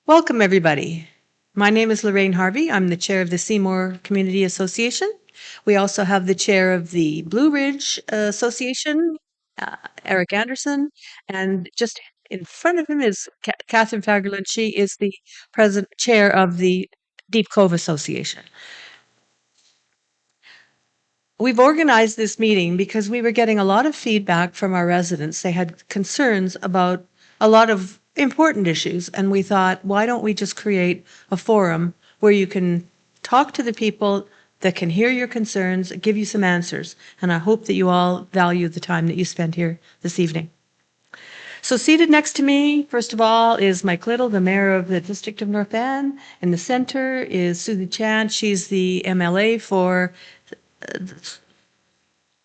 Welcome, everybody. My name is Lorraine Harvey. I'm the chair of the Seymour Community Association. We also have the chair of the Blueridge Association, Eric Anderson, and just in front of him is Catherine Fagerlund. She is the chair of the Deep Cove Association. We've organized this meeting because we were getting a lot of feedback from our residents. They had concerns about a lot of important issues, and we thought, why don't we just create a forum where you can talk to the people that can hear your concerns, give you some answers. And I hope that you all value the time that you spent here this evening. So seated next to me, first of all, is Mike Little, the mayor of the District of North Van. In the center is Susie Chant. She's the MLA for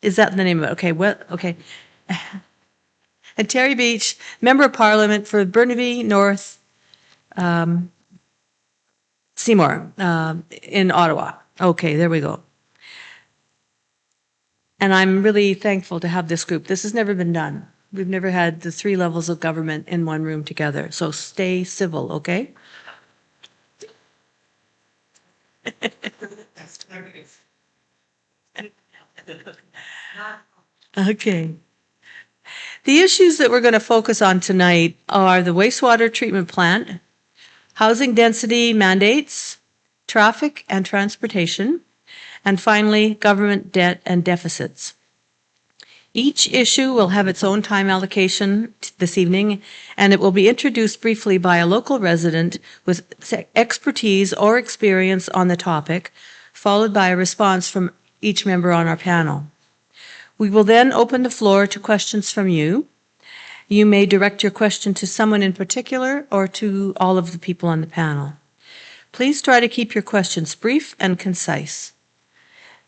is that the name of it? Okay, what? Okay. And Terry Beech, Member of Parliament for Burnaby North, Seymour, in Ottawa. Okay, there we go. And I'm really thankful to have this group. This has never been done. We've never had the three levels of government in one room together. So stay civil, okay? Okay. The issues that we're going to focus on tonight are the wastewater treatment plant, housing density mandates, traffic and transportation, and finally, government debt and deficits. Each issue will have its own time allocation this evening, and it will be introduced briefly by a local resident with expertise or experience on the topic, followed by a response from each member on our panel. We will then open the floor to questions from you. You may direct your question to someone in particular or to all of the people on the panel. Please try to keep your questions brief and concise.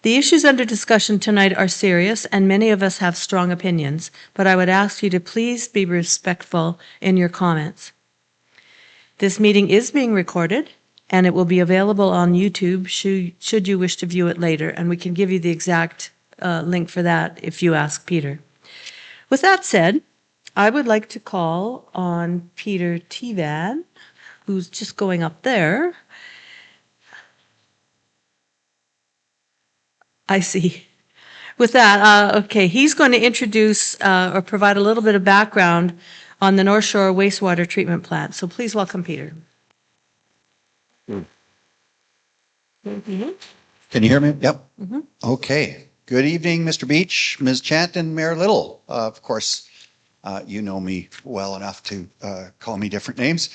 The issues under discussion tonight are serious, and many of us have strong opinions, but I would ask you to please be respectful in your comments. This meeting is being recorded, and it will be available on YouTube should you wish to view it later, and we can give you the exact link for that if you ask Peter. With that said, I would like to call on Peter Tevan, who's just going up there. I see. With that, okay, he's going to introduce or provide a little bit of background on the North Shore wastewater treatment plant. So please welcome Peter. Mm-hmm. Can you hear me? Yep. Mm-hmm. Okay. Good evening, Mr. Beech, Ms. Chant, and Mayor Little. Of course, you know me well enough to call me different names.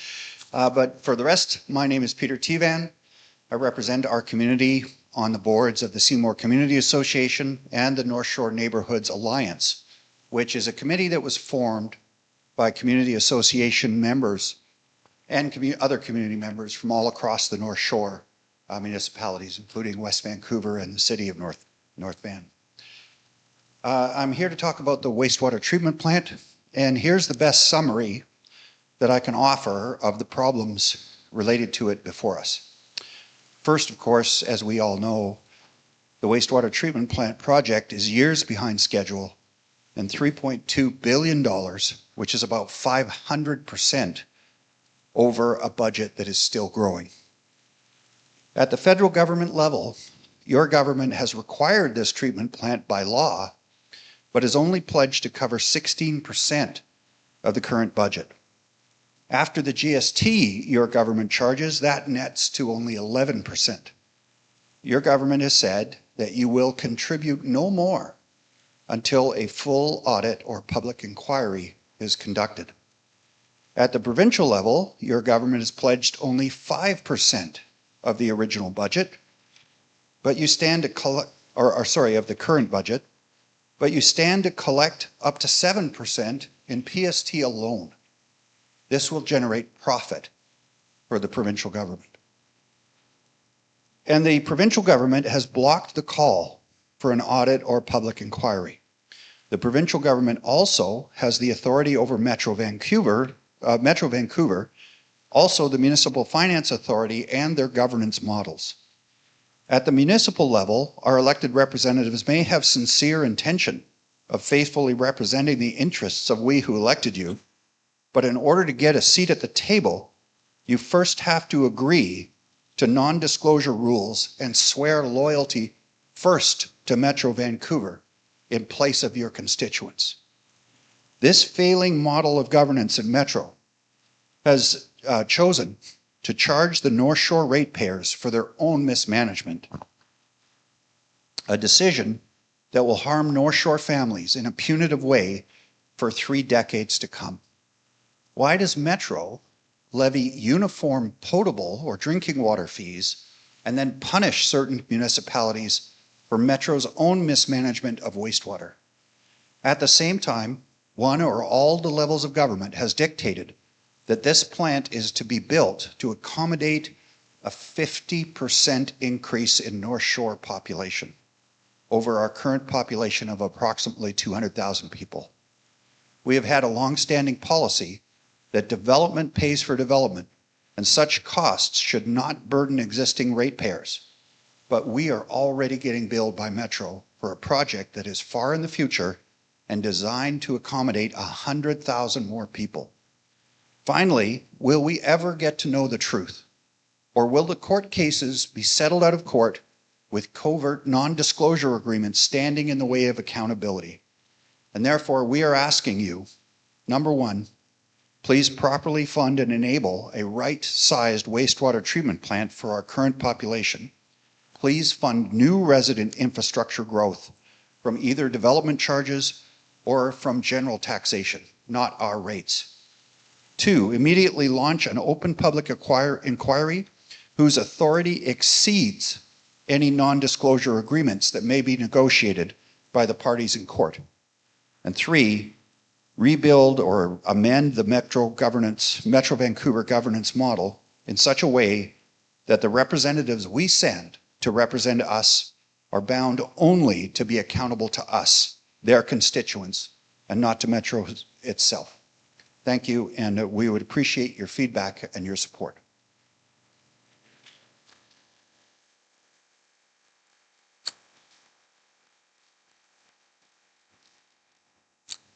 But for the rest, my name is Peter Tevan. I represent our community on the boards of the Seymour Community Association and the North Shore Neighborhoods Alliance, which is a committee that was formed by community association members and other community members from all across the North Shore municipalities, including West Vancouver and the city of North Van. I'm here to talk about the wastewater treatment plant, and here's the best summary that I can offer of the problems related to it before us. First, of course, as we all know, the wastewater treatment plant project is years behind schedule and $3.2 billion, which is about 500% over a budget that is still growing. At the federal government level, your government has required this treatment plant by law, but has only pledged to cover 16% of the current budget. After the GST your government charges, that nets to only 11%. Your government has said that you will contribute no more until a full audit or public inquiry is conducted. At the provincial level, your government has pledged only 5% of the original budget, but you stand to collect, of the current budget, but you stand to collect up to 7% in PST alone. This will generate profit for the provincial government. And the provincial government has blocked the call for an audit or public inquiry. The provincial government also has the authority over Metro Vancouver, also the Municipal Finance Authority and their governance models. At the municipal level, our elected representatives may have sincere intention of faithfully representing the interests of we who elected you, but in order to get a seat at the table, you first have to agree to non-disclosure rules and swear loyalty first to Metro Vancouver in place of your constituents. This failing model of governance in Metro has chosen to charge the North Shore ratepayers for their own mismanagement, a decision that will harm North Shore families in a punitive way for 3 decades to come. Why does Metro levy uniform potable or drinking water fees and then punish certain municipalities for Metro's own mismanagement of wastewater? At the same time, one or all the levels of government has dictated that this plant is to be built to accommodate a 50% increase in North Shore population over our current population of approximately 200,000 people. We have had a long-standing policy that development pays for development, and such costs should not burden existing ratepayers. But we are already getting billed by Metro for a project that is far in the future and designed to accommodate 100,000 more people. Finally, will we ever get to know the truth? Or will the court cases be settled out of court with covert non-disclosure agreements standing in the way of accountability? And therefore, we are asking you, number one, please properly fund and enable a right-sized wastewater treatment plant for our current population. Please fund new resident infrastructure growth from either development charges or from general taxation, not our rates. 2, immediately launch an open public inquiry whose authority exceeds any non-disclosure agreements that may be negotiated by the parties in court. And 3, rebuild or amend the Metro Vancouver governance model in such a way that the representatives we send to represent us are bound only to be accountable to us, their constituents, and not to Metro itself. Thank you, and we would appreciate your feedback and your support.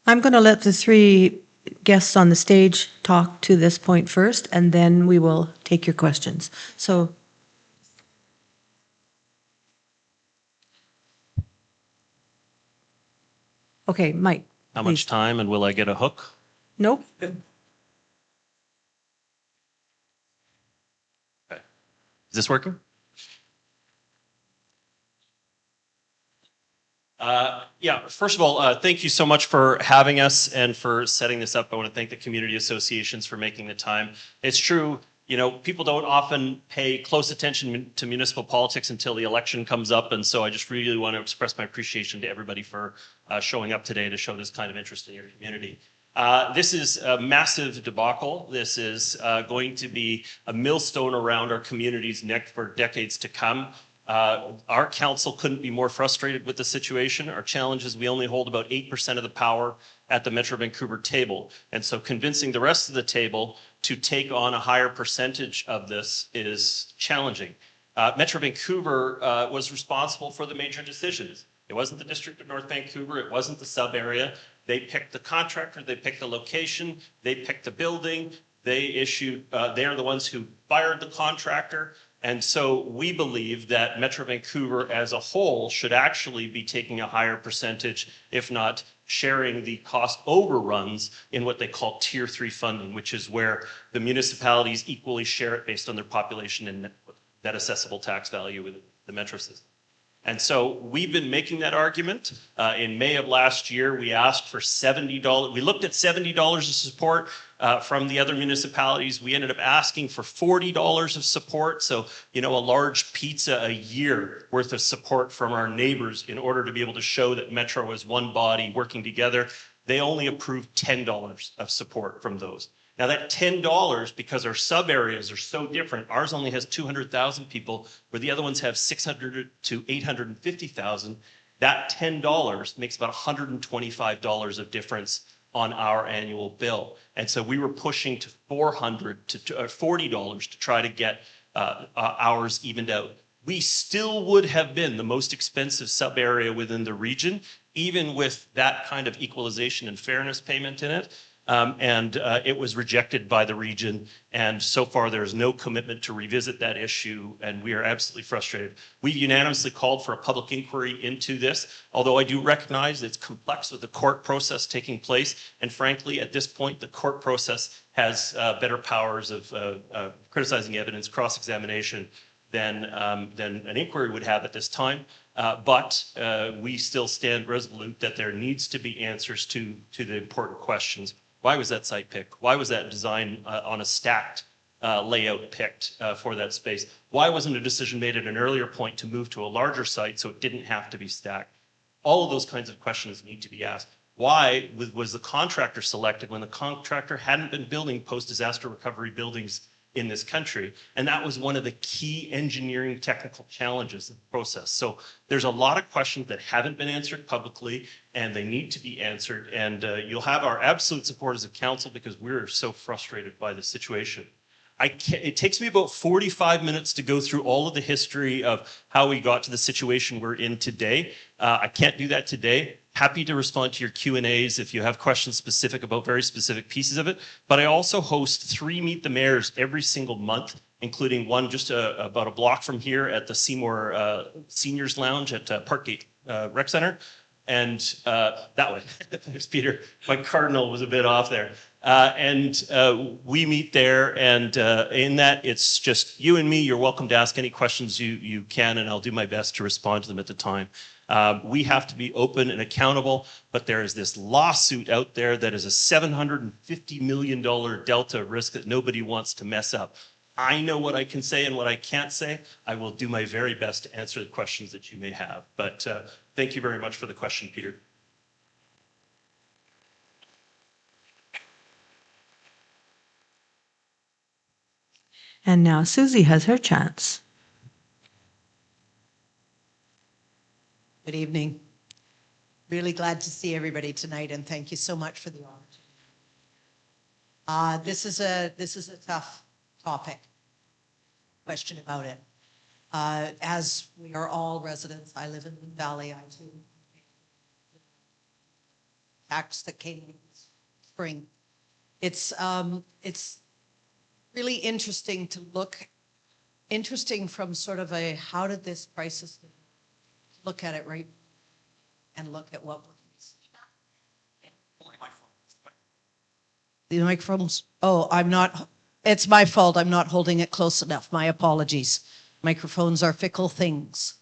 I'm going to let the 3 guests on the stage talk to this point first, and then we will take your questions. So, okay, Mike. How much time, and will I get a hook? Nope. Okay. Is this working? Yeah, first of all, thank you so much for having us and for setting this up. I want to thank the community associations for making the time. It's true, you know, people don't often pay close attention to municipal politics until the election comes up, and so I just really want to express my appreciation to everybody for showing up today to show this kind of interest in your community. This is a massive debacle. This is going to be a millstone around our community's neck for decades to come. Our council couldn't be more frustrated with the situation. Our challenge is we only hold about 8% of the power at the Metro Vancouver table. And so convincing the rest of the table to take on a higher percentage of this is challenging. Metro Vancouver was responsible for the major decisions. It wasn't the District of North Vancouver. It wasn't the sub area. They picked the contractor. They picked the location. They picked the building. They issued, they're the ones who fired the contractor. And so we believe that Metro Vancouver as a whole should actually be taking a higher percentage, if not sharing the cost overruns in what they call Tier 3 funding, which is where the municipalities equally share it based on their population and net assessable tax value within the Metro system. And so we've been making that argument. In May of last year, we asked for $70. We looked at $70 of support from the other municipalities. We ended up asking for $40 of support. So, you know, a large pizza a year worth of support from our neighbors in order to be able to show that Metro is one body working together. They only approved $10 of support from those. Now that $10, because our sub areas are so different, ours only has 200,000 people, where the other ones have 600 to 850,000. That $10 makes about $125 of difference on our annual bill. And so we were pushing to $40 to try to get ours evened out. We still would have been the most expensive sub area within the region, even with that kind of equalization and fairness payment in it. It was rejected by the region. And so far, there's no commitment to revisit that issue, and we are absolutely frustrated. We've unanimously called for a public inquiry into this, although I do recognize it's complex with the court process taking place. And frankly, at this point, the court process has better powers of criticizing evidence, cross-examination, than an inquiry would have at this time. But we still stand resolute that there needs to be answers to the important questions. Why was that site picked? Why was that design on a stacked layout picked for that space? Why wasn't a decision made at an earlier point to move to a larger site so it didn't have to be stacked? All of those kinds of questions need to be asked. Why was the contractor selected when the contractor hadn't been building post-disaster recovery buildings in this country? And that was one of the key engineering technical challenges of the process. So there's a lot of questions that haven't been answered publicly, and they need to be answered. And you'll have our absolute support as a council because we're so frustrated by the situation. It takes me about 45 minutes to go through all of the history of how we got to the situation we're in today. I can't do that today. Happy to respond to your Q&As if you have questions specific about very specific pieces of it. But I also host 3 Meet the Mayors every single month, including one just about a block from here at the Seymour Seniors Lounge at Parkgate Rec Center. And that way, there's Peter. My cardinal was a bit off there. We meet there, and in that, it's just you and me. You're welcome to ask any questions you can, and I'll do my best to respond to them at the time. We have to be open and accountable, but there is this lawsuit out there that is a $750 million delta risk that nobody wants to mess up. I know what I can say and what I can't say. I will do my very best to answer the questions that you may have. But thank you very much for the question, Peter. And now Susie has her chance. Good evening. Really glad to see everybody tonight, and thank you so much for the opportunity. This is a tough topic. Question about it. As we are all residents, I live in the Valley. I too tax that came in spring. It's really interesting to interesting from sort of a how did this crisis look at it right and look at what the microphones. Oh, it's my fault. I'm not holding it close enough. My apologies. Microphones are fickle things.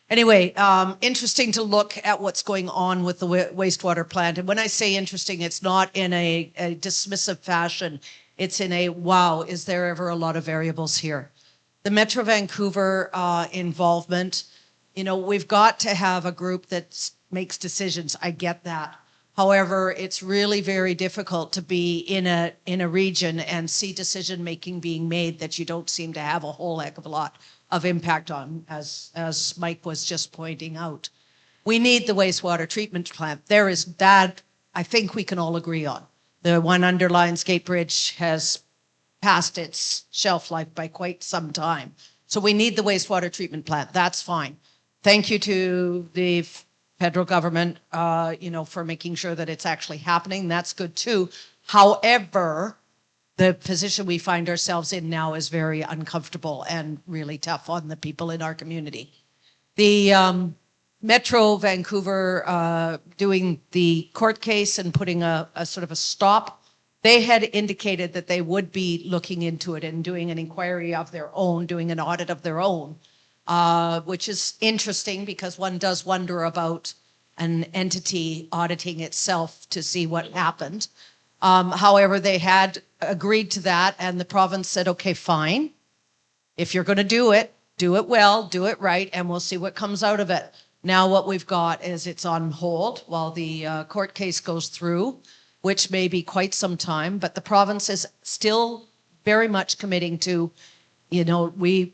Anyway, interesting to look at what's going on with the wastewater plant. And when I say interesting, it's not in a dismissive fashion. It's in a, wow, is there ever a lot of variables here? The Metro Vancouver involvement, we've got to have a group that makes decisions. I get that. However, it's really very difficult to be in a region and see decision making being made that you don't seem to have a whole heck of a lot of impact on, as Mike was just pointing out. We need the wastewater treatment plant. There is that I think we can all agree on. The one under Lionsgate Bridge has passed its shelf life by quite some time. So we need the wastewater treatment plant. That's fine. Thank you to the federal government, for making sure that it's actually happening. That's good too. However, the position we find ourselves in now is very uncomfortable and really tough on the people in our community. The Metro Vancouver doing the court case and putting a sort of a stop, they had indicated that they would be looking into it and doing an inquiry of their own, doing an audit of their own, which is interesting because one does wonder about an entity auditing itself to see what happened. However, they had agreed to that, and the province said, okay, fine. If you're going to do it well, do it right, and we'll see what comes out of it. Now what we've got is it's on hold while the court case goes through, which may be quite some time, but the province is still very much committing to, we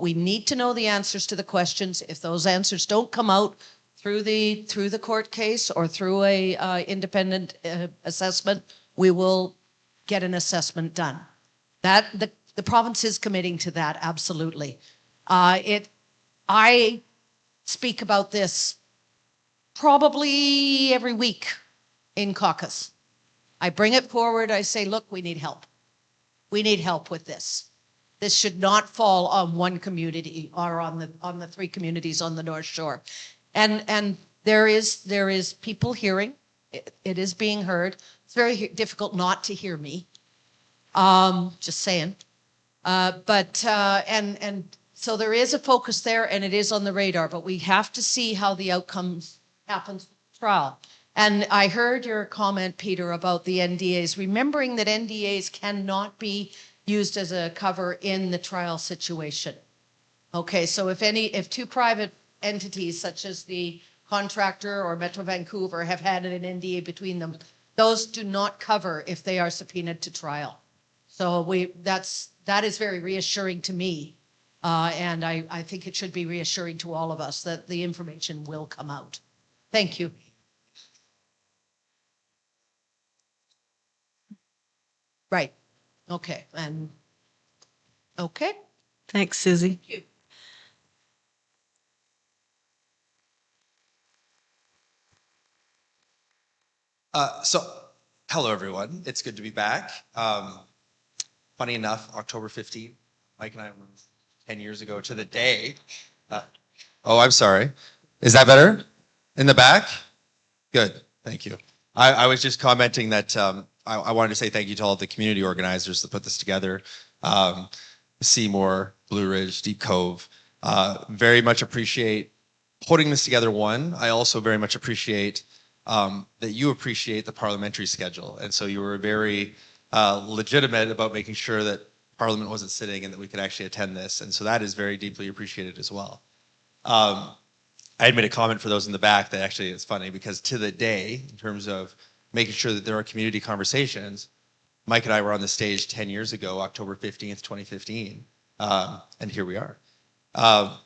need to know the answers to the questions. If those answers don't come out through the court case or through a independent assessment, we will get an assessment done. That the province is committing to that, absolutely. I speak about this probably every week in caucus. I bring it forward. I say, look, we need help. We need help with this. This should not fall on one community or on the 3 communities on the North Shore. And there is people hearing. It is being heard. It's very difficult not to hear me. Just saying. So there is a focus there, and it is on the radar, but we have to see how the outcomes happens with the trial. And I heard your comment, Peter, about the NDAs, remembering that NDAs cannot be used as a cover in the trial situation. Okay, so if 2 private entities, such as the contractor or Metro Vancouver, have had an NDA between them, those do not cover if they are subpoenaed to trial. So that is very reassuring to me. And I think it should be reassuring to all of us that the information will come out. Thank you. Right. Okay. And okay. Thanks, Susie. Thank you. Hello everyone. It's good to be back. Funny enough, October 15th, Mike and I were 10 years ago to the day. Oh, I'm sorry. Is that better? In the back? Good. Thank you. I was just commenting that I wanted to say thank you to all of the community organizers that put this together. Seymour, Blueridge, Deep Cove. Very much appreciate putting this together, one. I also very much appreciate that you appreciate the parliamentary schedule. And so you were very legitimate about making sure that Parliament wasn't sitting and that we could actually attend this. And so that is very deeply appreciated as well. I had made a comment for those in the back that actually is funny because to the day, in terms of making sure that there are community conversations, Mike and I were on the stage 10 years ago, October 15th, 2015. And here we are. Well,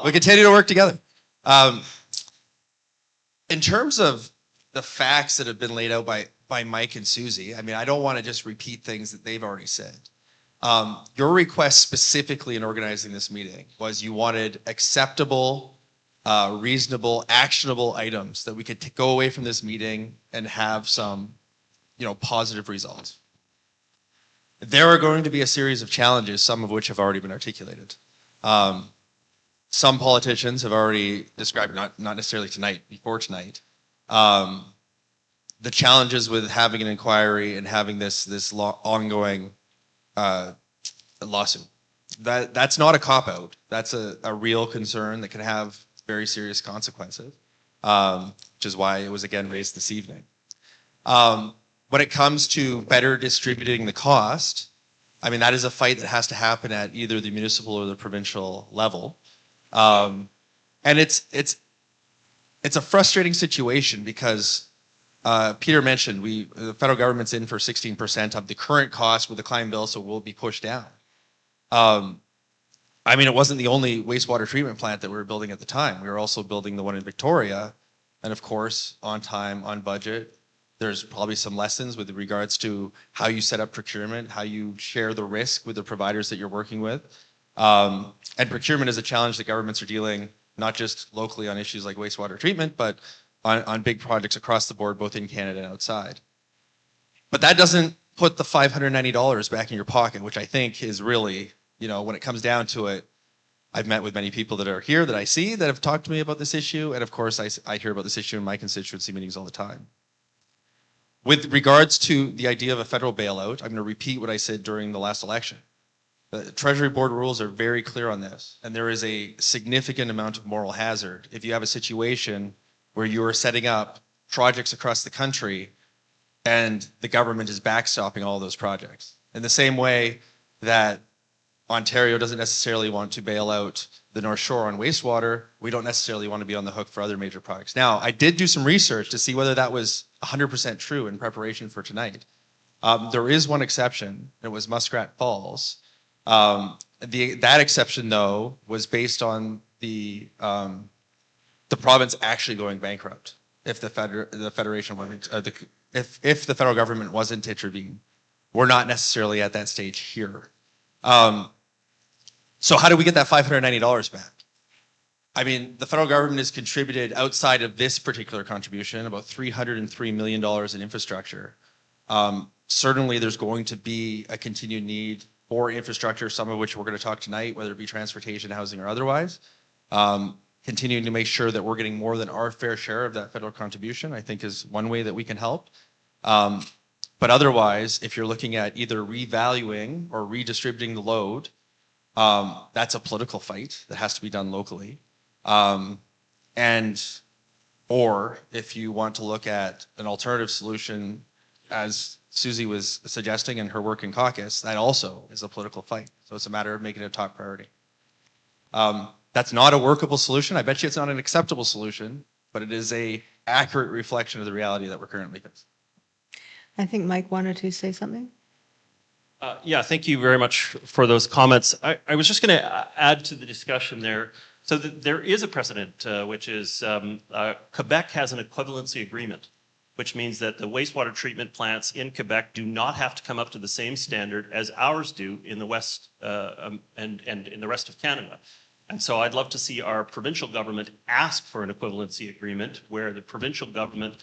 we continue to work together. In terms of the facts that have been laid out by Mike and Susie, I mean, I don't want to just repeat things that they've already said. Your request specifically in organizing this meeting was you wanted acceptable, reasonable, actionable items that we could go away from this meeting and have some, positive results. There are going to be a series of challenges, some of which have already been articulated. Some politicians have already described, not necessarily tonight, before tonight, the challenges with having an inquiry and having this ongoing lawsuit. That's not a cop-out. That's a real concern that can have very serious consequences, which is why it was again raised this evening. When it comes to better distributing the cost, I mean, that is a fight that has to happen at either the municipal or the provincial level. And it's a frustrating situation because Peter mentioned the federal government's in for 16% of the current cost with the climate bill, so we'll be pushed down. I mean, it wasn't the only wastewater treatment plant that we were building at the time. We were also building the one in Victoria, and of course, on time, on budget. There's probably some lessons with regards to how you set up procurement, how you share the risk with the providers that you're working with. And procurement is a challenge that governments are dealing not just locally on issues like wastewater treatment, but on big projects across the board, both in Canada and outside. But that doesn't put the $590 back in your pocket, which I think is really, when it comes down to it, I've met with many people that are here that I see that have talked to me about this issue. And of course, I hear about this issue in my constituency meetings all the time. With regards to the idea of a federal bailout, I'm going to repeat what I said during the last election. The Treasury Board rules are very clear on this, and there is a significant amount of moral hazard if you have a situation where you are setting up projects across the country and the government is backstopping all those projects. In the same way that Ontario doesn't necessarily want to bail out the North Shore on wastewater, we don't necessarily want to be on the hook for other major projects. Now, I did do some research to see whether that was 100% true in preparation for tonight. There is one exception, and it was Muskrat Falls. That exception, though, was based on the province actually going bankrupt if the federation wasn't, if the federal government wasn't to intervene. We're not necessarily at that stage here. So how do we get that $590 back? I mean, the federal government has contributed outside of this particular contribution about $303 million in infrastructure. Certainly, there's going to be a continued need for infrastructure, some of which we're going to talk tonight, whether it be transportation, housing, or otherwise. Continuing to make sure that we're getting more than our fair share of that federal contribution, I think, is one way that we can help. But otherwise, if you're looking at either revaluing or redistributing the load, that's a political fight that has to be done locally. Or if you want to look at an alternative solution, as Susie was suggesting in her work in caucus, that also is a political fight. So it's a matter of making it a top priority. That's not a workable solution. I bet you it's not an acceptable solution, but it is a accurate reflection of the reality that we're currently facing. I think Mike wanted to say something. Yeah, thank you very much for those comments. I was just going to add to the discussion there. So there is a precedent, which is Quebec has an equivalency agreement, which means that the wastewater treatment plants in Quebec do not have to come up to the same standard as ours do in the West and in the rest of Canada. And so I'd love to see our provincial government ask for an equivalency agreement where the provincial government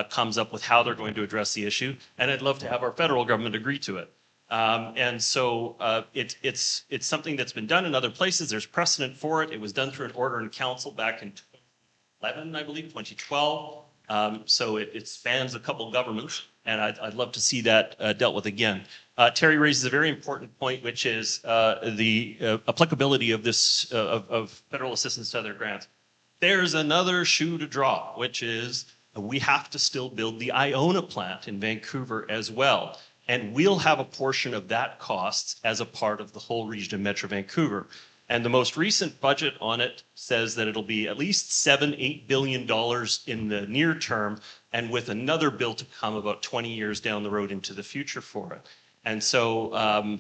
comes up with how they're going to address the issue. And I'd love to have our federal government agree to it. And so it's something that's been done in other places. There's precedent for it. It was done through an order in council back in 2011, I believe, 2012. So it spans a couple of governments, and I'd love to see that dealt with again. Terry raises a very important point, which is the applicability of this of federal assistance to other grants. There's another shoe to drop, which is we have to still build the Iona plant in Vancouver as well. And we'll have a portion of that cost as a part of the whole region of Metro Vancouver. And the most recent budget on it says that it'll be at least $7-8 billion in the near term, and with another bill to come about 20 years down the road into the future for it. And so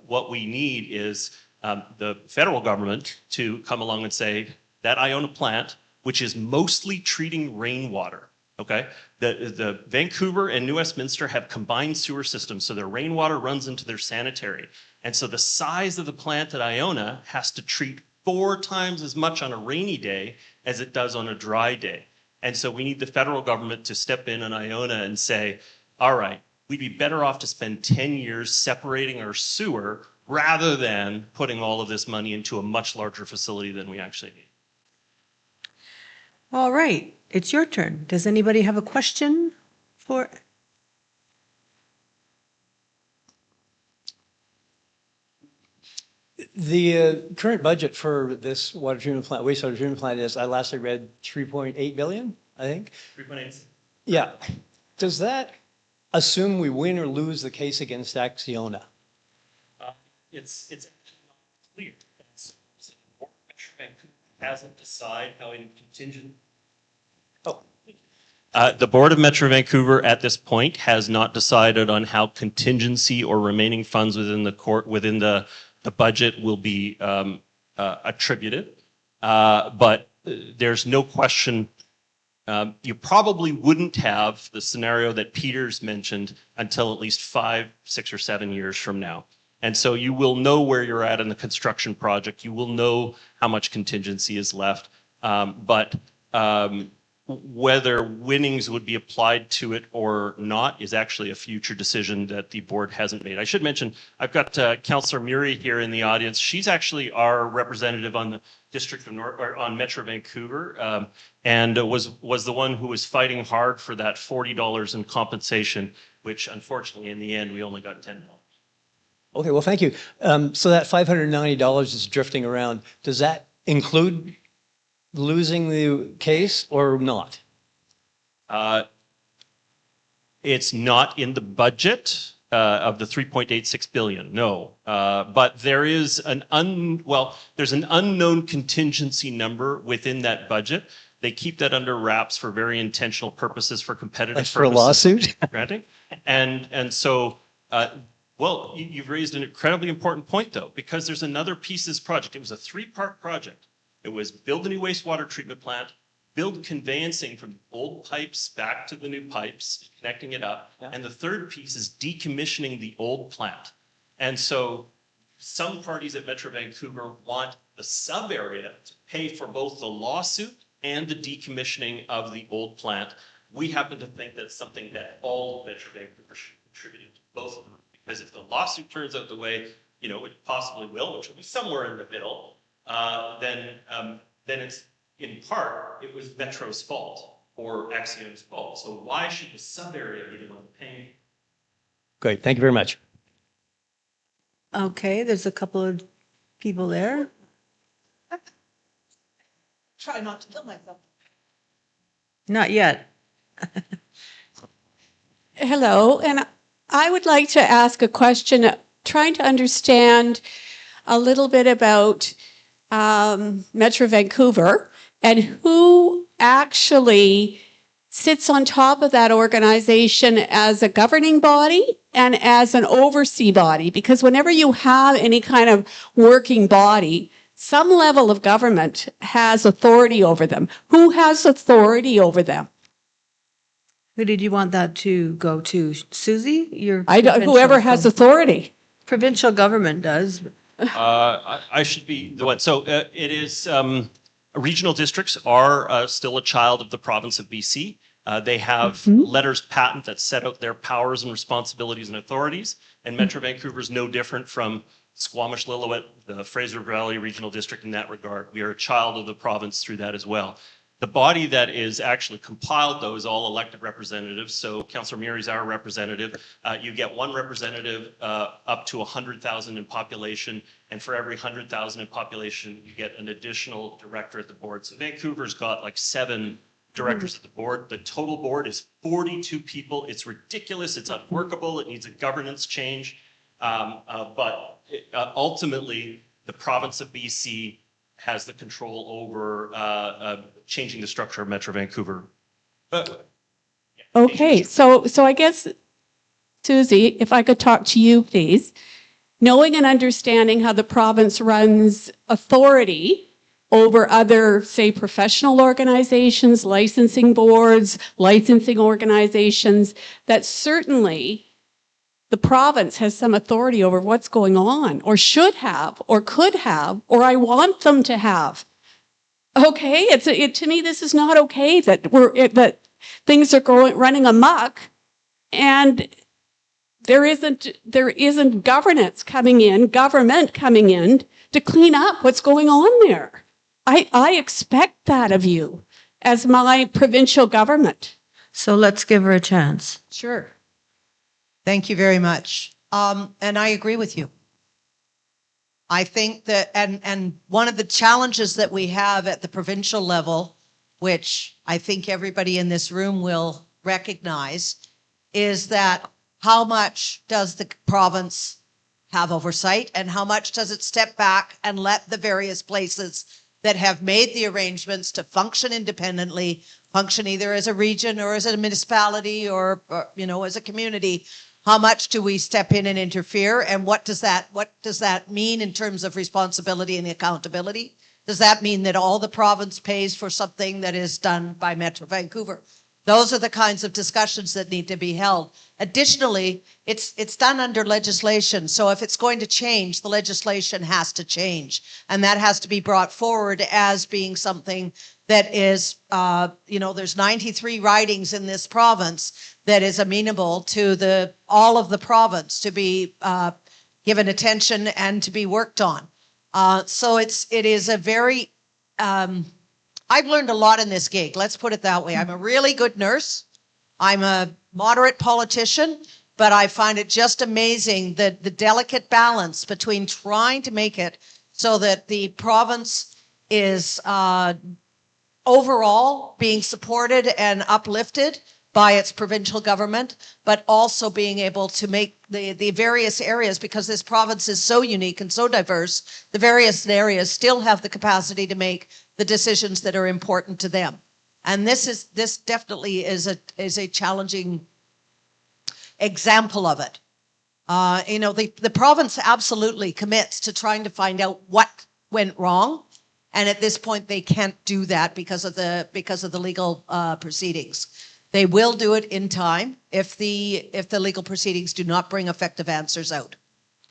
what we need is the federal government to come along and say that Iona plant, which is mostly treating rainwater, okay? The Vancouver and New Westminster have combined sewer systems, so their rainwater runs into their sanitary. And so the size of the plant at Iona has to treat 4 times as much on a rainy day as it does on a dry day. And so we need the federal government to step in on Iona and say, all right, we'd be better off to spend 10 years separating our sewer rather than putting all of this money into a much larger facility than we actually need. All right, it's your turn. Does anybody have a question for? The current budget for this water treatment plant, wastewater treatment plant is, I last read 3.8 billion, I think. 3.8. Yeah. Does that assume we win or lose the case against Acciona? It's actually not clear. The Board of Metro Vancouver hasn't decided how in contingent. Oh. The Board of Metro Vancouver at this point has not decided on how contingency or remaining funds within the budget will be attributed. But there's no question you probably wouldn't have the scenario that Peter's mentioned until at least 5, 6, or 7 years from now. And so you will know where you're at in the construction project. You will know how much contingency is left. But whether winnings would be applied to it or not is actually a future decision that the board hasn't made. I should mention, I've got Councillor Murray here in the audience. She's actually our representative on the District of North, or on Metro Vancouver, and was the one who was fighting hard for that $40 in compensation, which unfortunately in the end we only got $10. Okay, well, thank you. So that $590 is drifting around. Does that include losing the case or not? It's not in the budget of the 3.86 billion, no. But there is there's an unknown contingency number within that budget. They keep that under wraps for very intentional purposes, for competitive purposes. For a lawsuit? Granting. And so, well, you've raised an incredibly important point, though, because there's another piece of this project. It was a 3-part project. It was build a new wastewater treatment plant, build conveyancing from old pipes back to the new pipes, connecting it up. Yeah. And the third piece is decommissioning the old plant. And so some parties at Metro Vancouver want the sub area to pay for both the lawsuit and the decommissioning of the old plant. We happen to think that's something that all of Metro Vancouver should contribute to both of them. Because if the lawsuit turns out the way, it possibly will, which will be somewhere in the middle, then it's in part, it was Metro's fault or Axion's fault. So why should the sub area be the one paying? Great, thank you very much. Okay, there's a couple of people there. Try not to kill myself. Not yet. Hello, and I would like to ask a question, trying to understand a little bit about Metro Vancouver and who actually sits on top of that organization as a governing body and as an oversee body. Because whenever you have any kind of working body, some level of government has authority over them. Who has authority over them? Who did you want that to go to? Susie? Your Whoever has authority. provincial government does. I should be the one. So it is, regional districts are still a child of the province of BC. They have letters patent that set out their powers and responsibilities and authorities. And Metro Vancouver is no different from Squamish-Lillooet, the Fraser Valley Regional District in that regard. We are a child of the province through that as well. The body that is actually compiled, though, is all elected representatives. So Councillor Murray is our representative. You get one representative up to 100,000 in population, and for every 100,000 in population, you get an additional director at the board. So Vancouver's got like 7 directors at the board. The total board is 42 people. It's ridiculous. It's unworkable. It needs a governance change. But ultimately, the province of BC has the control over changing the structure of Metro Vancouver. Okay, so I guess, Susie, if I could talk to you, please. Knowing and understanding how the province runs authority over other, say, professional organizations, licensing boards, licensing organizations, that certainly the province has some authority over what's going on, or should have, or could have, or I want them to have. Okay, to me, this is not okay that that things are running amok, and there isn't government coming in to clean up what's going on there. I expect that of you as my provincial government. So let's give her a chance. Sure. Thank you very much. And I agree with you. I think that, and one of the challenges that we have at the provincial level, which I think everybody in this room will recognize, is that how much does the province have oversight and how much does it step back and let the various places that have made the arrangements to function independently, function either as a region or as a municipality or as a community. How much do we step in and interfere, and what does that mean in terms of responsibility and accountability? Does that mean that all the province pays for something that is done by Metro Vancouver? Those are the kinds of discussions that need to be held. Additionally, it's done under legislation. So if it's going to change, the legislation has to change. And that has to be brought forward as being something that is, there's 93 ridings in this province that is amenable to all of the province to be given attention and to be worked on. So it is a very, I've learned a lot in this gig. Let's put it that way. I'm a really good nurse. I'm a moderate politician, but I find it just amazing that the delicate balance between trying to make it so that the province is overall being supported and uplifted by its provincial government, but also being able to make the various areas, because this province is so unique and so diverse, the various areas still have the capacity to make the decisions that are important to them. And this definitely is a challenging example of it. The province absolutely commits to trying to find out what went wrong, and at this point they can't do that because of the legal proceedings. They will do it in time if the legal proceedings do not bring effective answers out.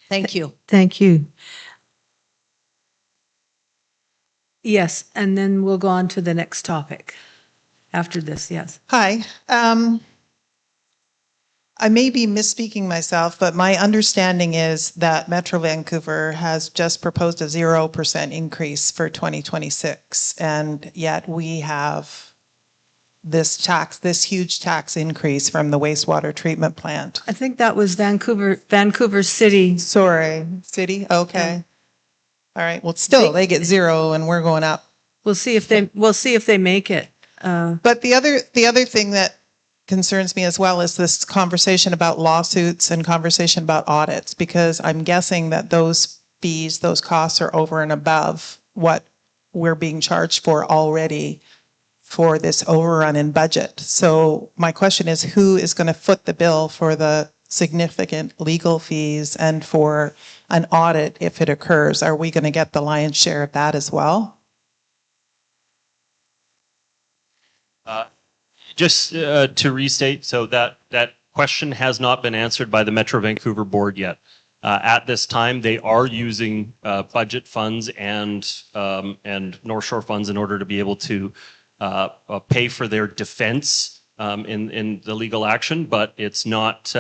Thank you. Thank you. Yes, and then we'll go on to the next topic after this, yes. Hi. I may be misspeaking myself, but my understanding is that Metro Vancouver has just proposed a 0% increase for 2026, and yet we have this huge tax increase from the wastewater treatment plant. I think that was Vancouver City. Sorry, city? Okay. All right. Well, still, they get 0 and we're going up. We'll see if they make it. But the other thing that concerns me as well is this conversation about lawsuits and conversation about audits, because I'm guessing that those fees, those costs are over and above what we're being charged for already for this overrun in budget. So my question is, who is going to foot the bill for the significant legal fees and for an audit if it occurs? Are we going to get the lion's share of that as well? Just to restate, so that question has not been answered by the Metro Vancouver board yet. At this time, they are using budget funds and North Shore funds in order to be able to pay for their defense in the legal action, but it's not.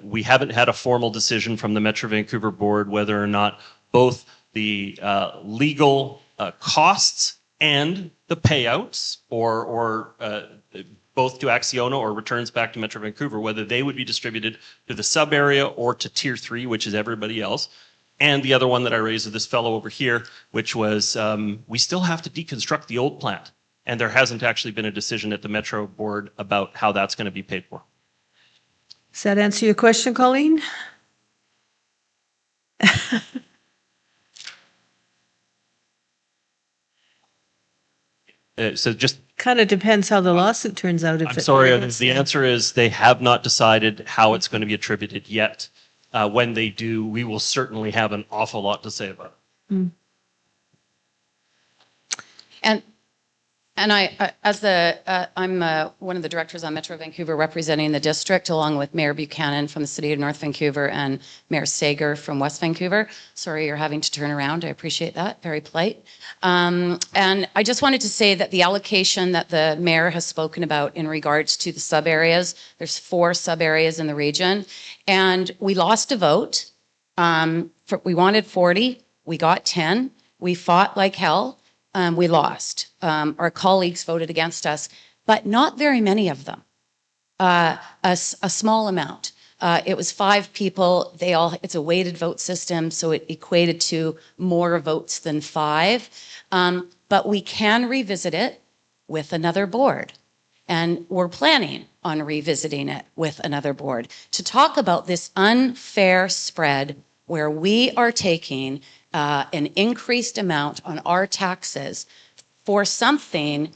We haven't had a formal decision from the Metro Vancouver board whether or not both the legal costs and the payouts, or both to Acciona or returns back to Metro Vancouver, whether they would be distributed to the sub area or to Tier 3, which is everybody else. And the other one that I raised with this fellow over here, which was we still have to deconstruct the old plant. And there hasn't actually been a decision at the Metro board about how that's going to be paid for. Does that answer your question, Colleen? So just Kind of depends how the lawsuit turns out. I'm sorry, the answer is they have not decided how it's going to be attributed yet. When they do, we will certainly have an awful lot to say about it. Mm. And I'm one of the directors on Metro Vancouver representing the district, along with Mayor Buchanan from the city of North Vancouver and Mayor Sager from West Vancouver. Sorry you're having to turn around. I appreciate that. Very polite. And I just wanted to say that the allocation that the mayor has spoken about in regards to the sub areas, there's 4 sub areas in the region, and we lost a vote. We wanted 40, we got 10. We fought like hell. We lost. Our colleagues voted against us, but not very many of them. A small amount. It was 5 people. It's a weighted vote system, so it equated to more votes than 5. But we can revisit it with another board. And we're planning on revisiting it with another board to talk about this unfair spread where we are taking an increased amount on our taxes for something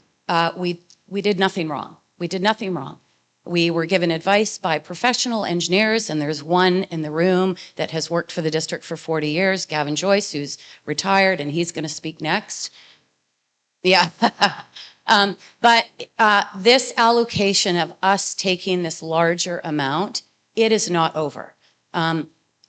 we did nothing wrong. We did nothing wrong. We were given advice by professional engineers, and there's one in the room that has worked for the district for 40 years, Gavin Joyce, who's retired, and he's going to speak next. Yeah. But this allocation of us taking this larger amount, it is not over.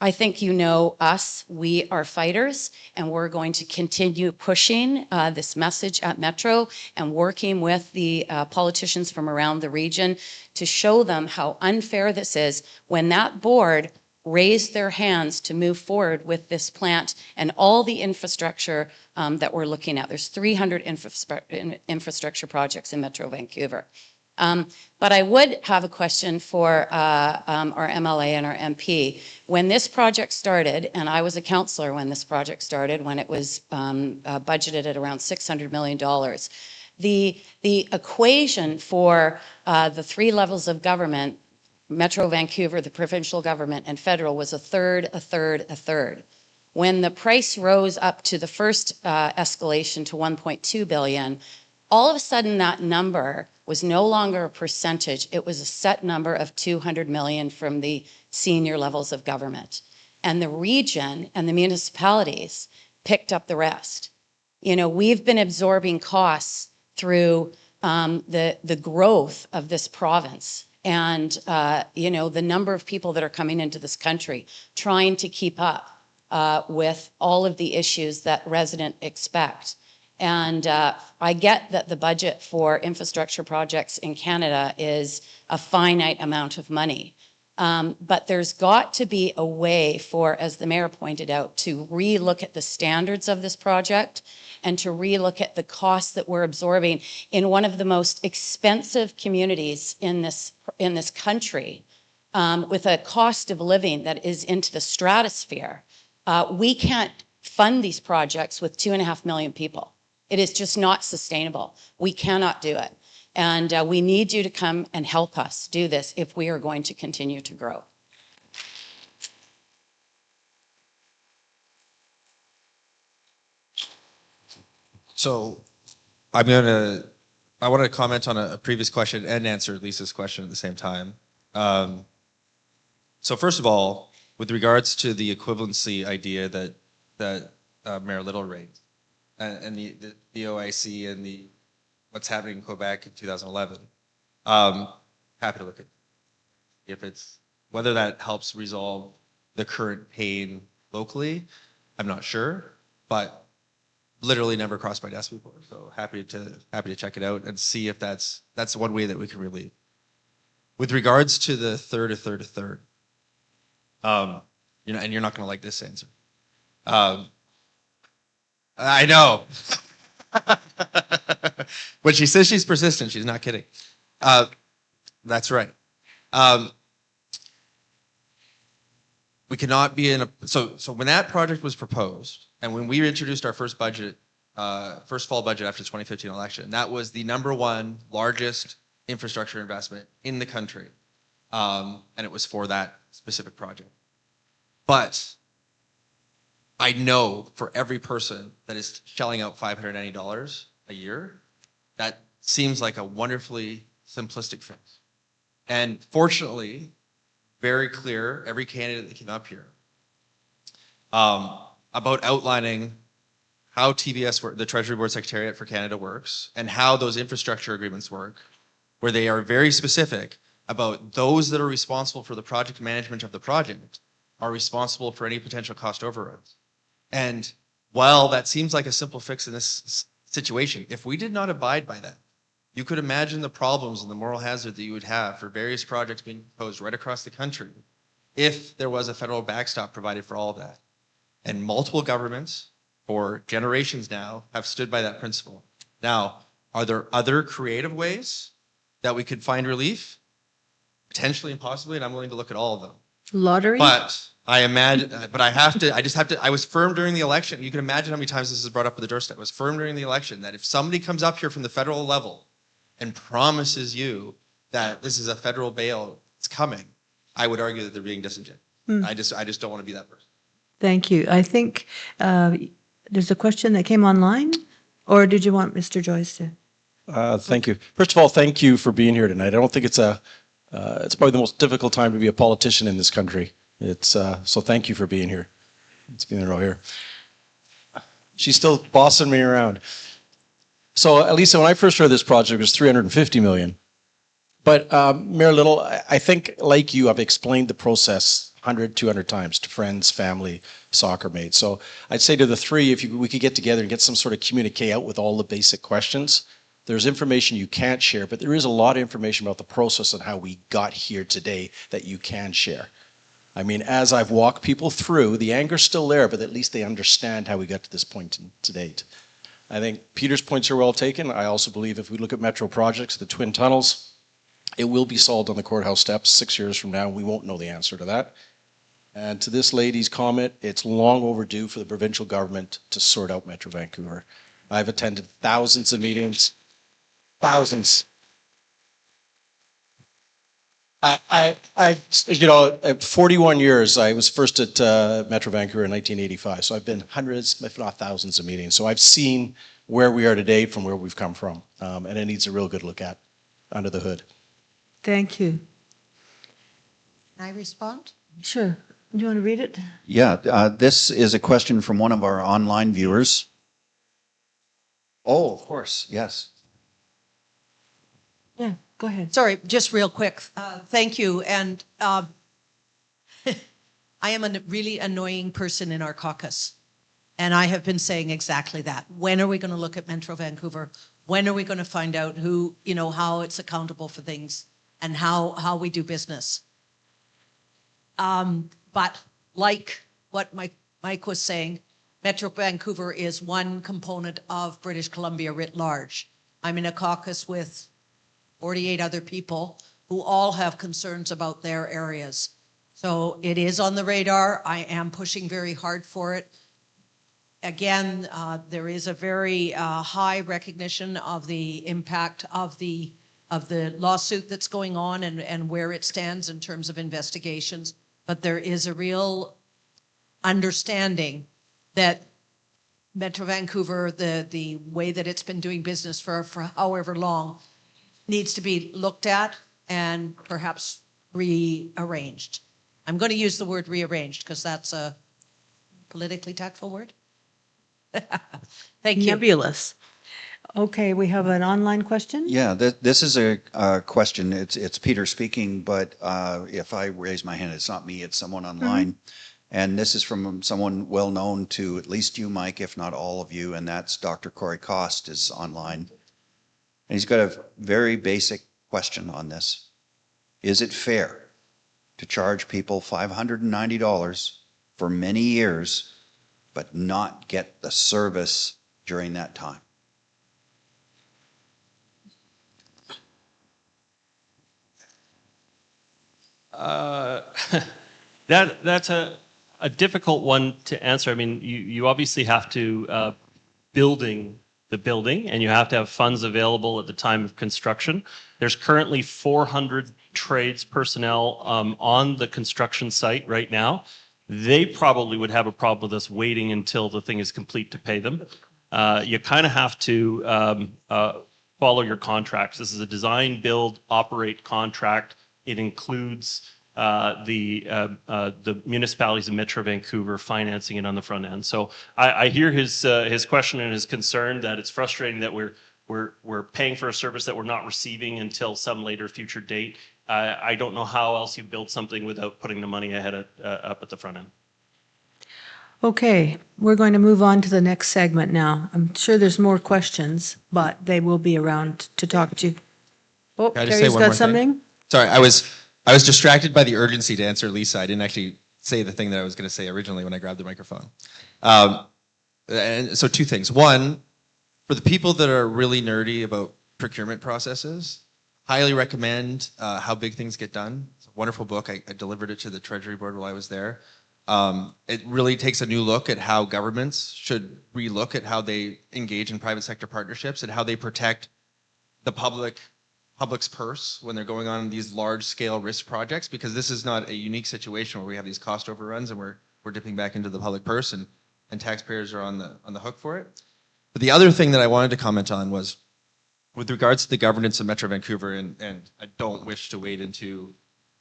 I think you know us, we are fighters, and we're going to continue pushing this message at Metro and working with the politicians from around the region to show them how unfair this is when that board raised their hands to move forward with this plant and all the infrastructure that we're looking at. There's 300 infrastructure projects in Metro Vancouver. But I would have a question for our MLA and our MP. When this project started, and I was a councillor when this project started, when it was budgeted at around $600 million, the equation for the 3 levels of government, Metro Vancouver, the provincial government, and federal, was a third, a third, a third. When the price rose up to the first escalation to 1.2 billion, all of a sudden that number was no longer a percentage. It was a set number of 200 million from the senior levels of government. And the region and the municipalities picked up the rest. You know, we've been absorbing costs through the growth of this province and, you know, the number of people that are coming into this country trying to keep up with all of the issues that residents expect. And I get that the budget for infrastructure projects in Canada is a finite amount of money. But there's got to be a way for, as the mayor pointed out, to relook at the standards of this project and to relook at the costs that we're absorbing in one of the most expensive communities in this country, with a cost of living that is into the stratosphere. We can't fund these projects with 2.5 million people. It is just not sustainable. We cannot do it. And we need you to come and help us do this if we are going to continue to grow. So I want to comment on a previous question and answer Lisa's question at the same time. So first of all, with regards to the equivalency idea that Mayor Little raised, and the OIC and what's happening in Quebec in 2011, happy to look at if it's whether that helps resolve the current pain locally. I'm not sure, but literally never crossed my desk before. So happy to check it out and see if that's one way that we can relieve. With regards to the third, and you're not going to like this answer. I know. When she says she's persistent, she's not kidding. That's right. We cannot be in a so when that project was proposed and when we introduced our first fall budget after the 2015 election, that was the #1 largest infrastructure investment in the country, and it was for that specific project. But I know for every person that is shelling out $590 a year, that seems like a wonderfully simplistic fix. And fortunately, very clear, every candidate that came up here, about outlining how TBS, the Treasury Board Secretariat for Canada works, and how those infrastructure agreements work, where they are very specific about those that are responsible for the project management of the project are responsible for any potential cost overruns. And while that seems like a simple fix in this situation, if we did not abide by that, you could imagine the problems and the moral hazard that you would have for various projects being proposed right across the country if there was a federal backstop provided for all of that. And multiple governments for generations now have stood by that principle. Now, are there other creative ways that we could find relief? Potentially and possibly, and I'm willing to look at all of them. Lottery? But I was firm during the election. You can imagine how many times this is brought up at the doorstep. I was firm during the election that if somebody comes up here from the federal level and promises you that this is a federal bail that's coming, I would argue that they're being disingenuous. I just don't want to be that person. Thank you. I think there's a question that came online, or did you want Mr. Joyce to? Thank you. First of all, thank you for being here tonight. I don't think it's probably the most difficult time to be a politician in this country. So thank you for being here. It's been a row here. She's still bossing me around. So, Elisa, when I first heard this project, it was $350 million. But Mayor Little, I think, like you, I've explained the process 100, 200 times to friends, family, soccer mates. So I'd say to the three, if we could get together and get some sort of communique out with all the basic questions. There's information you can't share, but there is a lot of information about the process and how we got here today that you can share. I mean, as I've walked people through, the anger's still there, but at least they understand how we got to this point to date. I think Peter's points are well taken. I also believe if we look at metro projects, the twin tunnels, it will be solved on the courthouse steps 6 years from now. We won't know the answer to that. And to this lady's comment, it's long overdue for the provincial government to sort out Metro Vancouver. I've attended thousands of meetings, thousands. At 41 years, I was first at Metro Vancouver in 1985. So I've been hundreds, if not thousands of meetings. So I've seen where we are today from where we've come from. And it needs a real good look at under the hood. Thank you. Can I respond? Sure. Do you want to read it? Yeah, this is a question from one of our online viewers. Oh, of course, yes. Yeah, go ahead. Sorry, just real quick. Thank you. And I am a really annoying person in our caucus. And I have been saying exactly that. When are we going to look at Metro Vancouver? When are we going to find out who, how it's accountable for things and how we do business? But like what Mike was saying, Metro Vancouver is one component of British Columbia writ large. I'm in a caucus with 48 other people who all have concerns about their areas. So it is on the radar. I am pushing very hard for it. Again, there is a very high recognition of the impact of the lawsuit that's going on and where it stands in terms of investigations. But there is a real understanding that Metro Vancouver, the way that it's been doing business for however long, needs to be looked at and perhaps rearranged. I'm going to use the word rearranged because that's a politically tactful word. Thank you. Nebulous. Okay, we have an online question. Yeah, this is a question. It's Peter speaking, but if I raise my hand, it's not me, it's someone online. And this is from someone well known to at least you, Mike, if not all of you, and that's Dr. Corey Cost is online. And he's got a very basic question on this. Is it fair to charge people $590 for many years, but not get the service during that time? That's a difficult one to answer. I mean, you obviously have to building the building, and you have to have funds available at the time of construction. There's currently 400 trades personnel on the construction site right now. They probably would have a problem with us waiting until the thing is complete to pay them. You kind of have to follow your contracts. This is a design, build, operate contract. It includes the municipalities in Metro Vancouver financing it on the front end. So I hear his question and his concern that it's frustrating that we're paying for a service that we're not receiving until some later future date. I don't know how else you build something without putting the money ahead up at the front end. Okay, we're going to move on to the next segment now. I'm sure there's more questions, but they will be around to talk to you. Oh, Can I just say Carrie's one got more thing? something? Sorry, I was distracted by the urgency to answer Lisa. I didn't actually say the thing that I was going to say originally when I grabbed the microphone. And so two things. One, for the people that are really nerdy about procurement processes, highly recommend How Big Things Get Done. It's a wonderful book. I delivered it to the Treasury Board while I was there. It really takes a new look at how governments should relook at how they engage in private sector partnerships and how they protect the public's purse when they're going on these large-scale risk projects, because this is not a unique situation where we have these cost overruns and we're dipping back into the public purse and taxpayers are on the hook for it. But the other thing that I wanted to comment on was with regards to the governance of Metro Vancouver, and I don't wish to wade into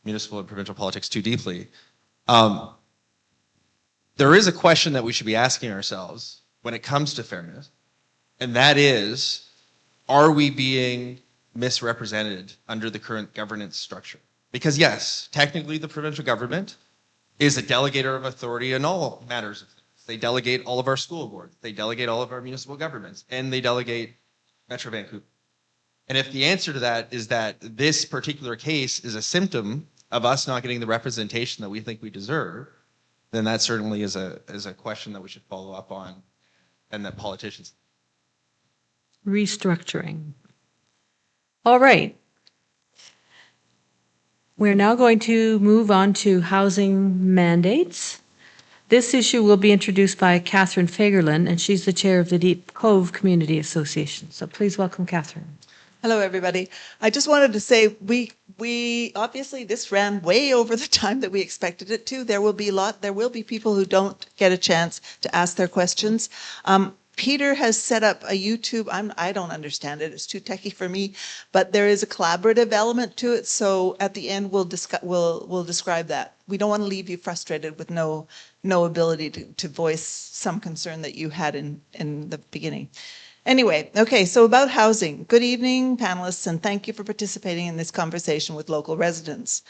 municipal and provincial politics too deeply. There is a question that we should be asking ourselves when it comes to fairness, and that is, are we being misrepresented under the current governance structure? Because yes, technically the provincial government is a delegator of authority in all matters of things. They delegate all of our school boards, they delegate all of our municipal governments, and they delegate Metro Vancouver. And if the answer to that is that this particular case is a symptom of us not getting the representation that we think we deserve, then that certainly is a question that we should follow up on, and that politicians. Restructuring. All right. We're now going to move on to housing mandates. This issue will be introduced by Catherine Fagerlin, and she's the chair of the Deep Cove Community Association. So please welcome Catherine. Hello, everybody. I just wanted to say we obviously this ran way over the time that we expected it to. There will be people who don't get a chance to ask their questions. Peter has set up a YouTube. I don't understand it. It's too techy for me, but there is a collaborative element to it. So at the end, we'll describe that. We don't want to leave you frustrated with no ability to voice some concern that you had in the beginning. Anyway, okay, so about housing. Good evening, panelists, and thank you for participating in this conversation with local residents.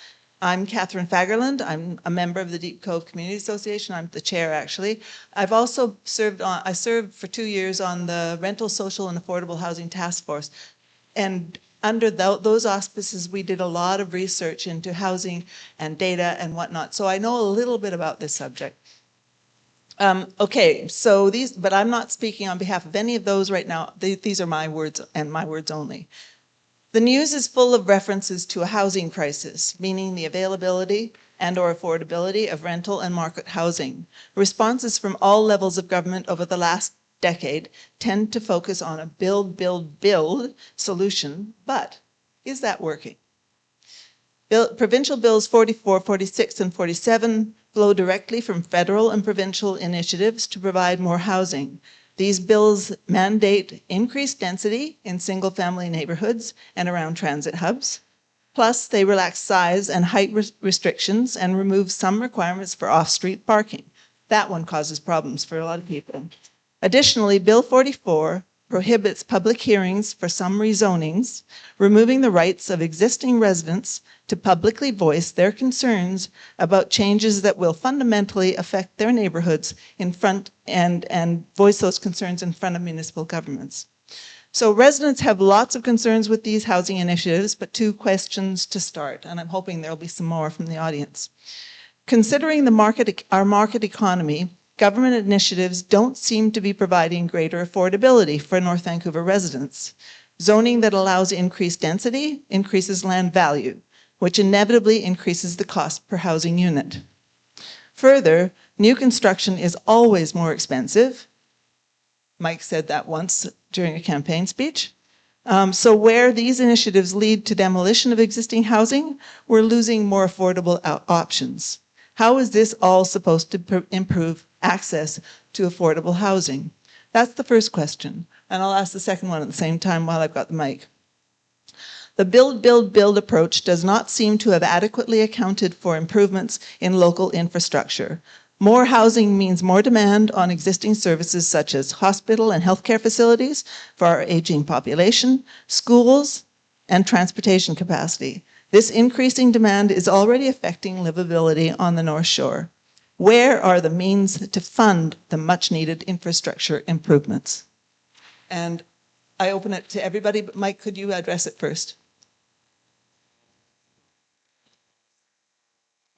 I'm Catherine Fagerland. I'm a member of the Deep Cove Community Association. I'm the chair, actually. I've also I served for 2 years on the Rental, Social and Affordable Housing Task Force. And under those auspices, we did a lot of research into housing and data and whatnot. So I know a little bit about this subject. Okay, so but I'm not speaking on behalf of any of those right now. These are my words and my words only. The news is full of references to a housing crisis, meaning the availability and/or affordability of rental and market housing. Responses from all levels of government over the last decade tend to focus on a build, build, build solution, but is that working? Provincial Bills 44, 46, and 47 flow directly from federal and provincial initiatives to provide more housing. These bills mandate increased density in single-family neighborhoods and around transit hubs. Plus, they relax size and height restrictions and remove some requirements for off-street parking. That one causes problems for a lot of people. Additionally, Bill 44 prohibits public hearings for some rezonings, removing the rights of existing residents to publicly voice their concerns about changes that will fundamentally affect their neighborhoods in front and voice those concerns in front of municipal governments. So residents have lots of concerns with these housing initiatives, but 2 questions to start, and I'm hoping there'll be some more from the audience. Considering our market economy, government initiatives don't seem to be providing greater affordability for North Vancouver residents. Zoning that allows increased density increases land value, which inevitably increases the cost per housing unit. Further, new construction is always more expensive. Mike said that once during a campaign speech. So where these initiatives lead to demolition of existing housing, we're losing more affordable options. How is this all supposed to improve access to affordable housing? That's the first question. And I'll ask the second one at the same time while I've got the mic. The build, build, build approach does not seem to have adequately accounted for improvements in local infrastructure. More housing means more demand on existing services such as hospital and healthcare facilities for our aging population, schools, and transportation capacity. This increasing demand is already affecting livability on the North Shore. Where are the means to fund the much-needed infrastructure improvements? And I open it to everybody, but Mike, could you address it first?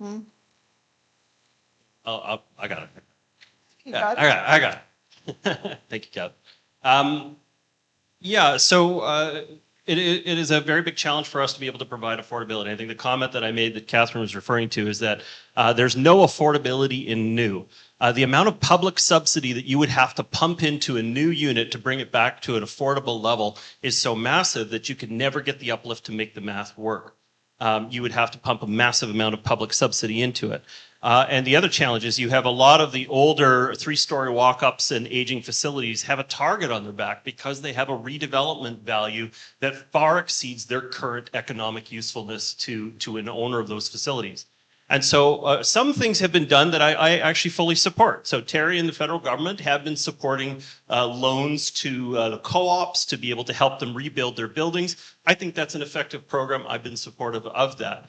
I got it. You Yeah, got it? I got it. Thank you, Kat. Yeah, so it is a very big challenge for us to be able to provide affordability. I think the comment that I made that Catherine was referring to is that there's no affordability in new. The amount of public subsidy that you would have to pump into a new unit to bring it back to an affordable level is so massive that you could never get the uplift to make the math work. You would have to pump a massive amount of public subsidy into it. And the other challenge is you have a lot of the older 3-story walk-ups and aging facilities have a target on their back because they have a redevelopment value that far exceeds their current economic usefulness to an owner of those facilities. And so some things have been done that I actually fully support. So Terry and the federal government have been supporting loans to the co-ops to be able to help them rebuild their buildings. I think that's an effective program. I've been supportive of that.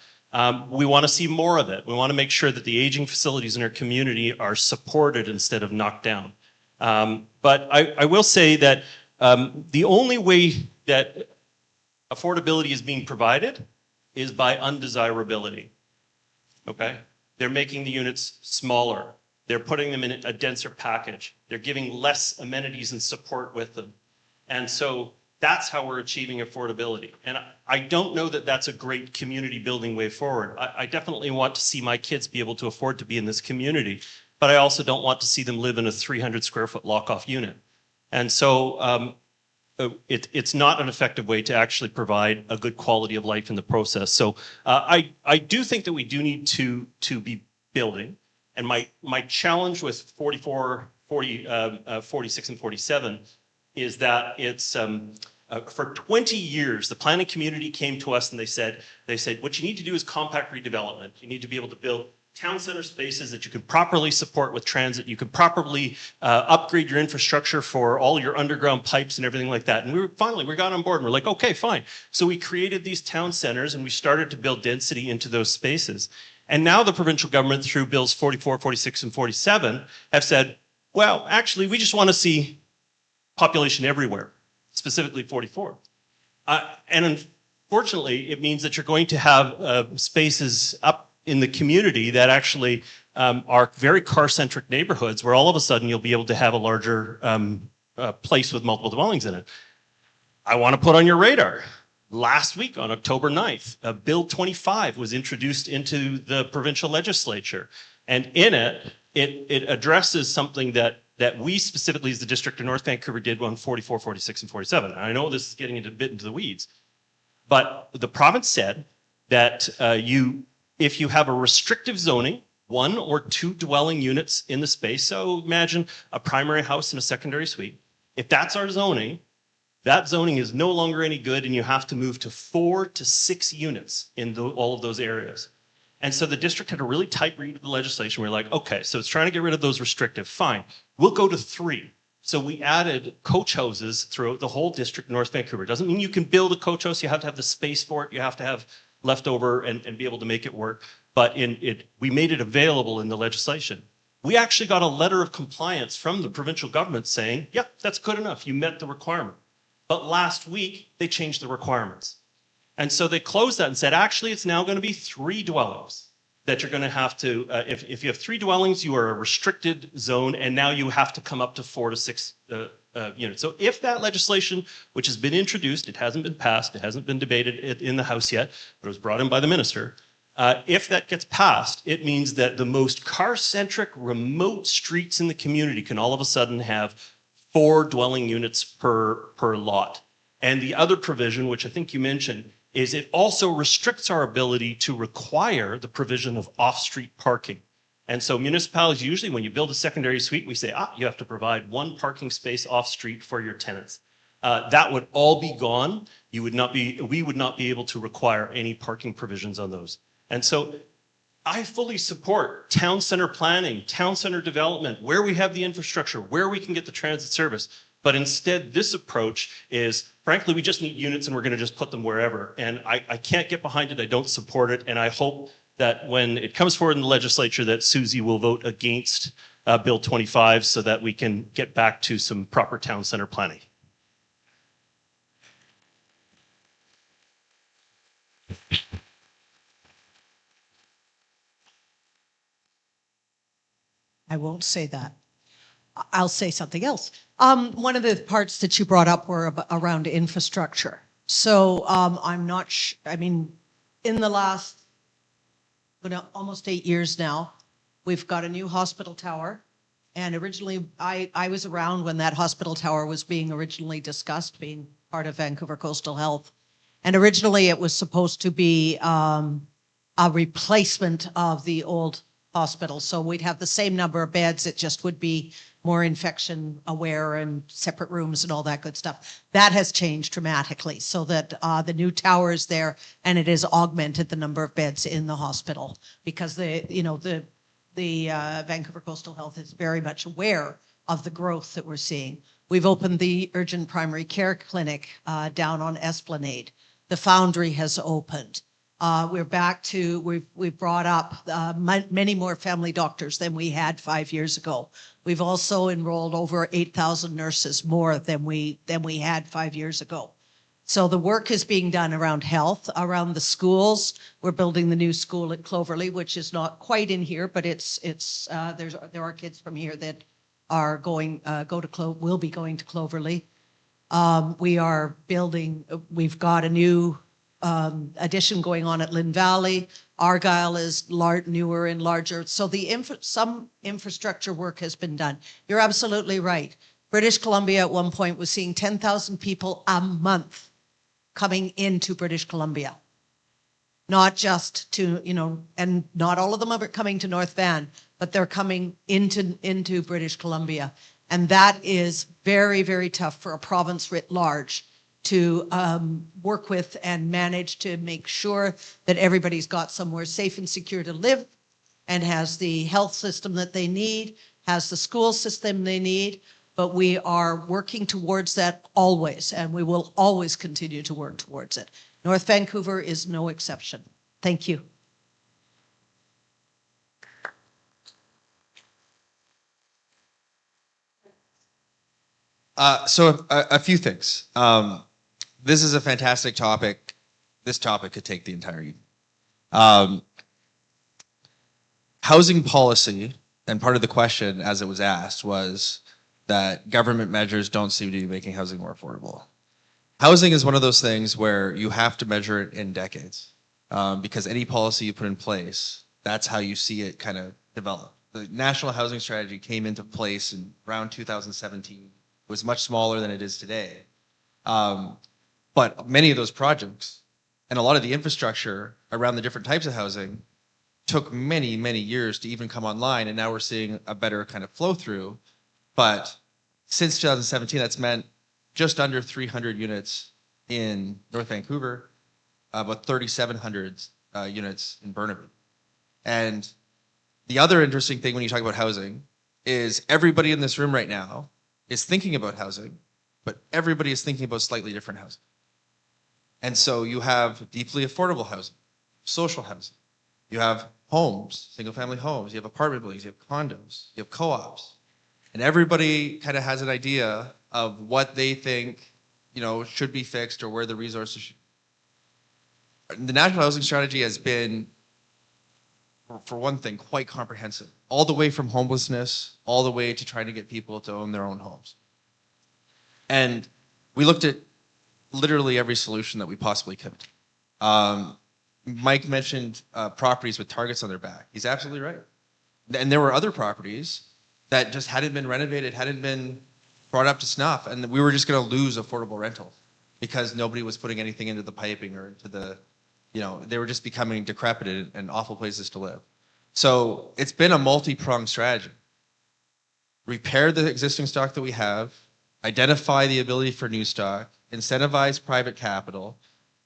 We want to see more of it. We want to make sure that the aging facilities in our community are supported instead of knocked down. But I will say that the only way that affordability is being provided is by undesirability. Okay? They're making the units smaller. They're putting them in a denser package. They're giving less amenities and support with them. And so that's how we're achieving affordability. And I don't know that that's a great community building way forward. I definitely want to see my kids be able to afford to be in this community, but I also don't want to see them live in a 300 square foot lock-off unit. And so it's not an effective way to actually provide a good quality of life in the process. So I do think that we do need to be building. And my challenge with 44, 40, 46, and 47 is that it's for 20 years, the planning community came to us and they said, what you need to do is compact redevelopment. You need to be able to build town center spaces that you could properly support with transit. You could properly upgrade your infrastructure for all your underground pipes and everything like that. And we got on board and we're like, okay, fine. So we created these town centers and we started to build density into those spaces. And now the provincial government, through bills 44, 46, and 47, have said, well, actually, we just want to see population everywhere, specifically 44. And unfortunately, it means that you're going to have spaces up in the community that actually are very car-centric neighborhoods where all of a sudden you'll be able to have a larger place with multiple dwellings in it. I want to put on your radar. Last week on October 9th, Bill 25 was introduced into the provincial legislature. And in it, it addresses something that we specifically as the District of North Vancouver did on 44, 46, and 47. And I know this is getting a bit into the weeds, but the province said that if you have a restrictive zoning, 1 or 2 dwelling units in the space, so imagine a primary house and a secondary suite, if that's our zoning, that zoning is no longer any good and you have to move to 4 to 6 units in all of those areas. And so the district had a really tight read of the legislation. We're like, okay, so it's trying to get rid of those restrictive, fine. We'll go to 3. So we added coach houses throughout the whole district of North Vancouver. It doesn't mean you can build a coach house. You have to have the space for it. You have to have leftover and be able to make it work. But we made it available in the legislation. We actually got a letter of compliance from the provincial government saying, yep, that's good enough. You met the requirement. But last week, they changed the requirements. And so they closed that and said, actually, it's now going to be 3 dwellings that you're going to have to, if you have 3 dwellings, you are a restricted zone, and now you have to come up to 4 to 6 units. So if that legislation, which has been introduced, it hasn't been passed, it hasn't been debated in the House yet, but it was brought in by the minister, if that gets passed, it means that the most car-centric, remote streets in the community can all of a sudden have 4 dwelling units per lot. And the other provision, which I think you mentioned, is it also restricts our ability to require the provision of off-street parking. And so municipalities, usually when you build a secondary suite, we say, you have to provide 1 parking space off-street for your tenants. That would all be gone. We would not be able to require any parking provisions on those. And so I fully support town center planning, town center development, where we have the infrastructure, where we can get the transit service. But instead, this approach is, frankly, we just need units and we're going to just put them wherever. And I can't get behind it. I don't support it. And I hope that when it comes forward in the legislature that Susie will vote against Bill 25 so that we can get back to some proper town center planning. I won't say that. I'll say something else. One of the parts that you brought up were around infrastructure. So I'm not I mean, in the last almost 8 years now, we've got a new hospital tower. And originally, I was around when that hospital tower was being originally discussed, being part of Vancouver Coastal Health. And originally, it was supposed to be a replacement of the old hospital. So we'd have the same number of beds. It just would be more infection aware and separate rooms and all that good stuff. That has changed dramatically so that the new tower is there and it has augmented the number of beds in the hospital because the Vancouver Coastal Health is very much aware of the growth that we're seeing. We've opened the urgent primary care clinic down on Esplanade. The Foundry has opened. We're back to, we've brought up many more family doctors than we had 5 years ago. We've also enrolled over 8,000 nurses more than we had 5 years ago. So the work is being done around health, around the schools. We're building the new school at Cloverly, which is not quite in here, but there are kids from here that are will be going to Cloverly. We are building, we've got a new addition going on at Lynn Valley. Argyle is newer and larger. So some infrastructure work has been done. You're absolutely right. British Columbia at one point was seeing 10,000 people a month coming into British Columbia. Not just to, and not all of them are coming to North Van, but they're coming into British Columbia. And that is very, very tough for a province writ large to work with and manage to make sure that everybody's got somewhere safe and secure to live and has the health system that they need, has the school system they need, but we are working towards that always, and we will always continue to work towards it. North Vancouver is no exception. Thank you. So a few things. This is a fantastic topic. This topic could take the entire evening. Housing policy, and part of the question as it was asked was that government measures don't seem to be making housing more affordable. Housing is one of those things where you have to measure it in decades, because any policy you put in place, that's how you see it kind of develop. The National Housing Strategy came into place in around 2017. It was much smaller than it is today. But many of those projects and a lot of the infrastructure around the different types of housing took many, many years to even come online, and now we're seeing a better kind of flow through. But since 2017, that's meant just under 300 units in North Vancouver, about 3,700 units in Burnaby. And the other interesting thing when you talk about housing is everybody in this room right now is thinking about housing, but everybody is thinking about slightly different housing. And so you have deeply affordable housing, social housing, you have homes, single-family homes, you have apartment buildings, you have condos, you have co-ops, and everybody kind of has an idea of what they think, should be fixed or where the resources should. The National Housing Strategy has been, for one thing, quite comprehensive, all the way from homelessness, all the way to trying to get people to own their own homes. And we looked at literally every solution that we possibly could. Mike mentioned properties with targets on their back. He's absolutely right. And there were other properties that just hadn't been renovated, hadn't been brought up to snuff, and we were just going to lose affordable rental because nobody was putting anything into the piping or into the, they were just becoming decrepit and awful places to live. So it's been a multi-pronged strategy. Repair the existing stock that we have, identify the ability for new stock, incentivize private capital,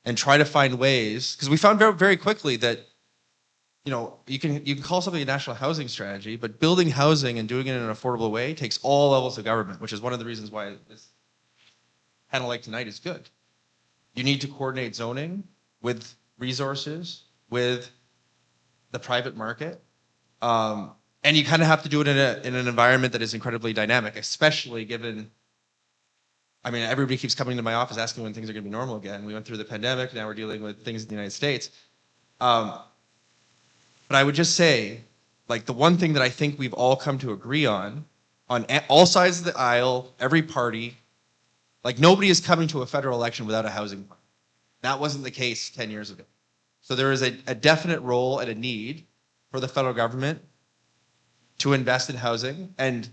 and try to find ways, because we found very, very quickly that, you can call something a national housing strategy, but building housing and doing it in an affordable way takes all levels of government, which is one of the reasons why this panel like tonight is good. You need to coordinate zoning with resources, with the private market, and you kind of have to do it in an environment that is incredibly dynamic, especially given, everybody keeps coming to my office asking when things are going to be normal again. We went through the pandemic, now we're dealing with things in the United States. But I would just say, the one thing that I think we've all come to agree on all sides of the aisle, every party, nobody is coming to a federal election without a housing plan. That wasn't the case 10 years ago. So there is a definite role and a need for the federal government to invest in housing. And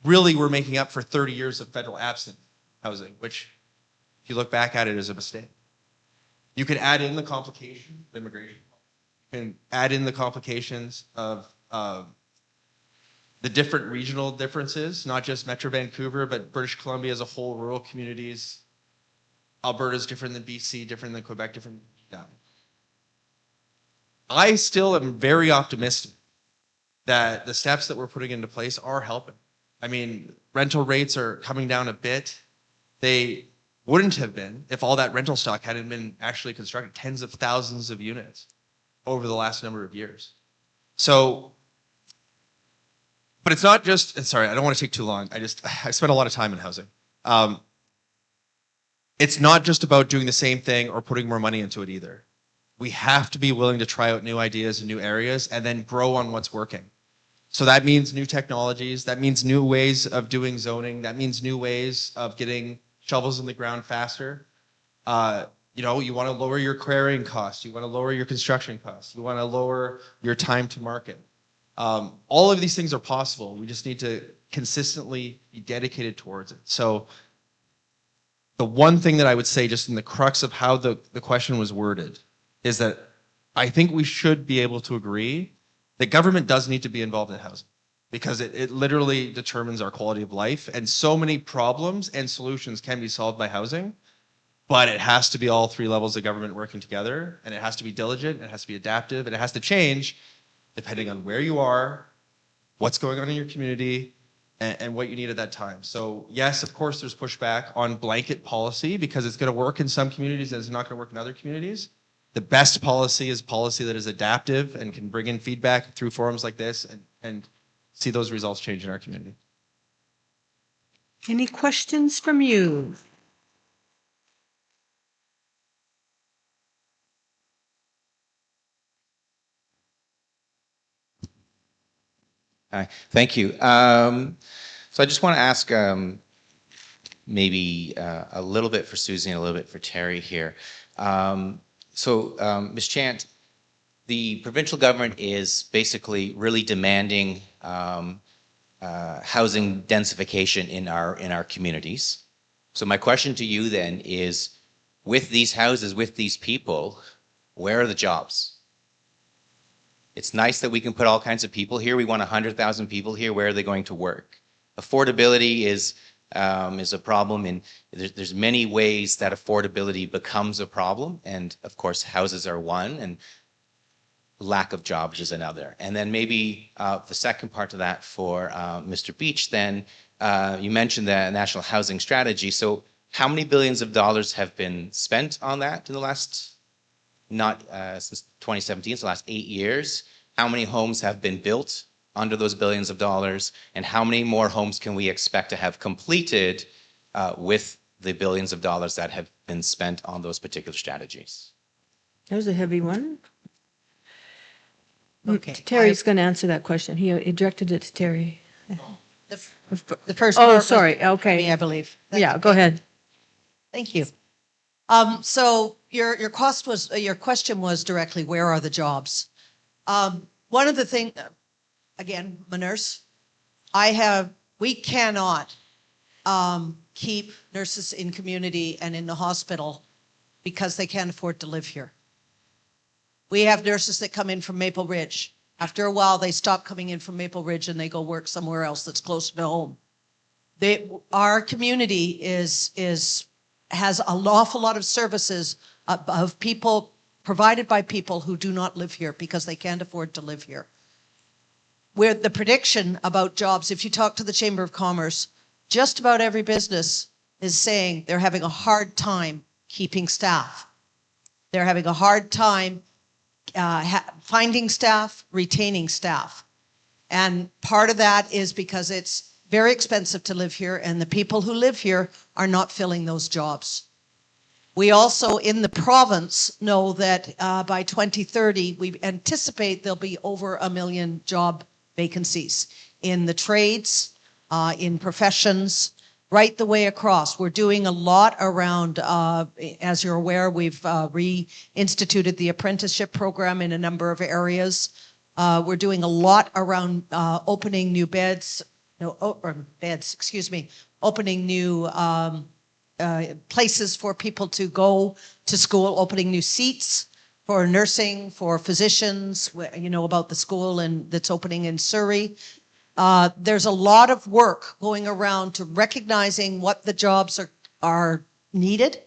really, we're making up for 30 years of federal absent housing, which, if you look back at it, is a mistake. You can add in the complication of immigration. You can add in the complications of the different regional differences, not just Metro Vancouver, but British Columbia as a whole, rural communities. Alberta's different than BC, different than Quebec, different. Yeah. I still am very optimistic that the steps that we're putting into place are helping. Rental rates are coming down a bit. They wouldn't have been if all that rental stock hadn't been actually constructed, tens of thousands of units over the last number of years. So, but it's not just, sorry, I don't want to take too long. I spent a lot of time in housing. It's not just about doing the same thing or putting more money into it either. We have to be willing to try out new ideas in new areas and then grow on what's working. So that means new technologies, that means new ways of doing zoning, that means new ways of getting shovels in the ground faster. You want to lower your quarrying costs, you want to lower your construction costs, you want to lower your time to market. All of these things are possible. We just need to consistently be dedicated towards it. So the one thing that I would say, just in the crux of how the question was worded, is that I think we should be able to agree that government does need to be involved in housing, because it literally determines our quality of life, and so many problems and solutions can be solved by housing, but it has to be all three levels of government working together, and it has to be diligent, it has to be adaptive, and it has to change depending on where you are, what's going on in your community, and what you need at that time. So yes, of course, there's pushback on blanket policy because it's going to work in some communities and it's not going to work in other communities. The best policy is policy that is adaptive and can bring in feedback through forums like this and see those results change in our community. Any questions from you? Hi, thank you. So I just want to ask maybe a little bit for Susie and a little bit for Terry here. Ms. Chant, the provincial government is basically really demanding housing densification in our communities. So my question to you then is, with these houses, with these people, where are the jobs? It's nice that we can put all kinds of people here. We want 100,000 people here. Where are they going to work? Affordability is a problem, and there's many ways that affordability becomes a problem. And of course, houses are one, and lack of jobs is another. And then maybe the second part to that for Mr. Beech. Then you mentioned the National Housing Strategy. So how many billions of dollars have been spent on that in the last? Not since 2017, so the last 8 years. How many homes have been built under those billions of dollars, and how many more homes can we expect to have completed with the billions of dollars that have been spent on those particular strategies? That was a heavy one. Okay. Terry's going to answer that question. He directed it to Terry. The first Oh, part was sorry. Okay. me, I believe. Yeah, go ahead. Thank you. So your question was directly, where are the jobs? One of the things, again, I'm a nurse. We cannot keep nurses in community and in the hospital because they can't afford to live here. We have nurses that come in from Maple Ridge. After a while, they stop coming in from Maple Ridge and they go work somewhere else that's closer to home. Our community has an awful lot of services of people provided by people who do not live here because they can't afford to live here. Where the prediction about jobs, if you talk to the Chamber of Commerce, just about every business is saying they're having a hard time keeping staff. They're having a hard time finding staff, retaining staff. And part of that is because it's very expensive to live here, and the people who live here are not filling those jobs. We also, in the province, know that by 2030, we anticipate there'll be over 1 million job vacancies in the trades, in professions, right the way across. We're doing a lot around, as you're aware, we've reinstituted the apprenticeship program in a number of areas. We're doing a lot around opening new opening new places for people to go to school, opening new seats for nursing, for physicians. You know about the school that's opening in Surrey. There's a lot of work going around to recognizing what the jobs are needed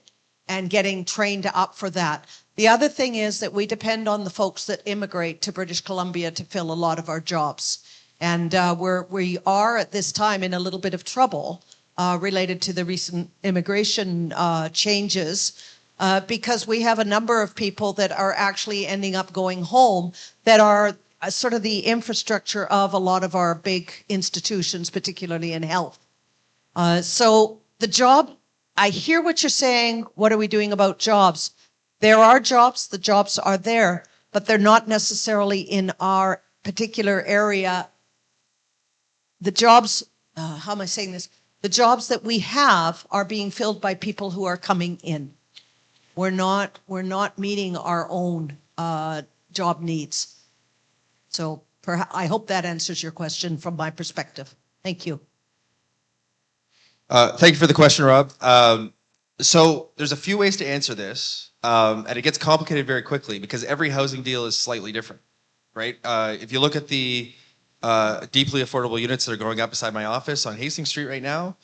and getting trained up for that. The other thing is that we depend on the folks that immigrate to British Columbia to fill a lot of our jobs. And we are at this time in a little bit of trouble related to the recent immigration changes because we have a number of people that are actually ending up going home that are sort of the infrastructure of a lot of our big institutions, particularly in health. So the job, I hear what you're saying. What are we doing about jobs? There are jobs, the jobs are there, but they're not necessarily in our particular area. The jobs, how am I saying this? The jobs that we have are being filled by people who are coming in. We're not meeting our own job needs. So I hope that answers your question from my perspective. Thank you. Thank you for the question, Rob. So there's a few ways to answer this, and it gets complicated very quickly because every housing deal is slightly different, right? If you look at the deeply affordable units that are going up beside my office on Hastings Street right now,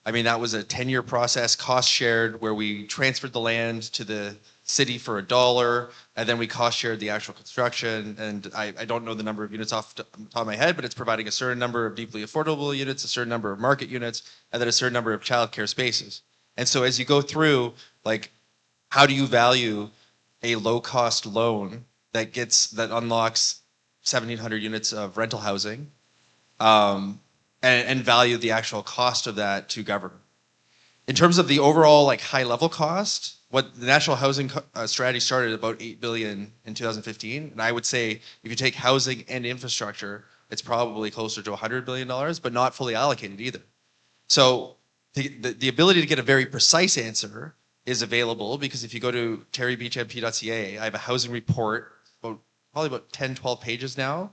I mean, that was a 10-year process, cost shared, where we transferred the land to the city for $1, and then we cost shared the actual construction. And I don't know the number of units off the top of my head, but it's providing a certain number of deeply affordable units, a certain number of market units, and then a certain number of childcare spaces. And so as you go through, like, how do you value a low-cost loan that unlocks 1,700 units of rental housing, and value the actual cost of that to government? In terms of the overall like high-level cost, what the National Housing Strategy started at about $8 billion in 2015, and I would say if you take housing and infrastructure, it's probably closer to $100 billion, but not fully allocated either. So the ability to get a very precise answer is available, because if you go to terrybeachmp.ca, I have a housing report, probably about 10, 12 pages now,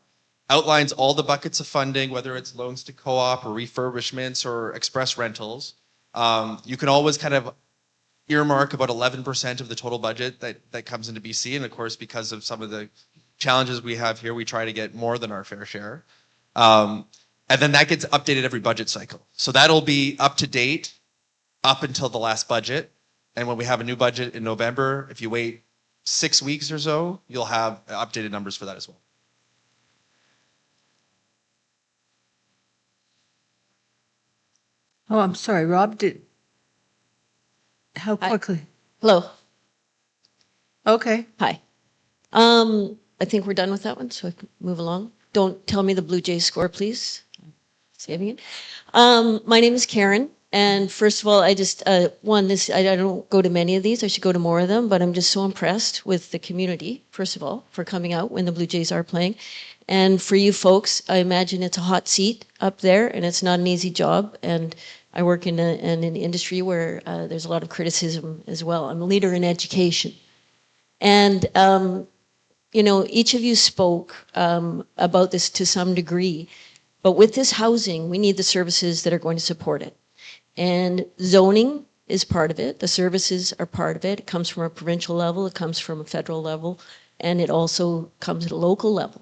outlines all the buckets of funding, whether it's loans to co-op or refurbishments or express rentals. You can always kind of earmark about 11% of the total budget that comes into BC. And of course, because of some of the challenges we have here, we try to get more than our fair share. And then that gets updated every budget cycle. So that'll be up to date up until the last budget. And when we have a new budget in November, if you wait 6 weeks or so, you'll have updated numbers for that as well. Oh, I'm sorry, Rob, how quickly? Hello. Okay. Hi. I think we're done with that one, so I can move along. Don't tell me the Blue Jays score, please. Saving it. My name is Karen, and first of all, I just I don't go to many of these. I should go to more of them, but I'm just so impressed with the community, first of all, for coming out when the Blue Jays are playing. And for you folks, I imagine it's a hot seat up there, and it's not an easy job. And I work in an industry where there's a lot of criticism as well. I'm a leader in education. And, you know, each of you spoke about this to some degree. But with this housing, we need the services that are going to support it. And zoning is part of it. The services are part of it. It comes from a provincial level. It comes from a federal level. And it also comes at a local level.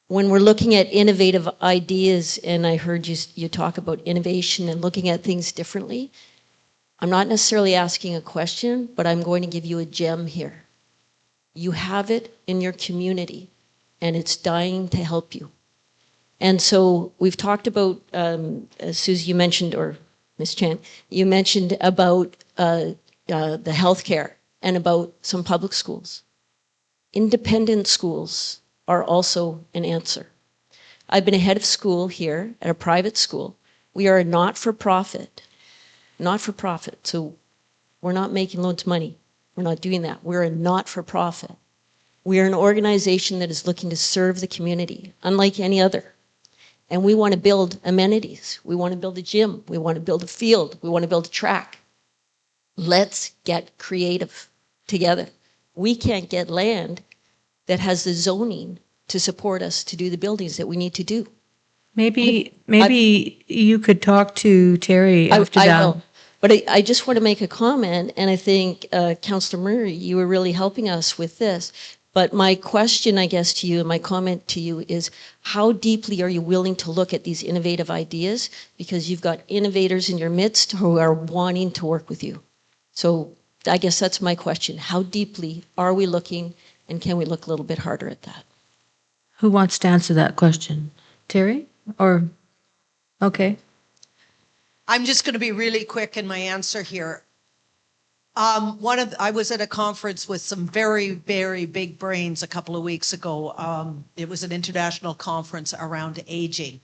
When we're looking at innovative ideas, and I heard you talk about innovation and looking at things differently, I'm not necessarily asking a question, but I'm going to give you a gem here. You have it in your community, and it's dying to help you. And so we've talked about, Susie, you mentioned, or Ms. Chant, you mentioned about the healthcare and about some public schools. Independent schools are also an answer. I've been a head of school here at a private school. We are a not-for-profit, so we're not making loads of money. We're not doing that. We're a not-for-profit. We are an organization that is looking to serve the community, unlike any other. And we want to build amenities. We want to build a gym. We want to build a field. We want to build a track. Let's get creative together. We can't get land that has the zoning to support us to do the buildings that we need to do. Maybe you could talk to Terry after I that. will. But I just want to make a comment, and I think, Councillor Murray, you were really helping us with this. But my question, I guess, to you, and my comment to you is, how deeply are you willing to look at these innovative ideas? Because you've got innovators in your midst who are wanting to work with you. So I guess that's my question. How deeply are we looking, and can we look a little bit harder at that? Who wants to answer that question? Terry? Or, okay. I'm just going to be really quick in my answer here. I was at a conference with some very, very big brains a couple of weeks ago. It was an international conference around aging.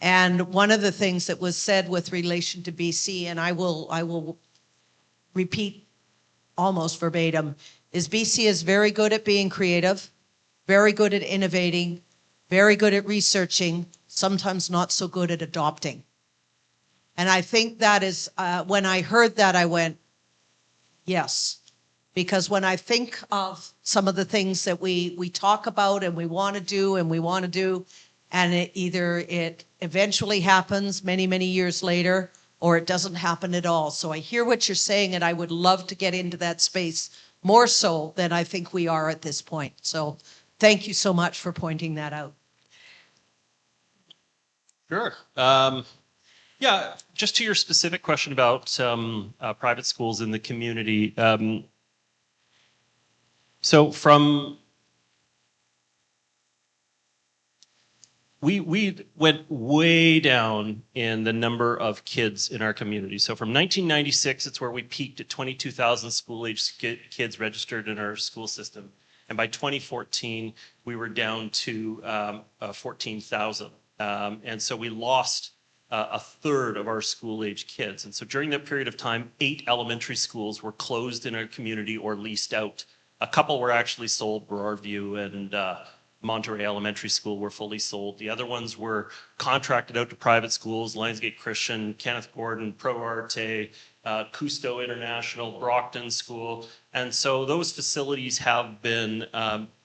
And one of the things that was said with relation to BC, and I will repeat almost verbatim, is BC is very good at being creative, very good at innovating, very good at researching, sometimes not so good at adopting. And I think that is, when I heard that, I went, yes. Because when I think of some of the things that we talk about and we want to do, and it eventually happens many, many years later, or it doesn't happen at all. So I hear what you're saying, and I would love to get into that space more so than I think we are at this point. So thank you so much for pointing that out. Sure. Yeah, just to your specific question about private schools in the community, So we went way down in the number of kids in our community. So from 1996, it's where we peaked at 22,000 school-age kids registered in our school system. And by 2014, we were down to 14,000. And so we lost a third of our school-age kids. And so during that period of time, 8 elementary schools were closed in our community or leased out. A couple were actually sold, Broadview and Monterey Elementary School were fully sold. The other ones were contracted out to private schools, Lionsgate Christian, Kenneth Gordon, Pro Arte, Cousteau International, Brockton School. And so those facilities have been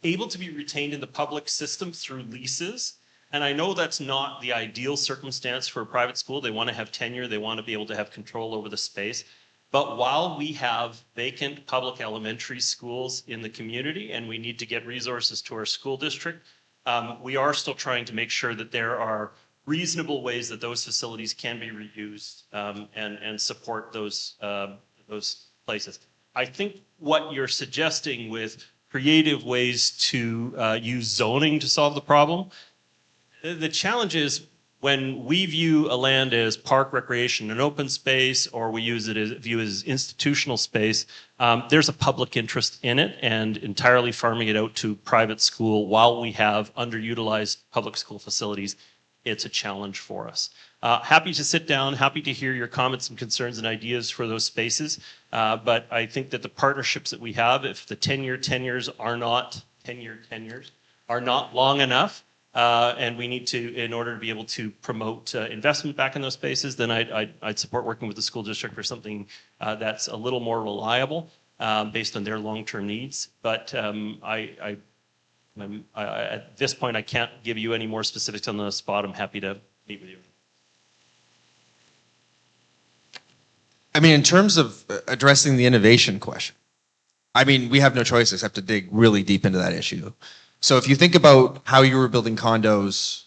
able to be retained in the public system through leases. And I know that's not the ideal circumstance for a private school. They want to have tenure. They want to be able to have control over the space. But while we have vacant public elementary schools in the community and we need to get resources to our school district, we are still trying to make sure that there are reasonable ways that those facilities can be reused and support those places. I think what you're suggesting with creative ways to use zoning to solve the problem, the challenge is when we view a land as park, recreation, and open space, or we use it as view it as institutional space, there's a public interest in it, and entirely farming it out to private school while we have underutilized public school facilities, it's a challenge for us. Happy to sit down, happy to hear your comments and concerns and ideas for those spaces, but I think that the partnerships that we have, if the 10-year tenures are not long enough, and we need to, in order to be able to promote investment back in those spaces, then I'd support working with the school district for something that's a little more reliable based on their long-term needs. But at this point, I can't give you any more specifics on the spot. I'm happy to meet with you. I mean, in terms of addressing the innovation question, I mean, we have no choice except to dig really deep into that issue. So if you think about how you were building condos,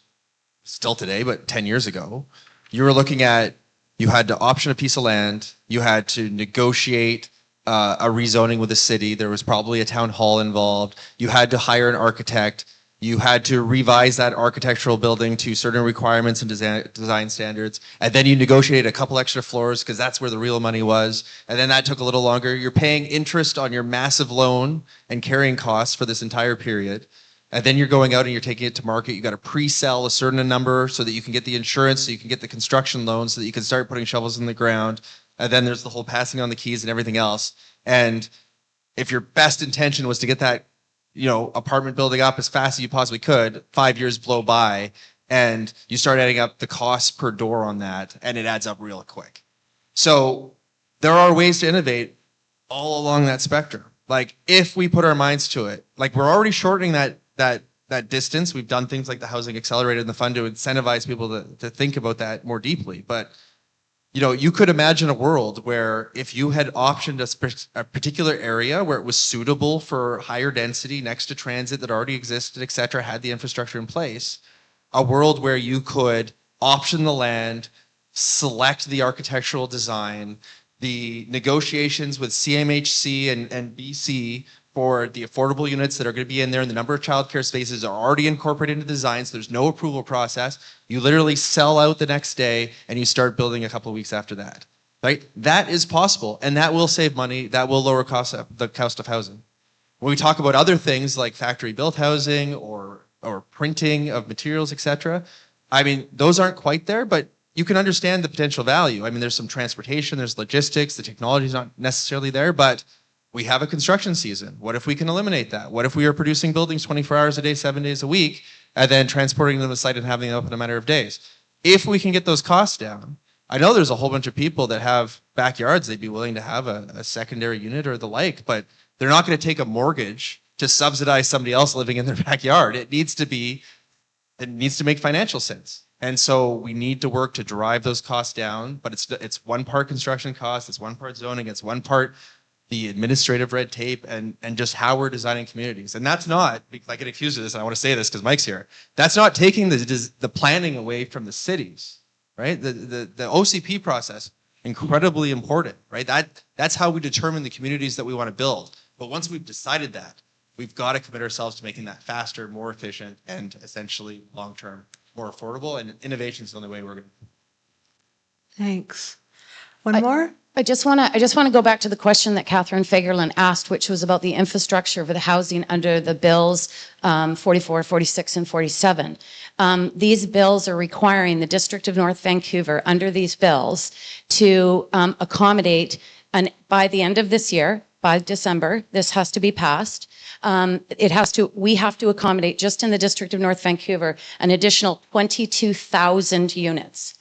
still today, but 10 years ago, you were looking at, you had to option a piece of land, you had to negotiate a rezoning with the city, there was probably a town hall involved, you had to hire an architect, you had to revise that architectural building to certain requirements and design standards, and then you negotiated a couple extra floors because that's where the real money was, and then that took a little longer. You're paying interest on your massive loan and carrying costs for this entire period. And then you're going out and you're taking it to market. You got to pre-sell a certain number so that you can get the insurance, so you can get the construction loan, so that you can start putting shovels in the ground. And then there's the whole passing on the keys and everything else. And if your best intention was to get that, apartment building up as fast as you possibly could, 5 years blow by, and you start adding up the costs per door on that, and it adds up real quick. So there are ways to innovate all along that spectrum. Like if we put our minds to it, like we're already shortening that distance. We've done things like the Housing Accelerator and the fund to incentivize people to think about that more deeply. But, you could imagine a world where if you had optioned a particular area where it was suitable for higher density next to transit that already existed, et cetera, had the infrastructure in place, a world where you could option the land, select the architectural design, the negotiations with CMHC and BC for the affordable units that are going to be in there, and the number of childcare spaces are already incorporated into the design, so there's no approval process. You literally sell out the next day, and you start building a couple of weeks after that. Right? That is possible, and that will save money. That will lower the cost of housing. When we talk about other things like factory-built housing or printing of materials, etc., I mean, those aren't quite there, but you can understand the potential value. I mean, there's some transportation, there's logistics, the technology is not necessarily there, but we have a construction season. What if we can eliminate that? What if we are producing buildings 24 hours a day, 7 days a week, and then transporting them to the site and having them up in a matter of days? If we can get those costs down, I know there's a whole bunch of people that have backyards, they'd be willing to have a secondary unit or the like, but they're not going to take a mortgage to subsidize somebody else living in their backyard. It needs to make financial sense. And so we need to work to drive those costs down, but it's one part construction cost, it's one part zoning, it's one part the administrative red tape and just how we're designing communities. And that's not, I get accused of this, and I want to say this because Mike's here, that's not taking the planning away from the cities, right? The OCP process, incredibly important, right? That's how we determine the communities that we want to build. But once we've decided that, we've got to commit ourselves to making that faster, more efficient, and essentially long-term more affordable. And innovation is the only way we're going to. Thanks. One more? I just want to go back to the question that Catherine Fagerlund asked, which was about the infrastructure for the housing under the bills 44, 46, and 47. These bills are requiring the District of North Vancouver under these bills to accommodate, and by the end of this year, by December, this has to be passed. We have to accommodate just in the District of North Vancouver an additional 22,000 units.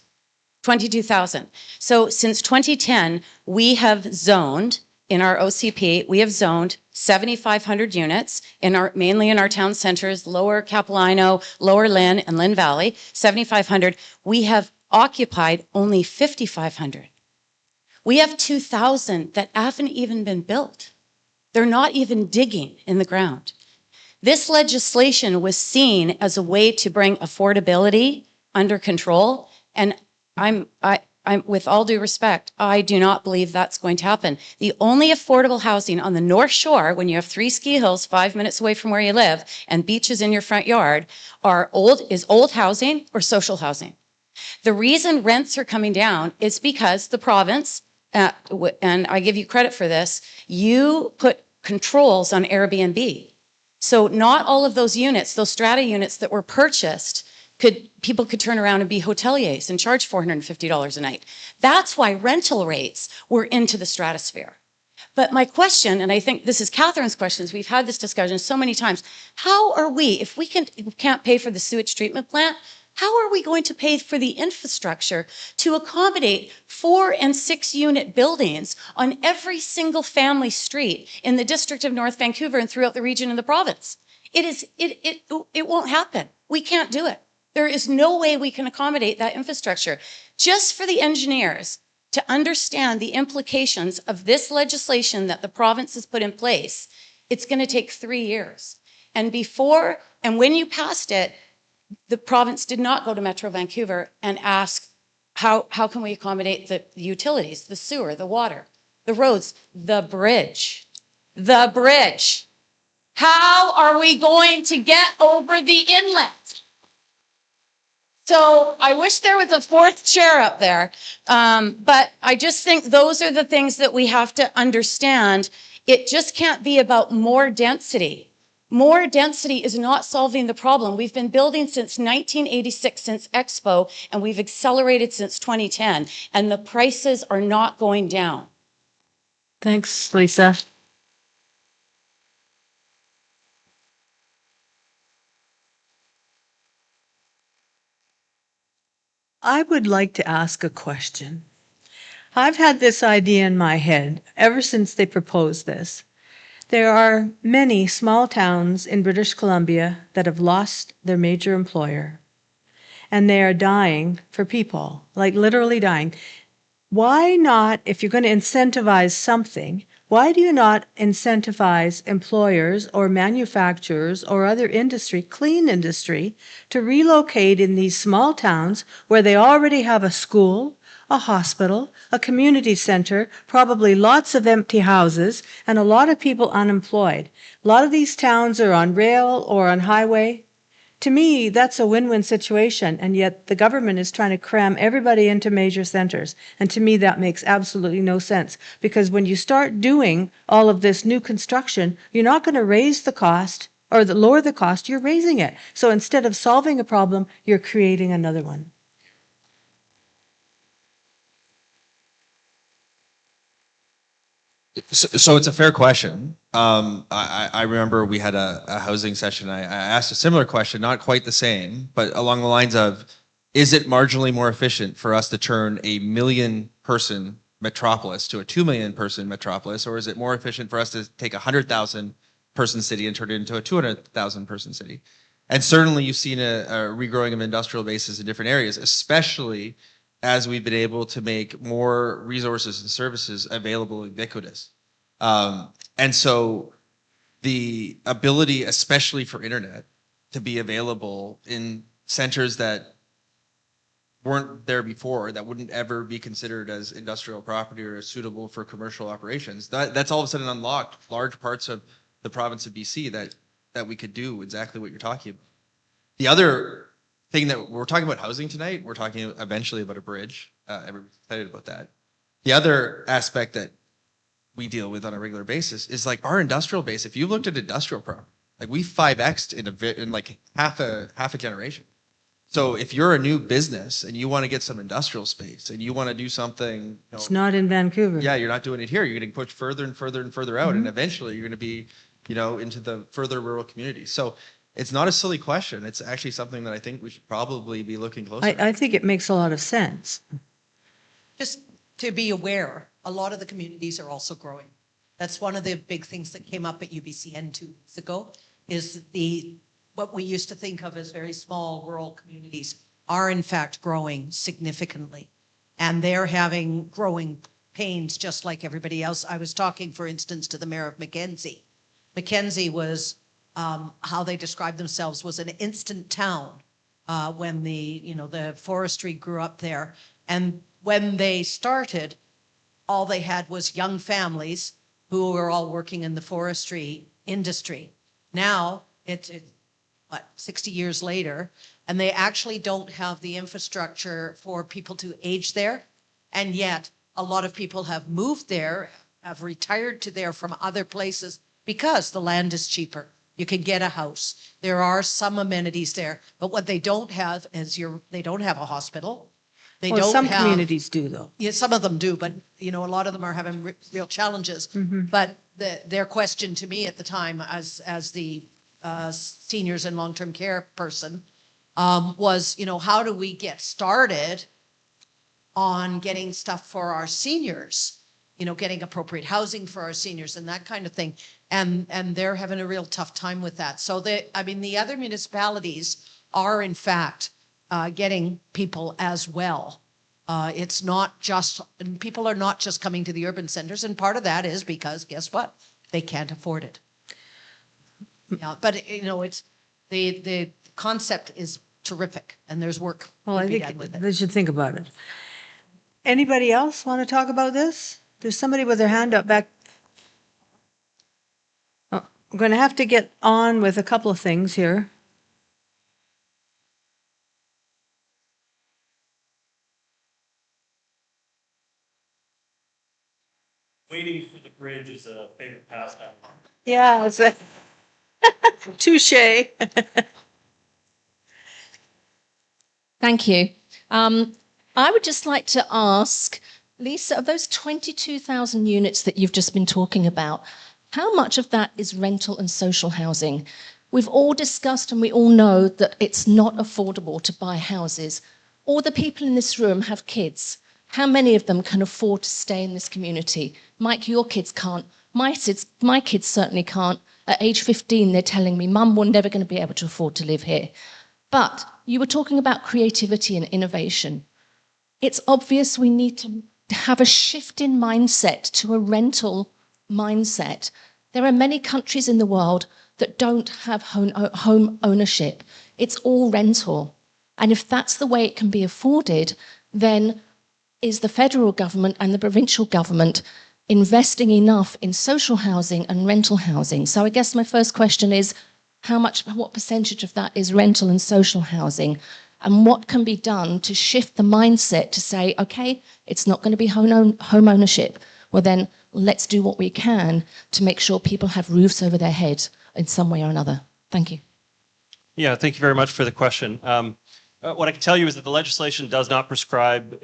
22,000. So since 2010, we have zoned in our OCP, we have zoned 7,500 units mainly in our town centers, Lower Capilano, Lower Lynn, and Lynn Valley, 7,500. We have occupied only 5,500. We have 2,000 that haven't even been built. They're not even digging in the ground. This legislation was seen as a way to bring affordability under control, and I'm with all due respect, I do not believe that's going to happen. The only affordable housing on the North Shore, when you have 3 ski hills 5 minutes away from where you live and beaches in your front yard, is old housing or social housing. The reason rents are coming down is because the province, and I give you credit for this, you put controls on Airbnb. So not all of those units, those strata units that were purchased, people could turn around and be hoteliers and charge $450 a night. That's why rental rates were into the stratosphere. But my question, and I think this is Catherine's question, is we've had this discussion so many times, how are we, if we can't pay for the sewage treatment plant, how are we going to pay for the infrastructure to accommodate 4 and 6 unit buildings on every single family street in the District of North Vancouver and throughout the region and the province? It won't happen. We can't do it. There is no way we can accommodate that infrastructure. Just for the engineers to understand the implications of this legislation that the province has put in place, it's going to take 3 years. And when you passed it, the province did not go to Metro Vancouver and ask, how can we accommodate the utilities, the sewer, the water, the roads, the bridge? The bridge. How are we going to get over the inlet? So I wish there was a 4th chair up there, but I just think those are the things that we have to understand. It just can't be about more density. More density is not solving the problem. We've been building since 1986, since Expo, and we've accelerated since 2010, and the prices are not going down. Thanks, Lisa. I would like to ask a question. I've had this idea in my head ever since they proposed this. There are many small towns in British Columbia that have lost their major employer, and they are dying for people, like literally dying. Why not, if you're going to incentivize something, why do you not incentivize employers or manufacturers or other industry, clean industry, to relocate in these small towns where they already have a school, a hospital, a community center, probably lots of empty houses, and a lot of people unemployed? A lot of these towns are on rail or on highway. To me, that's a win-win situation, and yet the government is trying to cram everybody into major centers. And to me, that makes absolutely no sense, because when you start doing all of this new construction, you're not going to raise the cost or lower the cost, you're raising it. So instead of solving a problem, you're creating another one. So it's a fair question. I remember we had a housing session. I asked a similar question, not quite the same, but along the lines of, is it marginally more efficient for us to turn a 1 million person metropolis to a 2 million person metropolis, or is it more efficient for us to take a 100,000 person city and turn it into a 200,000 person city? And certainly you've seen a regrowing of industrial bases in different areas, especially as we've been able to make more resources and services available ubiquitous. And so the ability, especially for internet, to be available in centers that weren't there before, that wouldn't ever be considered as industrial property or as suitable for commercial operations, that's all of a sudden unlocked large parts of the province of BC that we could do exactly what you're talking about. The other thing that we're talking about housing tonight, we're talking eventually about a bridge. Everybody's excited about that. The other aspect that we deal with on a regular basis is like our industrial base. If you looked at industrial property, like we 5x'd in like half a generation. So if you're a new business and you want to get some industrial space and you want to do something, It's not in Vancouver. yeah, you're not doing it here. You're getting pushed further and further and further out, and eventually you're going to be, into the further rural communities. So it's not a silly question. It's actually something that I think we should probably be looking closer at. I think it makes a lot of sense. Just to be aware, a lot of the communities are also growing. That's one of the big things that came up at UBCN 2 weeks ago, is what we used to think of as very small rural communities are in fact growing significantly. And they're having growing pains just like everybody else. I was talking, for instance, to the mayor of Mackenzie. Mackenzie was, how they described themselves was an instant town when the forestry grew up there. And when they started, all they had was young families who were all working in the forestry industry. Now it's 60 years later, and they actually don't have the infrastructure for people to age there. And yet a lot of people have moved there, have retired to there from other places because the land is cheaper. You can get a house. There are some amenities there, but what they don't have is they don't have a hospital. They Well, don't some have, communities do, though. yeah, some of them do, but a lot of them are having real challenges. But their question to me at the time, as the seniors and long-term care person, was, how do we get started on getting stuff for our seniors? Getting appropriate housing for our seniors and that kind of thing. And they're having a real tough time with that. So the other municipalities are in fact getting people as well. It's not just, and people are not just coming to the urban centers, and part of that is because guess what? They can't afford it. Yeah, but it's the concept is terrific, and there's work Well, to I be think done with it. they should think about it. Anybody else want to talk about this? There's somebody with their hand up back. Oh, I'm going to have to get on with a couple of things here. Waiting for the bridge is a favorite pastime. Yeah, it's a touche. Thank you. I would just like to ask, Lisa, of those 22,000 units that you've just been talking about, how much of that is rental and social housing? We've all discussed and we all know that it's not affordable to buy houses. All the people in this room have kids. How many of them can afford to stay in this community? Mike, your kids can't. My kids certainly can't. At age 15, they're telling me, Mum, we're never going to be able to afford to live here. But you were talking about creativity and innovation. It's obvious we need to have a shift in mindset to a rental mindset. There are many countries in the world that don't have home ownership. It's all rental. And if that's the way it can be afforded, then is the federal government and the provincial government investing enough in social housing and rental housing? So I guess my first question is, what percentage of that is rental and social housing? And what can be done to shift the mindset to say, okay, it's not going to be home ownership. Well, then let's do what we can to make sure people have roofs over their heads in some way or another. Thank you. Yeah, thank you very much for the question. What I can tell you is that the legislation does not prescribe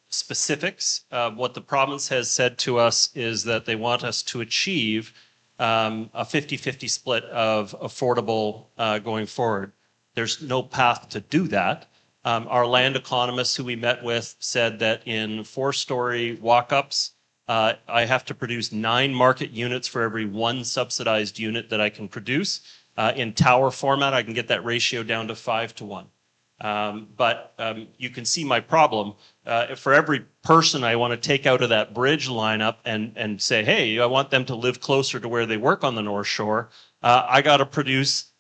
specifics. What the province has said to us is that they want us to achieve a 50-50 split of affordable going forward. There's no path to do that. Our land economists who we met with said that in 4-story walk-ups, I have to produce 9 market units for every 1 subsidized unit that I can produce. In tower format, I can get that ratio down to 5 to 1. But you can see my problem. For every person I want to take out of that bridge lineup and say, hey, I want them to live closer to where they work on the North Shore, I got to produce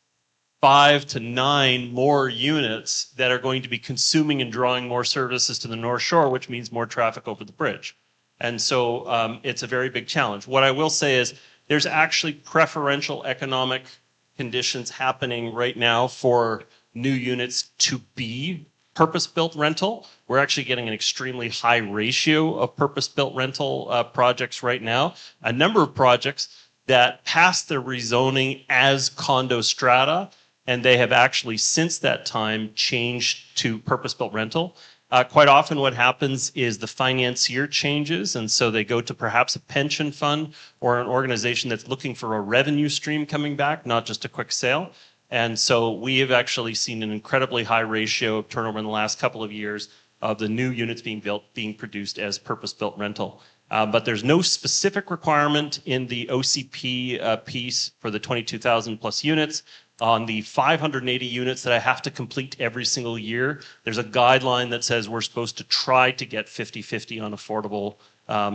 5 to 9 more units that are going to be consuming and drawing more services to the North Shore, which means more traffic over the bridge. And so it's a very big challenge. What I will say is there's actually preferential economic conditions happening right now for new units to be purpose-built rental. We're actually getting an extremely high ratio of purpose-built rental projects right now. A number of projects that passed their rezoning as condo strata, and they have actually since that time changed to purpose-built rental. Quite often what happens is the financier changes, and so they go to perhaps a pension fund or an organization that's looking for a revenue stream coming back, not just a quick sale. And so we have actually seen an incredibly high ratio of turnover in the last couple of years of the new units being built, being produced as purpose-built rental. But there's no specific requirement in the OCP piece for the 22,000 plus units. On the 580 units that I have to complete every single year, there's a guideline that says we're supposed to try to get 50-50 on affordable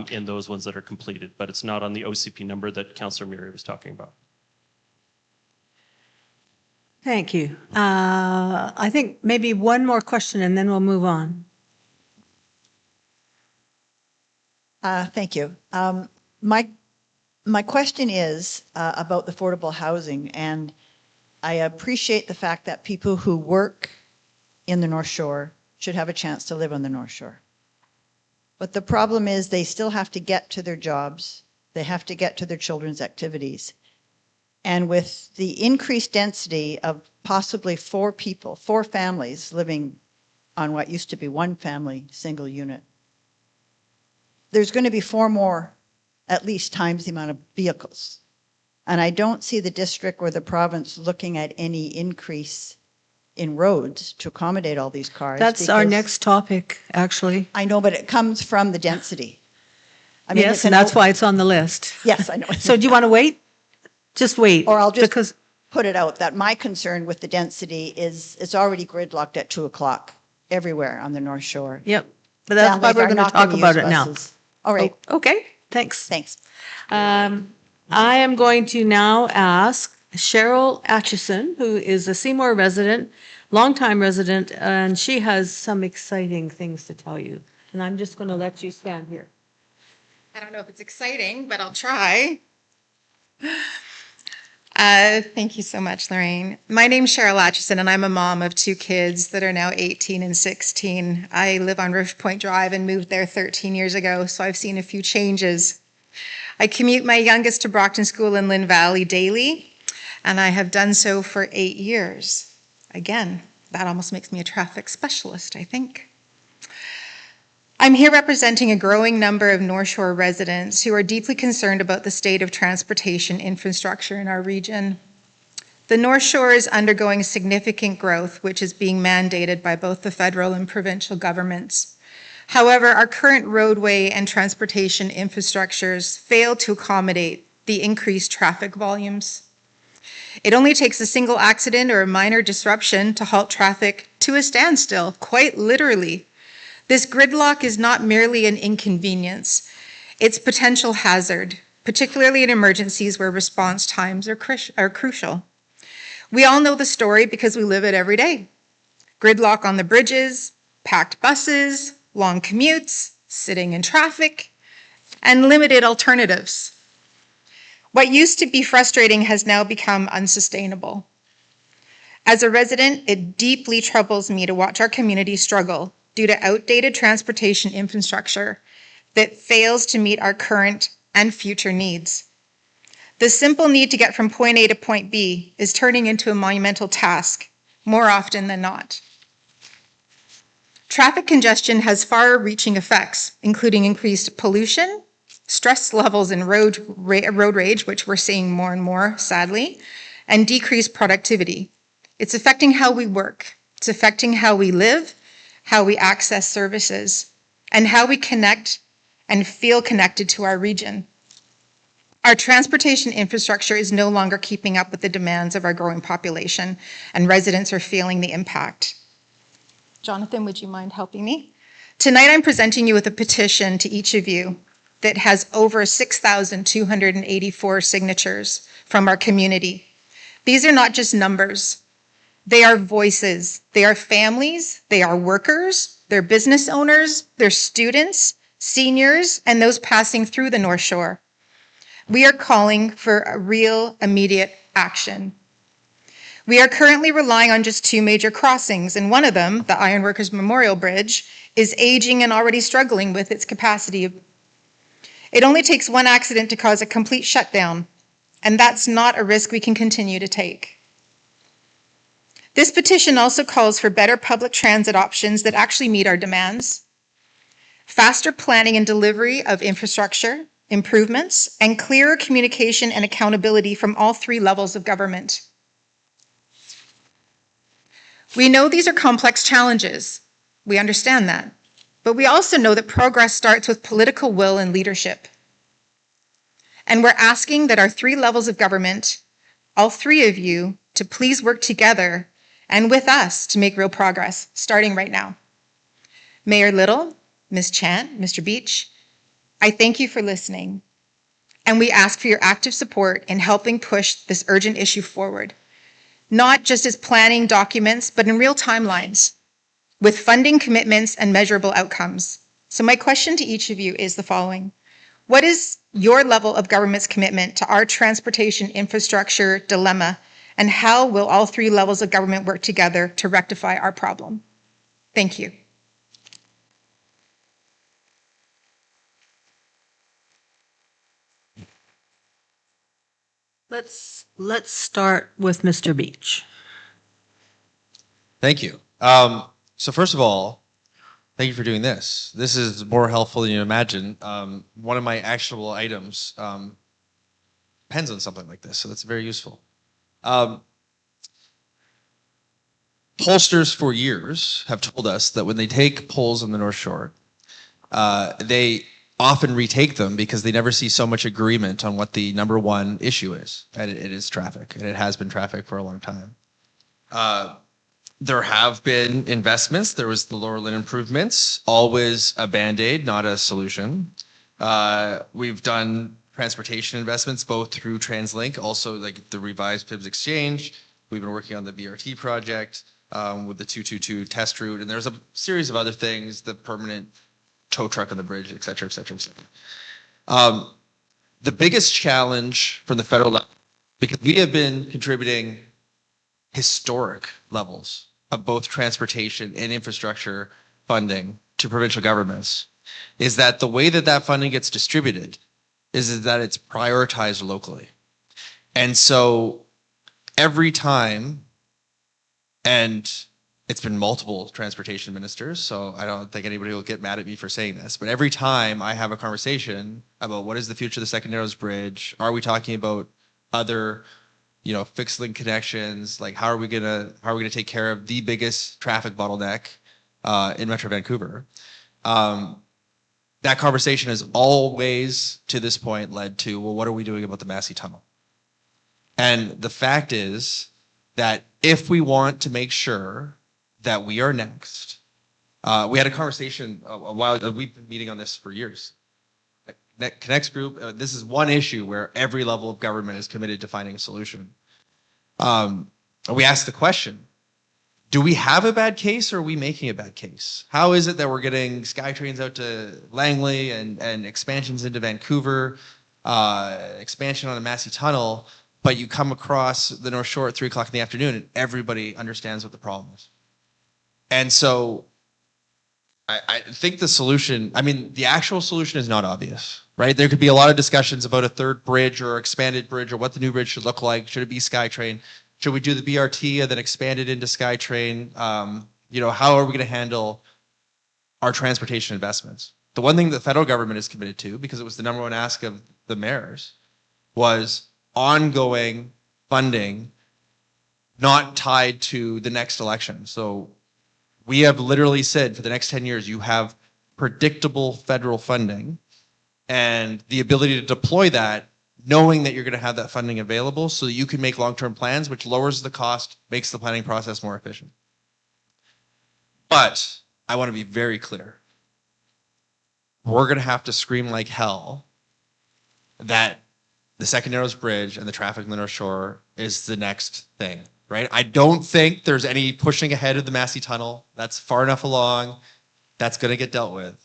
in those ones that are completed, but it's not on the OCP number that Councillor Murray was talking about. Thank you. I think maybe one more question and then we'll move on. Thank you. My question is about the affordable housing, and I appreciate the fact that people who work in the North Shore should have a chance to live on the North Shore. But the problem is they still have to get to their jobs. They have to get to their children's activities. And with the increased density of possibly 4 families living on what used to be 1 family, single unit, there's going to be 4 more, at least, times the amount of vehicles. And I don't see the district or the province looking at any increase in roads to accommodate all these cars. That's our next topic, actually. I know, but it comes from the density. I mean, yes, and that's why it's on the list. Yes, I know. So do you want to wait? Just wait. Or I'll just put it out that my concern with the density is it's already gridlocked at 2 o'clock everywhere on the North Shore. Yep. But that's why we're going to talk about it now. All right. Okay. Thanks. Thanks. I am going to now ask Cheryl Atchison, who is a Seymour resident, longtime resident, and she has some exciting things to tell you. And I'm just going to let you stand here. I don't know if it's exciting, but I'll try. Thank you so much, Lorraine. My name's Cheryl Atchison, and I'm a mom of 2 kids that are now 18 and 16. I live on Rift Point Drive and moved there 13 years ago, so I've seen a few changes. I commute my youngest to Brockton School in Lynn Valley daily, and I have done so for 8 years. Again, that almost makes me a traffic specialist, I think. I'm here representing a growing number of North Shore residents who are deeply concerned about the state of transportation infrastructure in our region. The North Shore is undergoing significant growth, which is being mandated by both the federal and provincial governments. However, our current roadway and transportation infrastructures fail to accommodate the increased traffic volumes. It only takes a single accident or a minor disruption to halt traffic to a standstill, quite literally. This gridlock is not merely an inconvenience, it's potential hazard, particularly in emergencies where response times are crucial. We all know the story because we live it every day. Gridlock on the bridges, packed buses, long commutes, sitting in traffic, and limited alternatives. What used to be frustrating has now become unsustainable. As a resident, it deeply troubles me to watch our community struggle due to outdated transportation infrastructure that fails to meet our current and future needs. The simple need to get from point A to point B is turning into a monumental task more often than not. Traffic congestion has far-reaching effects, including increased pollution, stress levels in road rage, which we're seeing more and more, sadly, and decreased productivity. It's affecting how we work. It's affecting how we live, how we access services, and how we connect and feel connected to our region. Our transportation infrastructure is no longer keeping up with the demands of our growing population, and residents are feeling the impact. Jonathan, would you mind helping me? Tonight, I'm presenting you with a petition to each of you that has over 6,284 signatures from our community. These are not just numbers. They are voices, they are families, they are workers, they're business owners, they're students, seniors, and those passing through the North Shore. We are calling for a real, immediate action. We are currently relying on just 2 major crossings, and one of them, the Ironworkers Memorial Bridge, is aging and already struggling with its capacity. It only takes one accident to cause a complete shutdown, and that's not a risk we can continue to take. This petition also calls for better public transit options that actually meet our demands, faster planning and delivery of infrastructure improvements, and clearer communication and accountability from all 3 levels of government. We know these are complex challenges. We understand that. But we also know that progress starts with political will and leadership. And we're asking that our 3 levels of government, all 3 of you, to please work together and with us to make real progress, starting right now. Mayor Little, Ms. Chant, Mr. Beech, I thank you for listening. And we ask for your active support in helping push this urgent issue forward, not just as planning documents, but in real timelines, with funding commitments and measurable outcomes. So my question to each of you is the following. What is your level of government's commitment to our transportation infrastructure dilemma, and how will all 3 levels of government work together to rectify our problem? Thank you. Let's start with Mr. Beech. Thank you. So first of all, thank you for doing this. This is more helpful than you imagine. One of my actionable items depends on something like this, so that's very useful. Pollsters for years have told us that when they take polls on the North Shore, they often retake them because they never see so much agreement on what the number one issue is, and it is traffic, and it has been traffic for a long time. There have been investments. There was the Lower Lynn improvements, always a Band-Aid, not a solution. We've done transportation investments, both through TransLink, also like the revised PIBS exchange. We've been working on the BRT project with the 222 test route, and there's a series of other things, the permanent tow truck on the bridge, et cetera, et cetera, et cetera. The biggest challenge from the federal level, because we have been contributing historic levels of both transportation and infrastructure funding to provincial governments, is that the way that that funding gets distributed is that it's prioritized locally. And so every time, and it's been multiple transportation ministers, so I don't think anybody will get mad at me for saying this, but every time I have a conversation about what is the future of the Second Narrows Bridge, are we talking about other, fixed link connections, like how are we gonna take care of the biggest traffic bottleneck in Metro Vancouver? That conversation has always, to this point, led to, well, what are we doing about the Massey Tunnel? And the fact is that if we want to make sure that we are next, we had a conversation a while ago, we've been meeting on this for years. Connects Group, this is one issue where every level of government is committed to finding a solution. We asked the question, do we have a bad case or are we making a bad case? How is it that we're getting SkyTrains out to Langley and expansions into Vancouver, expansion on the Massey Tunnel, but you come across the North Shore at 3 o'clock in the afternoon and everybody understands what the problem is? And so I think the solution, the actual solution is not obvious, right? There could be a lot of discussions about a third bridge or expanded bridge or what the new bridge should look like. Should it be SkyTrain? Should we do the BRT and then expand it into SkyTrain? How are we going to handle our transportation investments? The one thing the federal government is committed to, because it was the number one ask of the mayors, was ongoing funding not tied to the next election. So we have literally said for the next 10 years, you have predictable federal funding and the ability to deploy that, knowing that you're going to have that funding available so that you can make long-term plans, which lowers the cost, makes the planning process more efficient. But I want to be very clear. We're going to have to scream like hell that the Second Narrows Bridge and the traffic in the North Shore is the next thing, right? I don't think there's any pushing ahead of the Massey Tunnel. That's far enough along. That's going to get dealt with.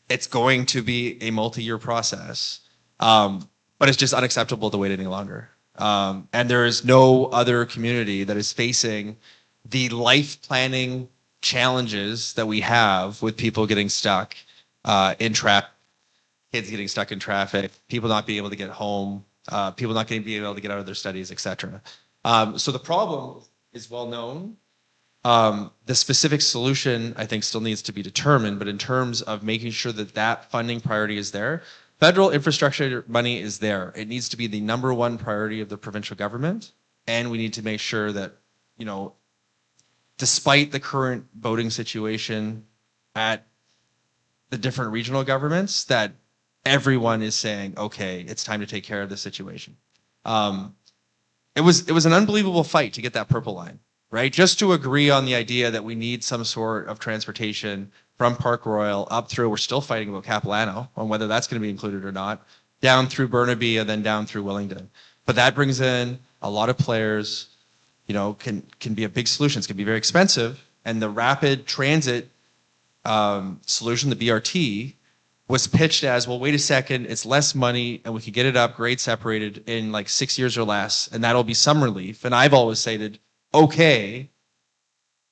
It's going to be a multi-year process. But it's just unacceptable to wait any longer. And there is no other community that is facing the life planning challenges that we have with people getting stuck in traffic, kids getting stuck in traffic, people not being able to get home, people not being able to get out of their studies, etc. So the problem is well known. The specific solution, I think, still needs to be determined, but in terms of making sure that that funding priority is there, federal infrastructure money is there. It needs to be the number one priority of the provincial government, and we need to make sure that, you know, despite the current voting situation at the different regional governments, that everyone is saying, okay, it's time to take care of this situation. It was an unbelievable fight to get that purple line, right? Just to agree on the idea that we need some sort of transportation from Park Royal up through, we're still fighting about Capilano on whether that's going to be included or not, down through Burnaby and then down through Willingdon. But that brings in a lot of players, you know, can be a big solution. It's going to be very expensive. And the rapid transit solution, the BRT, was pitched as, well, wait a second, it's less money and we could get it up, grade separated in like 6 years or less, and that'll be some relief. And I've always stated, okay,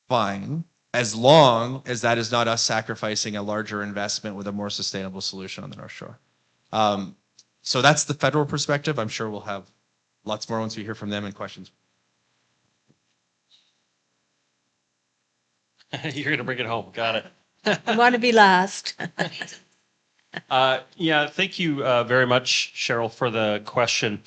fine, as long as that is not us sacrificing a larger investment with a more sustainable solution on the North Shore. So that's the federal perspective. I'm sure we'll have lots more once we hear from them and questions. You're going to bring it home. Got it. I want to be last. Yeah, thank you very much, Cheryl, for the question.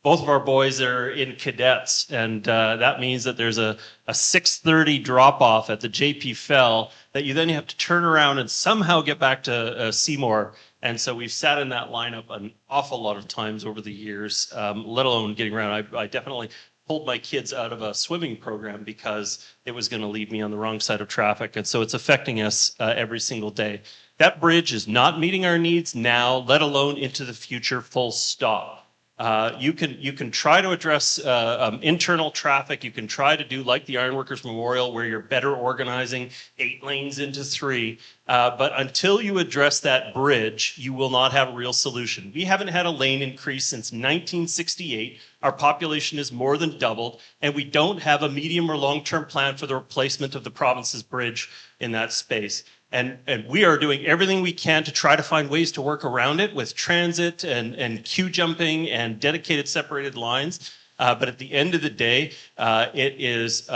Both of our boys are in cadets, and that means that there's a 6:30 drop-off at the JP Fell that you then have to turn around and somehow get back to Seymour. And so we've sat in that lineup an awful lot of times over the years, let alone getting around. I definitely pulled my kids out of a swimming program because it was going to leave me on the wrong side of traffic. And so it's affecting us every single day. That bridge is not meeting our needs now, let alone into the future, full stop. You can try to address internal traffic. You can try to do like the Ironworkers Memorial, where you're better organizing 8 lanes into 3. But until you address that bridge, you will not have a real solution. We haven't had a lane increase since 1968. Our population is more than doubled, and we don't have a medium or long-term plan for the replacement of the province's bridge in that space. And we are doing everything we can to try to find ways to work around it with transit and queue jumping and dedicated separated lines. But at the end of the day, it is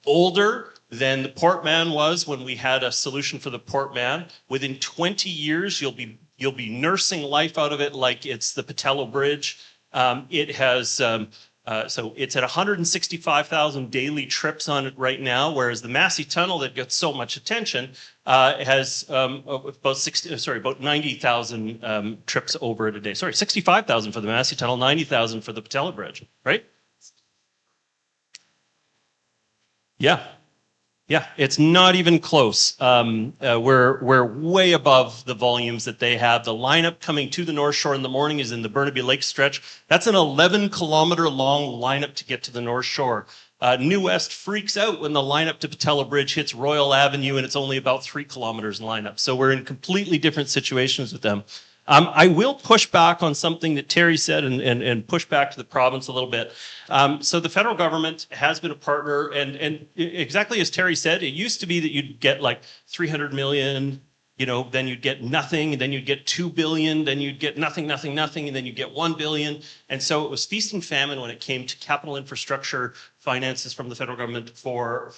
older than the Portman was when we had a solution for the Portman. Within 20 years, you'll be nursing life out of it like it's the Patello Bridge. It has so it's at 165,000 daily trips on it right now, whereas the Massey Tunnel that gets so much attention has about 90,000 trips over it a day. Sorry, 65,000 for the Massey Tunnel, 90,000 for the Patello Bridge, right? Yeah. Yeah, it's not even close. We're way above the volumes that they have. The lineup coming to the North Shore in the morning is in the Burnaby Lake stretch. That's an 11-kilometer long lineup to get to the North Shore. New West freaks out when the lineup to Patello Bridge hits Royal Avenue and it's only about 3 kilometers in lineup. So we're in completely different situations with them. I will push back on something that Terry said and push back to the province a little bit. So the federal government has been a partner, and exactly as Terry said, it used to be that you'd get like 300 million, you know, then you'd get nothing, and then you'd get 2 billion, then you'd get nothing, and then you'd get 1 billion. And so it was feast and famine when it came to capital infrastructure finances from the federal government for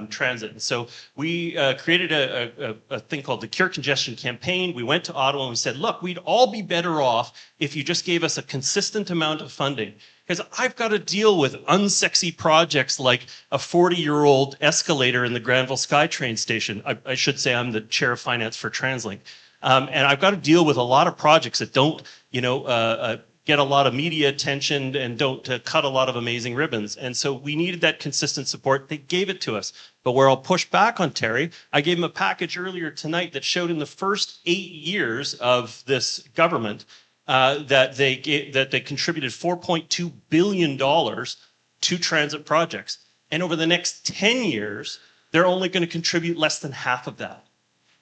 transit. And so we created a thing called the Cure Congestion Campaign. We went to Ottawa and we said, look, we'd all be better off if you just gave us a consistent amount of funding. Because I've got to deal with unsexy projects like a 40-year-old escalator in the Granville SkyTrain station. I should say I'm the chair of finance for TransLink. And I've got to deal with a lot of projects that don't, you know, get a lot of media attention and don't cut a lot of amazing ribbons. And so we needed that consistent support. They gave it to us. But where I'll push back on Terry, I gave him a package earlier tonight that showed in the first 8 years of this government that they contributed $4.2 billion to transit projects. And over the next 10 years, they're only going to contribute less than half of that.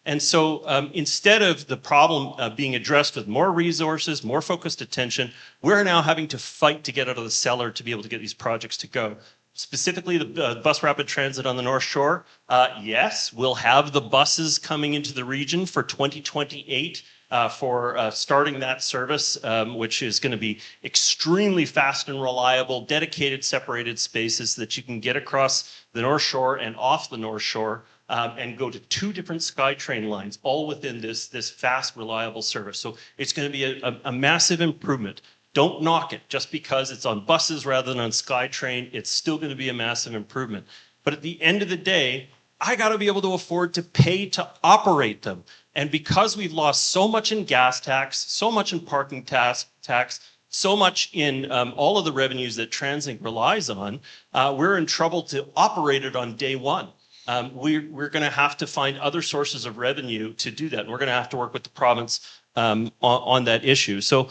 And so instead of the problem being addressed with more resources, more focused attention, we're now having to fight to get out of the cellar to be able to get these projects to go. Specifically, the bus rapid transit on the North Shore, yes, we'll have the buses coming into the region for 2028 for starting that service, which is going to be extremely fast and reliable, dedicated, separated spaces that you can get across the North Shore and off the North Shore. And go to 2 different SkyTrain lines, all within this fast, reliable service. So it's going to be a massive improvement. Don't knock it just because it's on buses rather than on SkyTrain. It's still going to be a massive improvement. But at the end of the day, I got to be able to afford to pay to operate them. And because we've lost so much in gas tax, so much in parking tax, so much in all of the revenues that TransLink relies on, we're in trouble to operate it on day one. We're going to have to find other sources of revenue to do that. And we're going to have to work with the province on that issue. So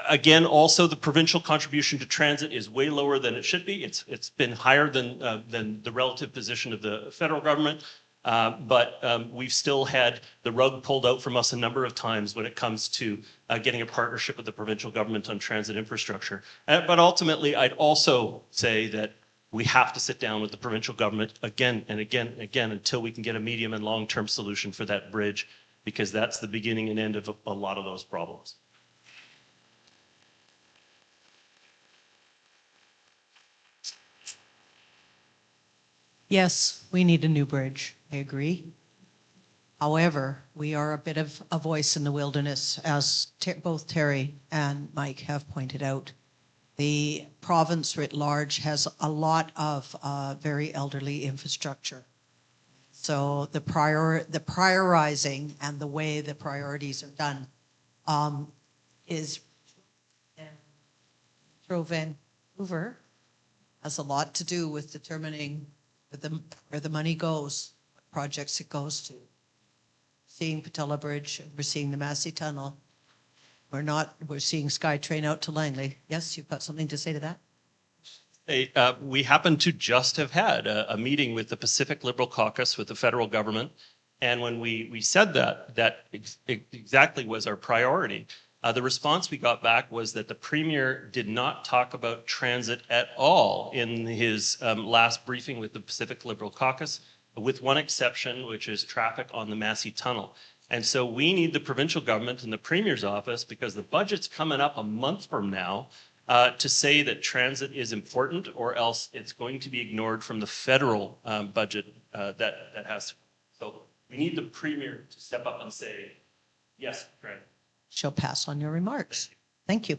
again, also the provincial contribution to transit is way lower than it should be. It's been higher than the relative position of the federal government. But we've still had the rug pulled out from us a number of times when it comes to getting a partnership with the provincial government on transit infrastructure. But ultimately, I'd also say that we have to sit down with the provincial government again and again and again until we can get a medium and long-term solution for that bridge, because that's the beginning and end of a lot of those problems. Yes, we need a new bridge. I agree. However, we are a bit of a voice in the wilderness, as both Terry and Mike have pointed out. The province writ large has a lot of very elderly infrastructure. So the prioritizing and the way the priorities are done is Metro Vancouver has a lot to do with determining where the money goes, what projects it goes to. Seeing Patella Bridge, we're seeing the Massey Tunnel. We're seeing SkyTrain out to Langley. Yes, you've got something to say to that? Hey, we happen to just have had a meeting with the Pacific Liberal Caucus with the federal government. And when we said that exactly was our priority. The response we got back was that the Premier did not talk about transit at all in his last briefing with the Pacific Liberal Caucus, with one exception, which is traffic on the Massey Tunnel. And so we need the provincial government and the Premier's office, because the budget's coming up a month from now, to say that transit is important, or else it's going to be ignored from the federal budget that has to. So we need the Premier to step up and say, yes, transit. She'll pass on your remarks. Thank you.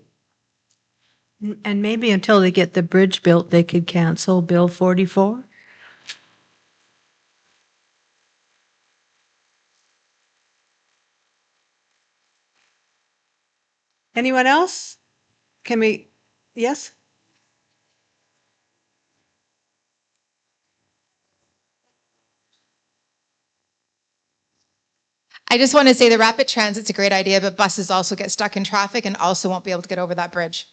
And maybe until they get the bridge built, they could cancel Bill 44? Anyone else? Can we, yes? I just want to say the rapid transit's a great idea, but buses also get stuck in traffic and also won't be able to get over that bridge.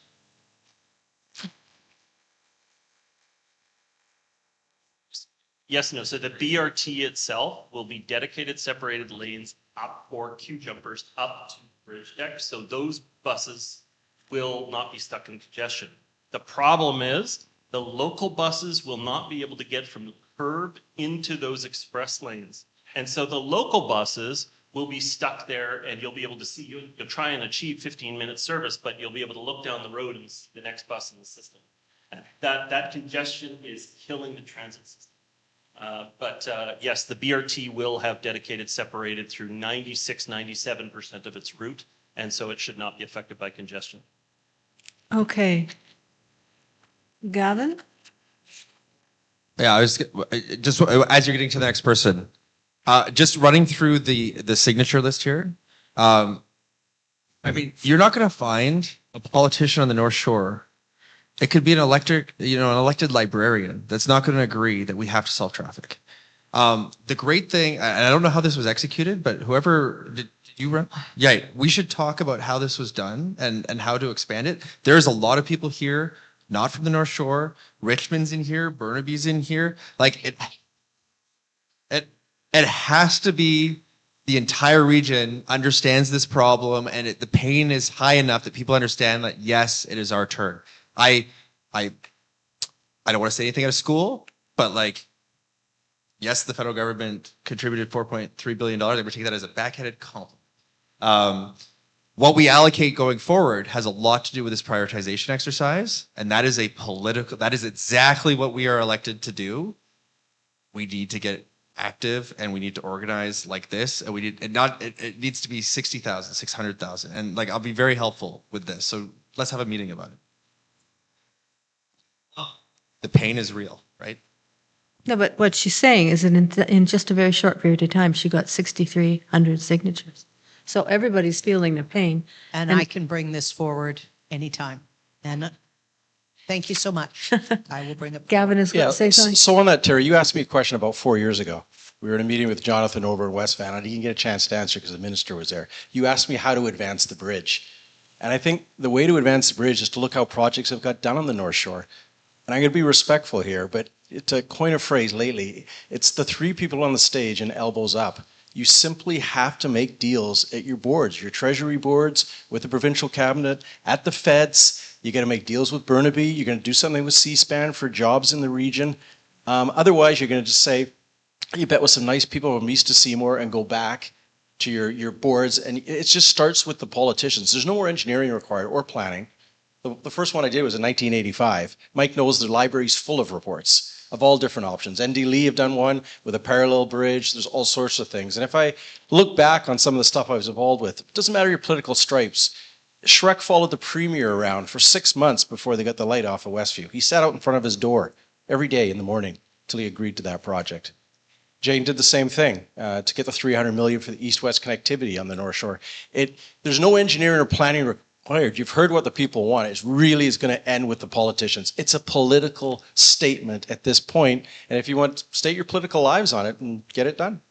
Yes, no. So the BRT itself will be dedicated separated lanes up for queue jumpers up to bridge deck. So those buses will not be stuck in congestion. The problem is the local buses will not be able to get from the curb into those express lanes. And so the local buses will be stuck there, and you'll be able to see, you'll try and achieve 15-minute service, but you'll be able to look down the road and see the next bus in the system. And that congestion is killing the transit system. But yes, the BRT will have dedicated separated through 96, 97% of its route, and so it should not be affected by congestion. Okay. Gavin? Yeah, I was just as you're getting to the next person, just running through the signature list here. I mean, you're not going to find a politician on the North Shore. It could be an elected librarian that's not going to agree that we have to solve traffic. The great thing, and I don't know how this was executed, but whoever did you run? Yeah, we should talk about how this was done and how to expand it. There's a lot of people here, not from the North Shore. Richmond's in here, Burnaby's in here. Like it has to be the entire region understands this problem, and the pain is high enough that people understand that yes, it is our turn. I don't want to say anything out of school, but like, yes, the federal government contributed $4.3 billion. They were taking that as a backhanded compliment. What we allocate going forward has a lot to do with this prioritization exercise, and that is that is exactly what we are elected to do. We need to get active, and we need to organize like this, and it needs to be 60,000, 600,000, and like I'll be very helpful with this. So let's have a meeting about it. The pain is real, right? No, but what she's saying is that in just a very short period of time, she got 6,300 signatures. So everybody's feeling the pain. And I can bring this forward anytime. And thank you so much. I will bring it. Gavin is going to say something. So on that, Terry, you asked me a question about 4 years ago. We were in a meeting with Jonathan over in West Van. I didn't get a chance to answer because the minister was there. You asked me how to advance the bridge. And I think the way to advance the bridge is to look how projects have got done on the North Shore. And I'm going to be respectful here, but to coin a phrase lately, it's the three people on the stage and elbows up. You simply have to make deals at your boards, your treasury boards, with the provincial cabinet, at the feds. You got to make deals with Burnaby. You're going to do something with C-SPAN for jobs in the region. Otherwise, you're going to just say, you bet with some nice people from east to Seymour and go back to your boards. And it just starts with the politicians. There's no more engineering required or planning. The first one I did was in 1985. Mike knows the library's full of reports of all different options. ND Lee have done one with a parallel bridge. There's all sorts of things. And if I look back on some of the stuff I was involved with, it doesn't matter your political stripes. Shrek followed the premier around for 6 months before they got the light off of Westview. He sat out in front of his door every day in the morning till he agreed to that project. Jane did the same thing to get the $300 million for the east-west connectivity on the North Shore. There's no engineering or planning required. You've heard what the people want. It really is going to end with the politicians. It's a political statement at this point, and if you want to state your political lives on it and get it done.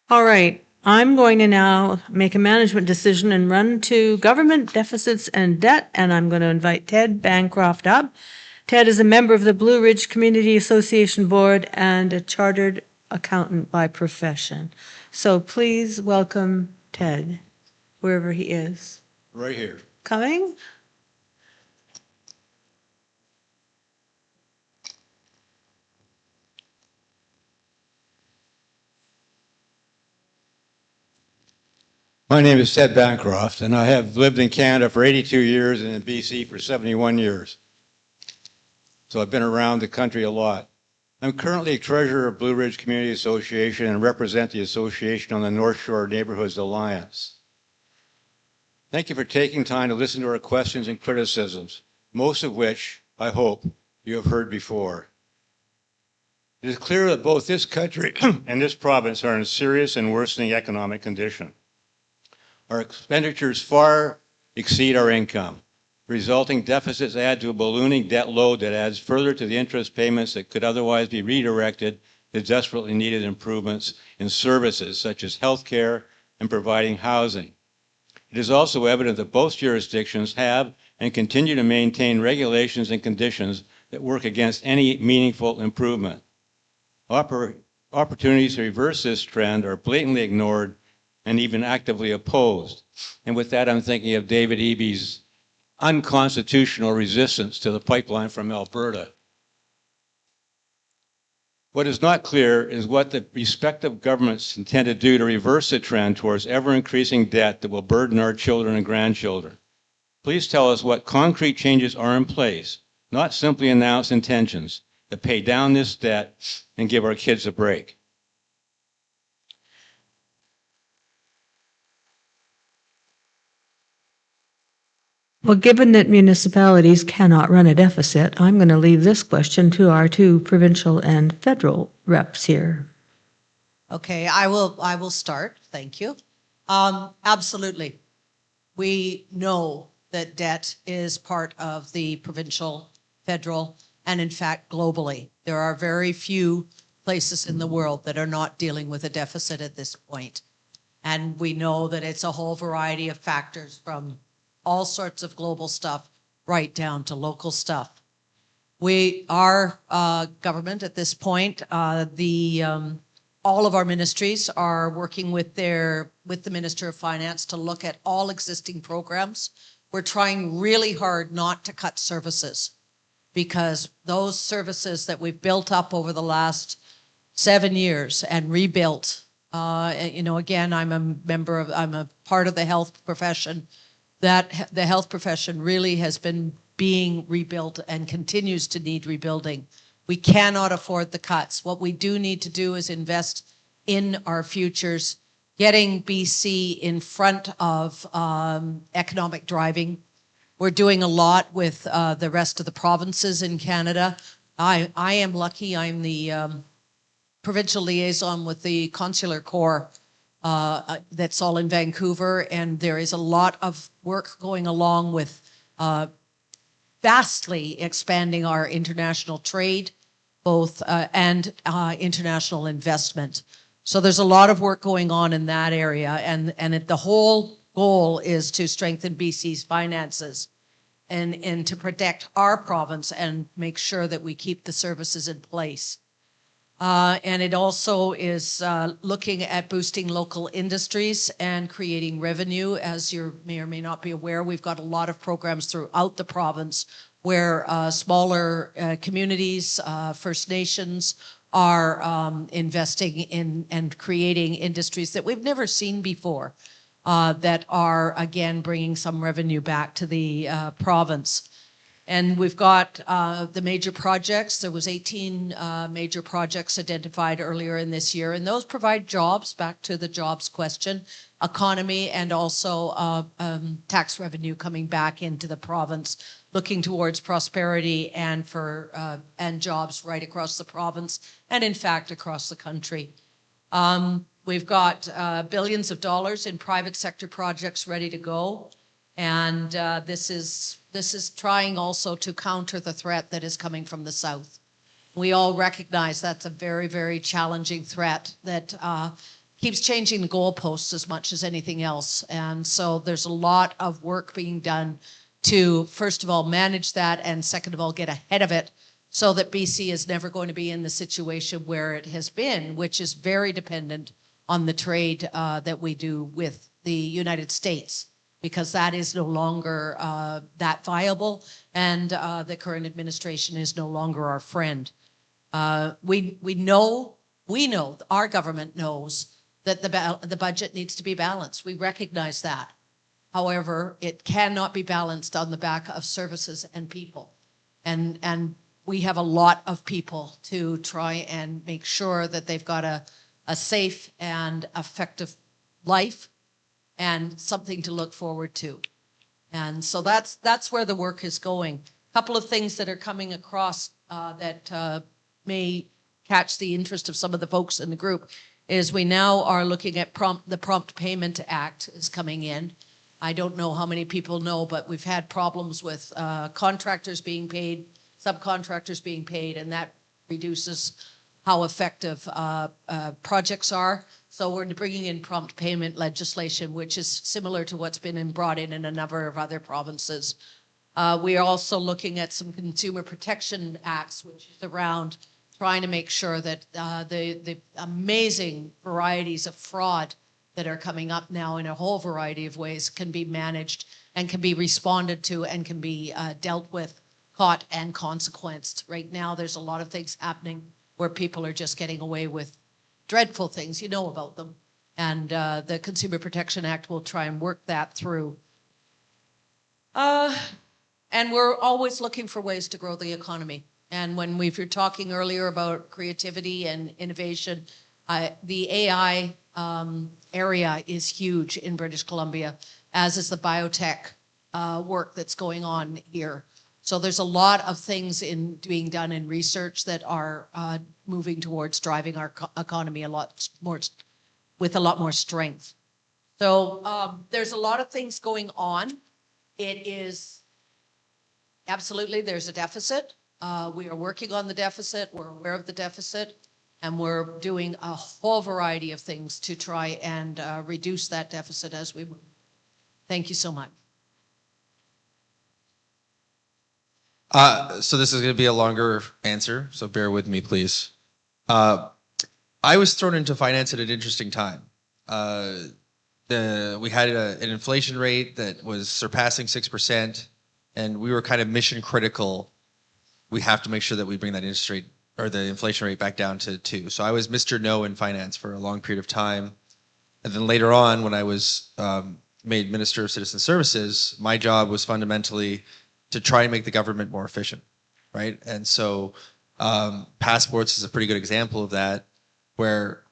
All right. I'm going to now make a management decision and run to government deficits and debt, and I'm going to invite Ted Bancroft up. Ted is a member of the Blueridge Community Association Board and a chartered accountant by profession. So please welcome Ted, wherever he is. Right here. Coming? My name is Ted Bancroft, and I have lived in Canada for 82 years and in BC for 71 years. So I've been around the country a lot. I'm currently treasurer of Blueridge Community Association and represent the association on the North Shore Neighborhoods Alliance. Thank you for taking time to listen to our questions and criticisms, most of which, I hope, you have heard before. It is clear that both this country and this province are in serious and worsening economic condition. Our expenditures far exceed our income. Resulting deficits add to a ballooning debt load that adds further to the interest payments that could otherwise be redirected to desperately needed improvements in services such as healthcare and providing housing. It is also evident that both jurisdictions have and continue to maintain regulations and conditions that work against any meaningful improvement. Opportunities to reverse this trend are blatantly ignored and even actively opposed. And with that, I'm thinking of David Eby's unconstitutional resistance to the pipeline from Alberta. What is not clear is what the respective governments intend to do to reverse the trend towards ever-increasing debt that will burden our children and grandchildren. Please tell us what concrete changes are in place, not simply announced intentions, to pay down this debt and give our kids a break. Well, given that municipalities cannot run a deficit, I'm going to leave this question to our two provincial and federal reps here. Okay, I will start. Thank you. Absolutely. We know that debt is part of the provincial, federal, and in fact, globally. There are very few places in the world that are not dealing with a deficit at this point. And we know that it's a whole variety of factors from all sorts of global stuff right down to local stuff. Our government at this point, all of our ministries are working with the Minister of Finance to look at all existing programs. We're trying really hard not to cut services, because those services that we've built up over the last 7 years and rebuilt, again, I'm a part of the health profession, that the health profession really has been being rebuilt and continues to need rebuilding. We cannot afford the cuts. What we do need to do is invest in our futures, getting BC in front of economic driving. We're doing a lot with the rest of the provinces in Canada. I am lucky. I'm the provincial liaison with the Consular Corps that's all in Vancouver, and there is a lot of work going along with vastly expanding our international trade, both and international investment. So there's a lot of work going on in that area, and the whole goal is to strengthen BC's finances and to protect our province and make sure that we keep the services in place. And it also is looking at boosting local industries and creating revenue. As you may or may not be aware, we've got a lot of programs throughout the province where smaller communities, First Nations, are investing in and creating industries that we've never seen before, that are, again, bringing some revenue back to the province. And we've got the major projects. There was 18 major projects identified earlier in this year, and those provide jobs, back to the jobs question, economy, and also tax revenue coming back into the province, looking towards prosperity and jobs right across the province and, in fact, across the country. We've got billions of dollars in private sector projects ready to go, and this is trying also to counter the threat that is coming from the south. We all recognize that's a very, very challenging threat that keeps changing the goalposts as much as anything else. And so there's a lot of work being done to, first of all, manage that, and second of all, get ahead of it so that BC is never going to be in the situation where it has been, which is very dependent on the trade that we do with the United States, because that is no longer that viable, and the current administration is no longer our friend. We know, our government knows that the budget needs to be balanced. We recognize that. However, it cannot be balanced on the back of services and people. And we have a lot of people to try and make sure that they've got a safe and effective life and something to look forward to. And so that's where the work is going. A couple of things that are coming across that may catch the interest of some of the folks in the group is we now are looking at the Prompt Payment Act is coming in. I don't know how many people know, but we've had problems with contractors being paid, subcontractors being paid, and that reduces how effective projects are. So we're bringing in prompt payment legislation, which is similar to what's been brought in a number of other provinces. We are also looking at some consumer protection acts, which is around trying to make sure that the amazing varieties of fraud that are coming up now in a whole variety of ways can be managed and can be responded to and can be dealt with, caught and consequenced. Right now, there's a lot of things happening where people are just getting away with dreadful things. You know about them. And the Consumer Protection Act will try and work that through. And we're always looking for ways to grow the economy. And when we were talking earlier about creativity and innovation, the AI area is huge in British Columbia, as is the biotech work that's going on here. So there's a lot of things being done in research that are moving towards driving our economy with a lot more strength. So there's a lot of things going on. It is absolutely, there's a deficit. We are working on the deficit. We're aware of the deficit. And we're doing a whole variety of things to try and reduce that deficit as we move. Thank you so much. So this is going to be a longer answer, so bear with me, please. I was thrown into finance at an interesting time. We had an inflation rate that was surpassing 6%, and we were kind of mission critical. We have to make sure that we bring that interest rate or the inflation rate back down to 2. So I was Mr. No in finance for a long period of time. And then later on, when I was made Minister of Citizen Services, my job was fundamentally to try and make the government more efficient, right? And so passports is a pretty good example of that, where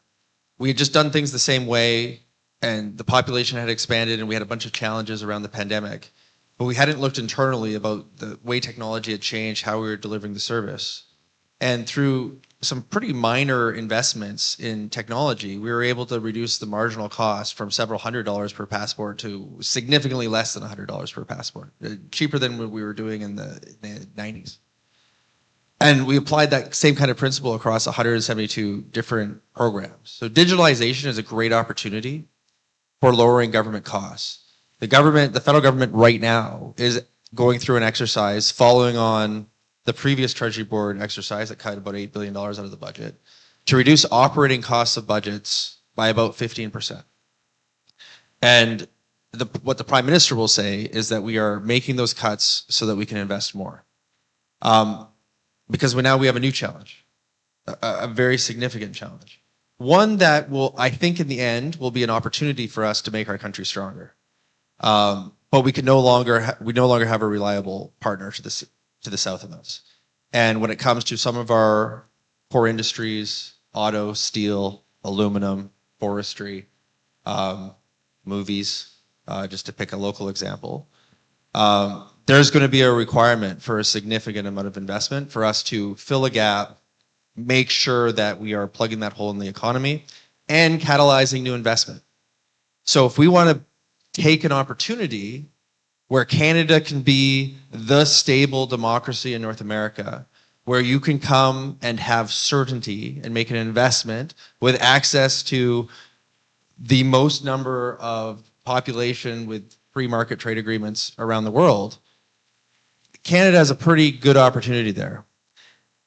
we had just done things the same way, and the population had expanded, and we had a bunch of challenges around the pandemic. But we hadn't looked internally about the way technology had changed, how we were delivering the service. And through some pretty minor investments in technology, we were able to reduce the marginal cost from several $100s per passport to significantly less than $100 per passport, cheaper than what we were doing in the 90s. And we applied that same kind of principle across 172 different programs. So digitalization is a great opportunity for lowering government costs. The federal government right now is going through an exercise following on the previous Treasury Board exercise that cut about $8 billion out of the budget to reduce operating costs of budgets by about 15%. And what the Prime Minister will say is that we are making those cuts so that we can invest more. Because now we have a new challenge, a very significant challenge. One that will, I think in the end, will be an opportunity for us to make our country stronger. But we no longer have a reliable partner to the south of us. And when it comes to some of our core industries, auto, steel, aluminum, forestry, movies, just to pick a local example, there's going to be a requirement for a significant amount of investment for us to fill a gap, make sure that we are plugging that hole in the economy and catalyzing new investment. So if we want to take an opportunity where Canada can be the stable democracy in North America, where you can come and have certainty and make an investment with access to the most number of population with free market trade agreements around the world, Canada has a pretty good opportunity there.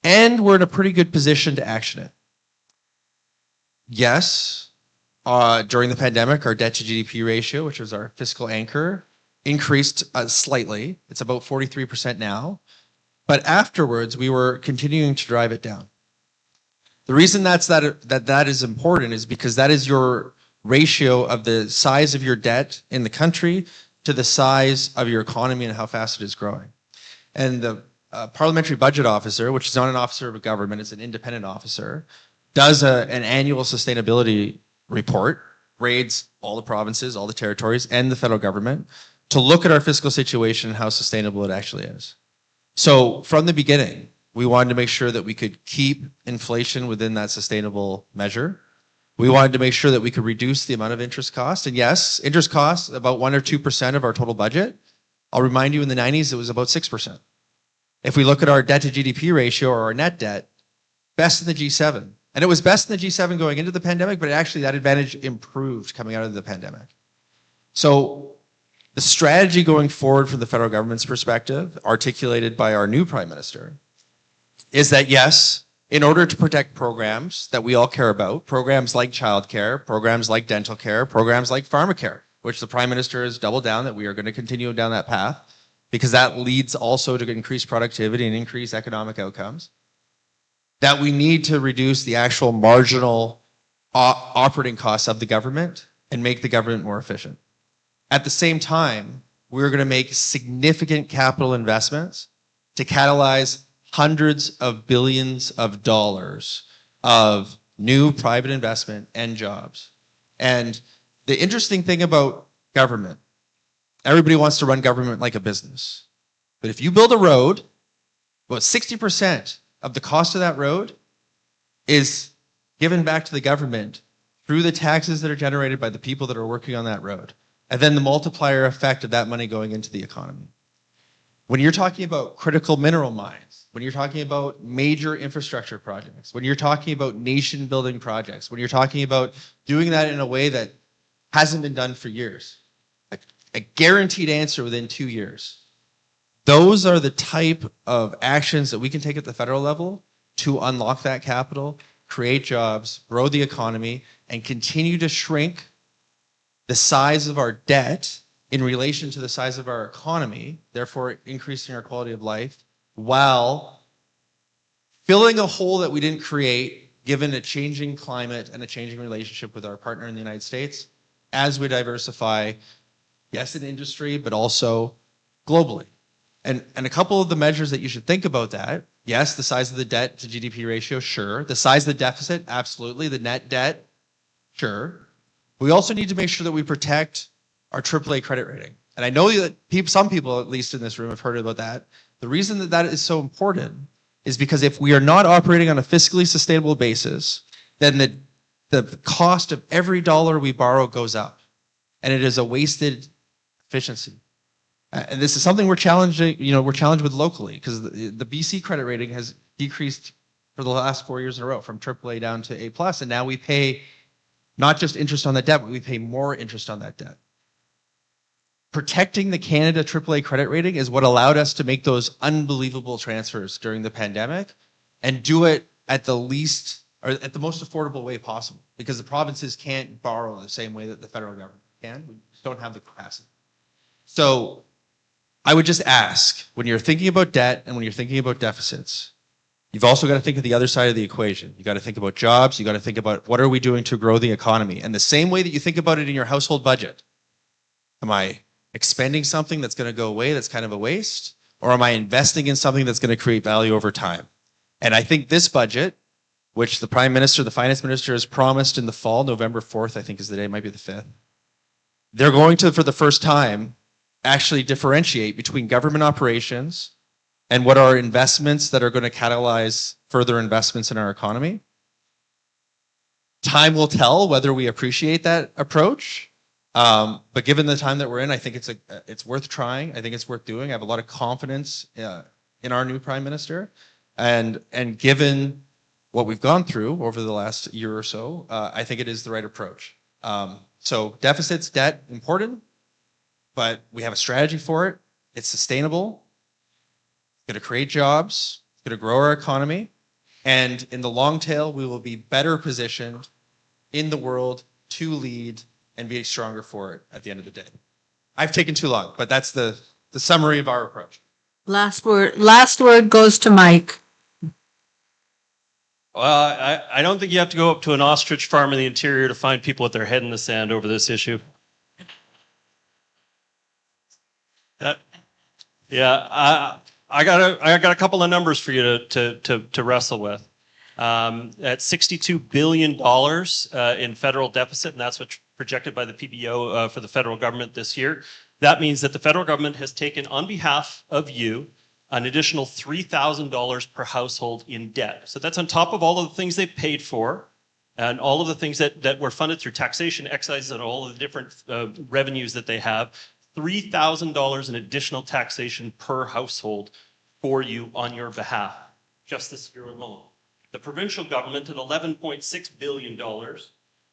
And we're in a pretty good position to action it. Yes, during the pandemic, our debt to GDP ratio, which was our fiscal anchor, increased slightly. It's about 43% now. But afterwards, we were continuing to drive it down. The reason that is important is because that is your ratio of the size of your debt in the country to the size of your economy and how fast it is growing. And the Parliamentary Budget Officer, which is not an officer of a government, it's an independent officer, does an annual sustainability report, grades all the provinces, all the territories, and the federal government to look at our fiscal situation and how sustainable it actually is. So from the beginning, we wanted to make sure that we could keep inflation within that sustainable measure. We wanted to make sure that we could reduce the amount of interest cost. And yes, interest costs about 1 or 2% of our total budget. I'll remind you, in the 90s, it was about 6%. If we look at our debt to GDP ratio or our net debt, best in the G7. And it was best in the G7 going into the pandemic, but actually that advantage improved coming out of the pandemic. So the strategy going forward from the federal government's perspective, articulated by our new Prime Minister, is that yes, in order to protect programs that we all care about, programs like childcare, programs like dental care, programs like pharmacare, which the Prime Minister has doubled down that we are going to continue down that path, because that leads also to increased productivity and increased economic outcomes, that we need to reduce the actual marginal operating costs of the government and make the government more efficient. At the same time, we're going to make significant capital investments to catalyze hundreds of billions of dollars of new private investment and jobs. And the interesting thing about government, everybody wants to run government like a business. But if you build a road, about 60% of the cost of that road is given back to the government through the taxes that are generated by the people that are working on that road. And then the multiplier effect of that money going into the economy. When you're talking about critical mineral mines, when you're talking about major infrastructure projects, when you're talking about nation building projects, when you're talking about doing that in a way that hasn't been done for years, a guaranteed answer within 2 years. Those are the type of actions that we can take at the federal level to unlock that capital, create jobs, grow the economy, and continue to shrink the size of our debt in relation to the size of our economy, therefore increasing our quality of life, while filling a hole that we didn't create given a changing climate and a changing relationship with our partner in the United States as we diversify, yes, in industry, but also globally. And a couple of the measures that you should think about that, yes, the size of the debt to GDP ratio, sure. The size of the deficit, absolutely. The net debt, sure. We also need to make sure that we protect our AAA credit rating. And I know that some people, at least in this room, have heard about that. The reason that that is so important is because if we are not operating on a fiscally sustainable basis, then the cost of every dollar we borrow goes up. And it is a wasted efficiency. And this is something we're challenging, we're challenged with locally, because the BC credit rating has decreased for the last 4 years in a row from AAA down to A+, and now we pay not just interest on that debt, but we pay more interest on that debt. Protecting the Canada AAA credit rating is what allowed us to make those unbelievable transfers during the pandemic and do it at the least, or at the most affordable way possible, because the provinces can't borrow the same way that the federal government can. We just don't have the capacity. So I would just ask, when you're thinking about debt and when you're thinking about deficits, you've also got to think of the other side of the equation. You got to think about jobs. You got to think about what are we doing to grow the economy. And the same way that you think about it in your household budget, am I expending something that's going to go away that's kind of a waste? Or am I investing in something that's going to create value over time? And I think this budget, which the Prime Minister, the Finance Minister has promised in the fall, November 4th, I think is the day, it might be the 5th, they're going to, for the first time, actually differentiate between government operations and what are investments that are going to catalyze further investments in our economy. Time will tell whether we appreciate that approach. But given the time that we're in, I think it's worth trying. I think it's worth doing. I have a lot of confidence in our new Prime Minister. And given what we've gone through over the last year or so, I think it is the right approach. So deficits, debt, important. But we have a strategy for it. It's sustainable. It's going to create jobs. It's going to grow our economy. And in the long tail, we will be better positioned in the world to lead and be stronger for it at the end of the day. I've taken too long, but that's the summary of our approach. Last word goes to Mike. Well, I don't think you have to go up to an ostrich farm in the interior to find people with their head in the sand over this issue. Yeah, I got a couple of numbers for you to wrestle with. At $62 billion in federal deficit, and that's what's projected by the PBO for the federal government this year. That means that the federal government has taken, on behalf of you, an additional $3,000 per household in debt. So that's on top of all of the things they've paid for and all of the things that were funded through taxation, excise, and all of the different revenues that they have. $3,000 in additional taxation per household for you on your behalf, just this year alone. The provincial government at $11.6 billion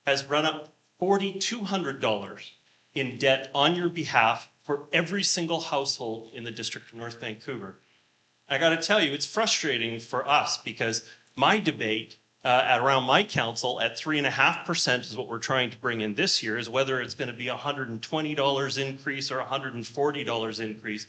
has run up $4,200 in debt on your behalf for every single household in the District of North Vancouver. I got to tell you, it's frustrating for us because my debate at around my council at 3.5% is what we're trying to bring in this year, is whether it's going to be $120 increase or $140 increase.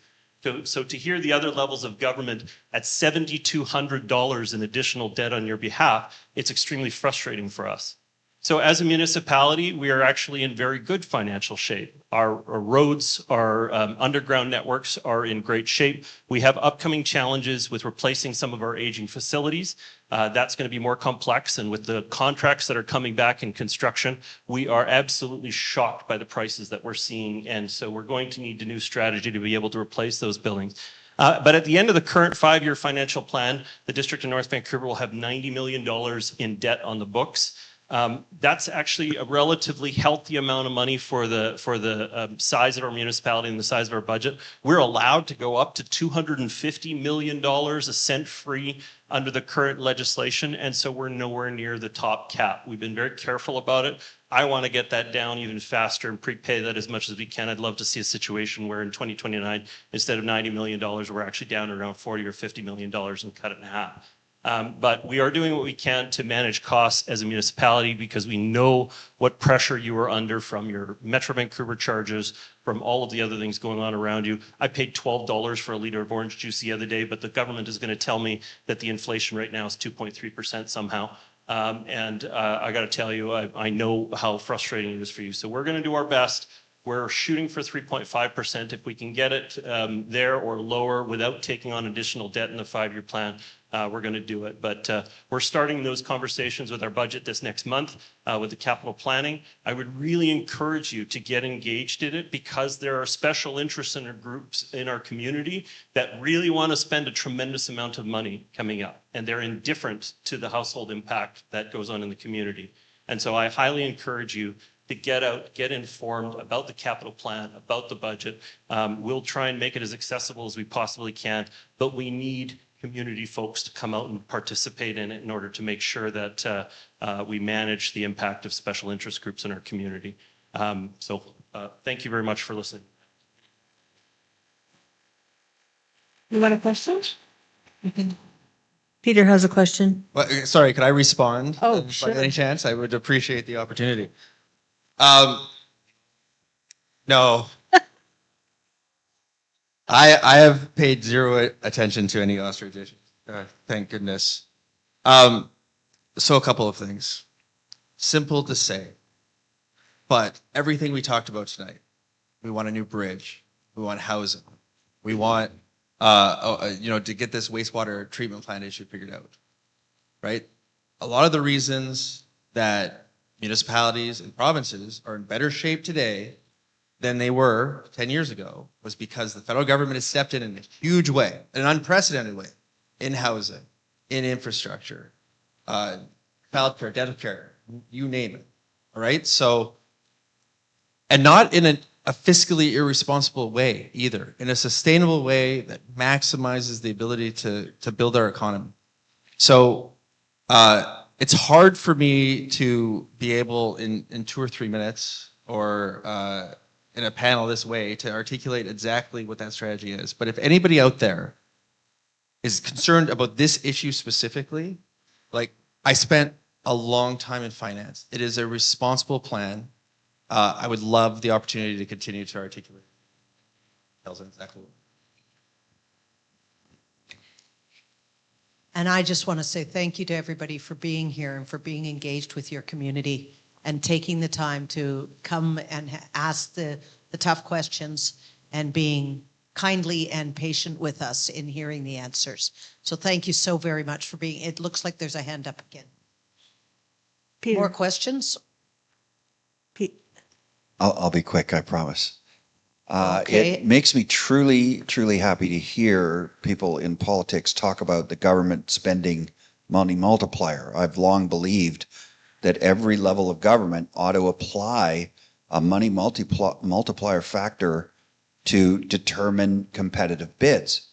So to hear the other levels of government at $7,200 in additional debt on your behalf, it's extremely frustrating for us. So as a municipality, we are actually in very good financial shape. Our roads, our underground networks are in great shape. We have upcoming challenges with replacing some of our aging facilities. That's going to be more complex, and with the contracts that are coming back in construction, we are absolutely shocked by the prices that we're seeing, and so we're going to need a new strategy to be able to replace those buildings. But at the end of the current 5-year financial plan, the District of North Vancouver will have $90 million in debt on the books. That's actually a relatively healthy amount of money for the size of our municipality and the size of our budget. We're allowed to go up to $250 million a cent free under the current legislation, and so we're nowhere near the top cap. We've been very careful about it. I want to get that down even faster and prepay that as much as we can. I'd love to see a situation where in 2029, instead of $90 million, we're actually down to around $40 or $50 million and cut it in half. But we are doing what we can to manage costs as a municipality because we know what pressure you are under from your Metro Vancouver charges, from all of the other things going on around you. I paid $12 for a liter of orange juice the other day, but the government is going to tell me that the inflation right now is 2.3% somehow. I got to tell you, I know how frustrating it is for you. So we're going to do our best. We're shooting for 3.5%. If we can get it there or lower without taking on additional debt in the 5-year plan, we're going to do it. But we're starting those conversations with our budget this next month with the capital planning. I would really encourage you to get engaged in it because there are special interests in our groups in our community that really want to spend a tremendous amount of money coming up. And they're indifferent to the household impact that goes on in the community. And so I highly encourage you to get out, get informed about the capital plan, about the budget. We'll try and make it as accessible as we possibly can, but we need community folks to come out and participate in it in order to make sure that we manage the impact of special interest groups in our community. Thank you very much for listening. You want a question? Peter has a question. Well, sorry, could I respond? Oh, sure. By any chance, I would appreciate the opportunity. No. I have paid zero attention to any ostrich issues. Thank goodness. So a couple of things. Simple to say, but everything we talked about tonight, we want a new bridge, we want housing, we want to get this wastewater treatment plant issue figured out, right? A lot of the reasons that municipalities and provinces are in better shape today than they were 10 years ago was because the federal government has stepped in a huge way, an unprecedented way, in housing, in infrastructure, childcare, dental care, you name it. All right. So, and not in a fiscally irresponsible way either, in a sustainable way that maximizes the ability to build our economy. So, it's hard for me to be able in 2 or 3 minutes or in a panel this way to articulate exactly what that strategy is. But if anybody out there is concerned about this issue specifically, like I spent a long time in finance. It is a responsible plan. I would love the opportunity to continue to articulate. Exactly. And I just want to say thank you to everybody for being here and for being engaged with your community and taking the time to come and ask the tough questions and being kindly and patient with us in hearing the answers. So thank you so very much for being, it looks like there's a hand up again. Peter. More questions? I'll be quick, I promise. Okay. It makes me truly, truly happy to hear people in politics talk about the government spending money multiplier. I've long believed that every level of government ought to apply a money multiplier factor to determine competitive bids.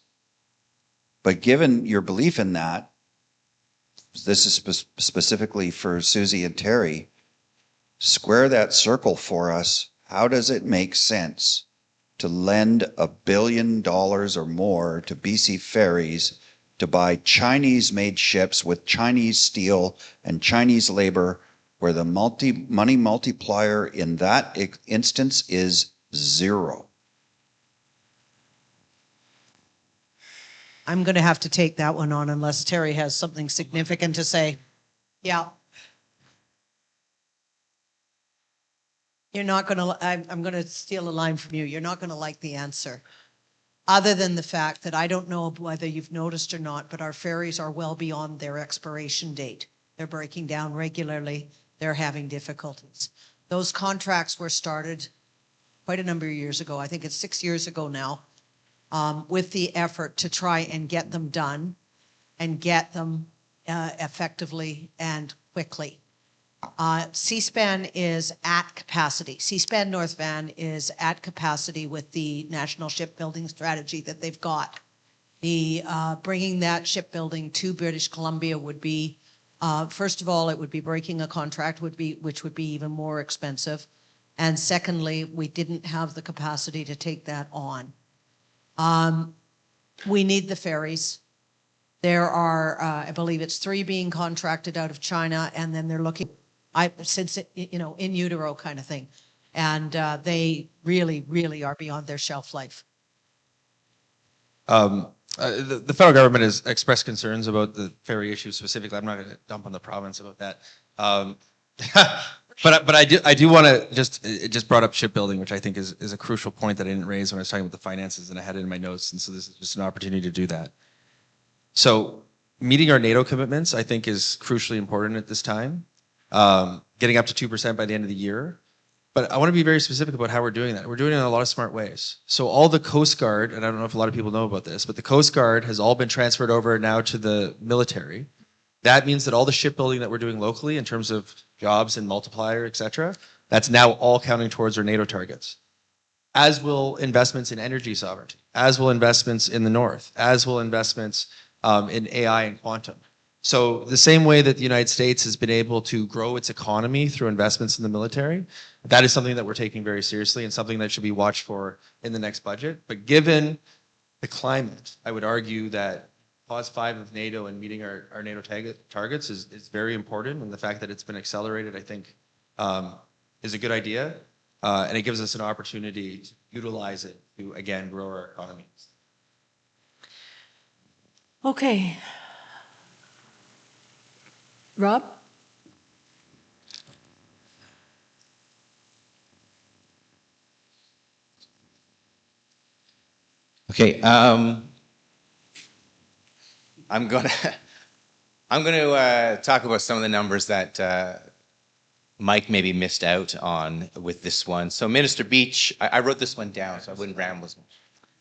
But given your belief in that, this is specifically for Susie and Terry, square that circle for us. How does it make sense to lend $1 billion or more to BC Ferries to buy Chinese-made ships with Chinese steel and Chinese labor, where the money multiplier in that instance is 0? I'm going to have to take that one on unless Terry has something significant to say. Yeah. You're not going to, I'm going to steal a line from you. You're not going to like the answer. Other than the fact that I don't know whether you've noticed or not, but our ferries are well beyond their expiration date. They're breaking down regularly. They're having difficulties. Those contracts were started quite a number of years ago. I think it's 6 years ago now, with the effort to try and get them done and get them effectively and quickly. C-SPAN is at capacity. C-SPAN North Van is at capacity with the national shipbuilding strategy that they've got. The bringing that shipbuilding to British Columbia would be, first of all, it would be breaking a contract, which would be even more expensive. And secondly, we didn't have the capacity to take that on. We need the ferries. There are, I believe it's 3 being contracted out of China, and then they're looking, in utero kind of thing. And they really, really are beyond their shelf life. The federal government has expressed concerns about the ferry issue specifically. I'm not going to dump on the province about that. But I do want to it just brought up shipbuilding, which I think is a crucial point that I didn't raise when I was talking about the finances, and I had it in my notes, and so this is just an opportunity to do that. So meeting our NATO commitments, I think, is crucially important at this time. Getting up to 2% by the end of the year. But I want to be very specific about how we're doing that. We're doing it in a lot of smart ways. So all the Coast Guard, and I don't know if a lot of people know about this, but the Coast Guard has all been transferred over now to the military. That means that all the shipbuilding that we're doing locally in terms of jobs and multiplier, et cetera, that's now all counting towards our NATO targets. As will investments in energy sovereignty, as will investments in the North, as will investments in AI and quantum. So the same way that the United States has been able to grow its economy through investments in the military, that is something that we're taking very seriously and something that should be watched for in the next budget. But given the climate, I would argue that Clause 5 of NATO and meeting our NATO targets is very important, and the fact that it's been accelerated, I think, is a good idea, and it gives us an opportunity to utilize it to, again, grow our economy. Okay. Rob? Okay, I'm going to talk about some of the numbers that Mike maybe missed out on with this one. So Minister Beech, I wrote this one down so I wouldn't ramble as much.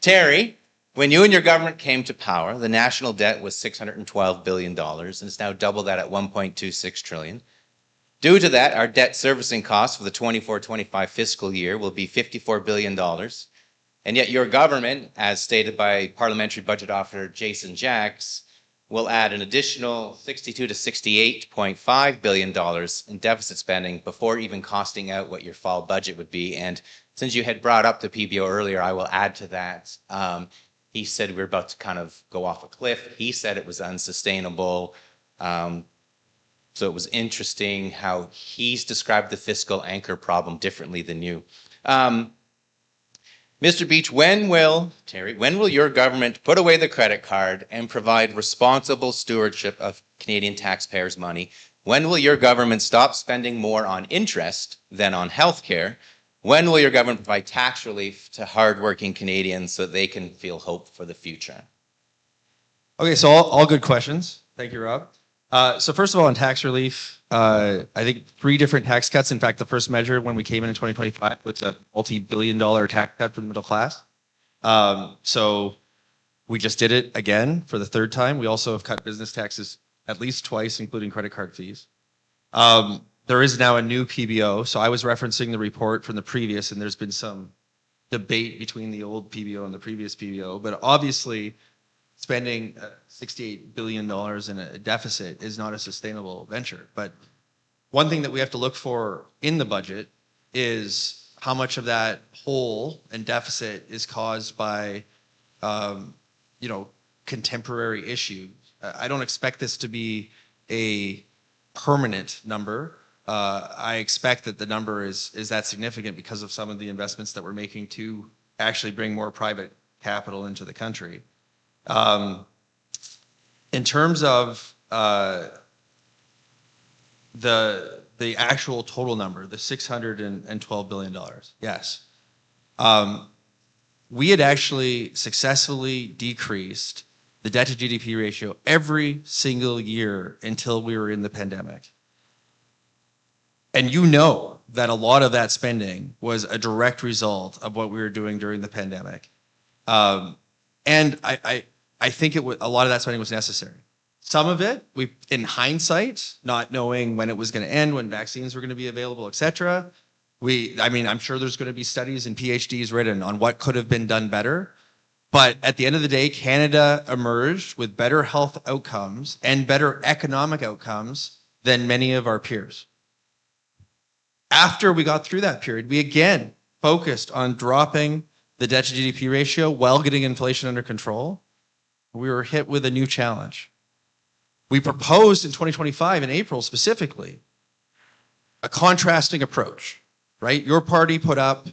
Terry, when you and your government came to power, the national debt was $612 billion, and it's now double that at $1.26 trillion. Due to that, our debt servicing costs for the 24-25 fiscal year will be $54 billion. And yet your government, as stated by Parliamentary Budget Officer Jason Jacks, will add an additional $62 to $68.5 billion in deficit spending before even costing out what your fall budget would be. And since you had brought up the PBO earlier, I will add to that. He said we're about to kind of go off a cliff. He said it was unsustainable. So it was interesting how he's described the fiscal anchor problem differently than you. Mr. Beech, when will your government put away the credit card and provide responsible stewardship of Canadian taxpayers' money? When will your government stop spending more on interest than on healthcare? When will your government provide tax relief to hardworking Canadians so they can feel hope for the future? Okay, so all good questions. Thank you, Rob. So first of all, on tax relief, I think 3 different tax cuts. In fact, the first measure when we came in 2025 was a multi-billion-dollar tax cut for the middle class. So we just did it again for the 3rd time. We also have cut business taxes at least twice, including credit card fees. There is now a new PBO. So I was referencing the report from the previous, and there's been some debate between the old PBO and the previous PBO. But obviously, spending $68 billion in a deficit is not a sustainable venture. But one thing that we have to look for in the budget is how much of that hole and deficit is caused by, contemporary issues. I don't expect this to be a permanent number. I expect that the number is that significant because of some of the investments that we're making to actually bring more private capital into the country. In terms of the actual total number, the $612 billion, yes. We had actually successfully decreased the debt to GDP ratio every single year until we were in the pandemic. And you know that a lot of that spending was a direct result of what we were doing during the pandemic. And I think a lot of that spending was necessary. Some of it, we, in hindsight, not knowing when it was going to end, when vaccines were going to be available, et cetera. I mean, I'm sure there's going to be studies and PhDs written on what could have been done better. But at the end of the day, Canada emerged with better health outcomes and better economic outcomes than many of our peers. After we got through that period, we again focused on dropping the debt to GDP ratio while getting inflation under control. We were hit with a new challenge. We proposed in 2025, in April specifically, a contrasting approach, right? Your party put up,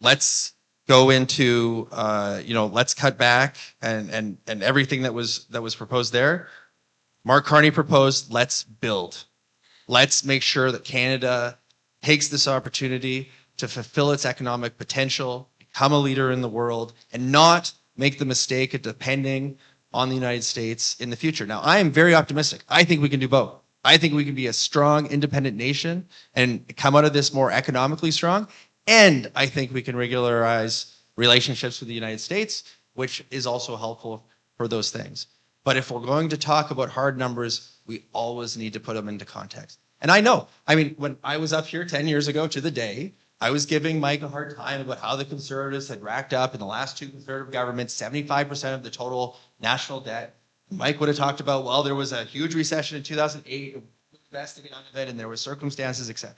let's go into, let's cut back and everything that was proposed there. Mark Carney proposed, let's build. Let's make sure that Canada takes this opportunity to fulfill its economic potential, become a leader in the world, and not make the mistake of depending on the United States in the future. Now, I am very optimistic. I think we can do both. I think we can be a strong, independent nation and come out of this more economically strong. And I think we can regularize relationships with the United States, which is also helpful for those things. But if we're going to talk about hard numbers, we always need to put them into context. And I know, I mean, when I was up here 10 years ago to the day, I was giving Mike a hard time about how the Conservatives had racked up in the last two Conservative governments 75% of the total national debt. Mike would have talked about, well, there was a huge recession in 2008, investing in it, and there were circumstances, etc.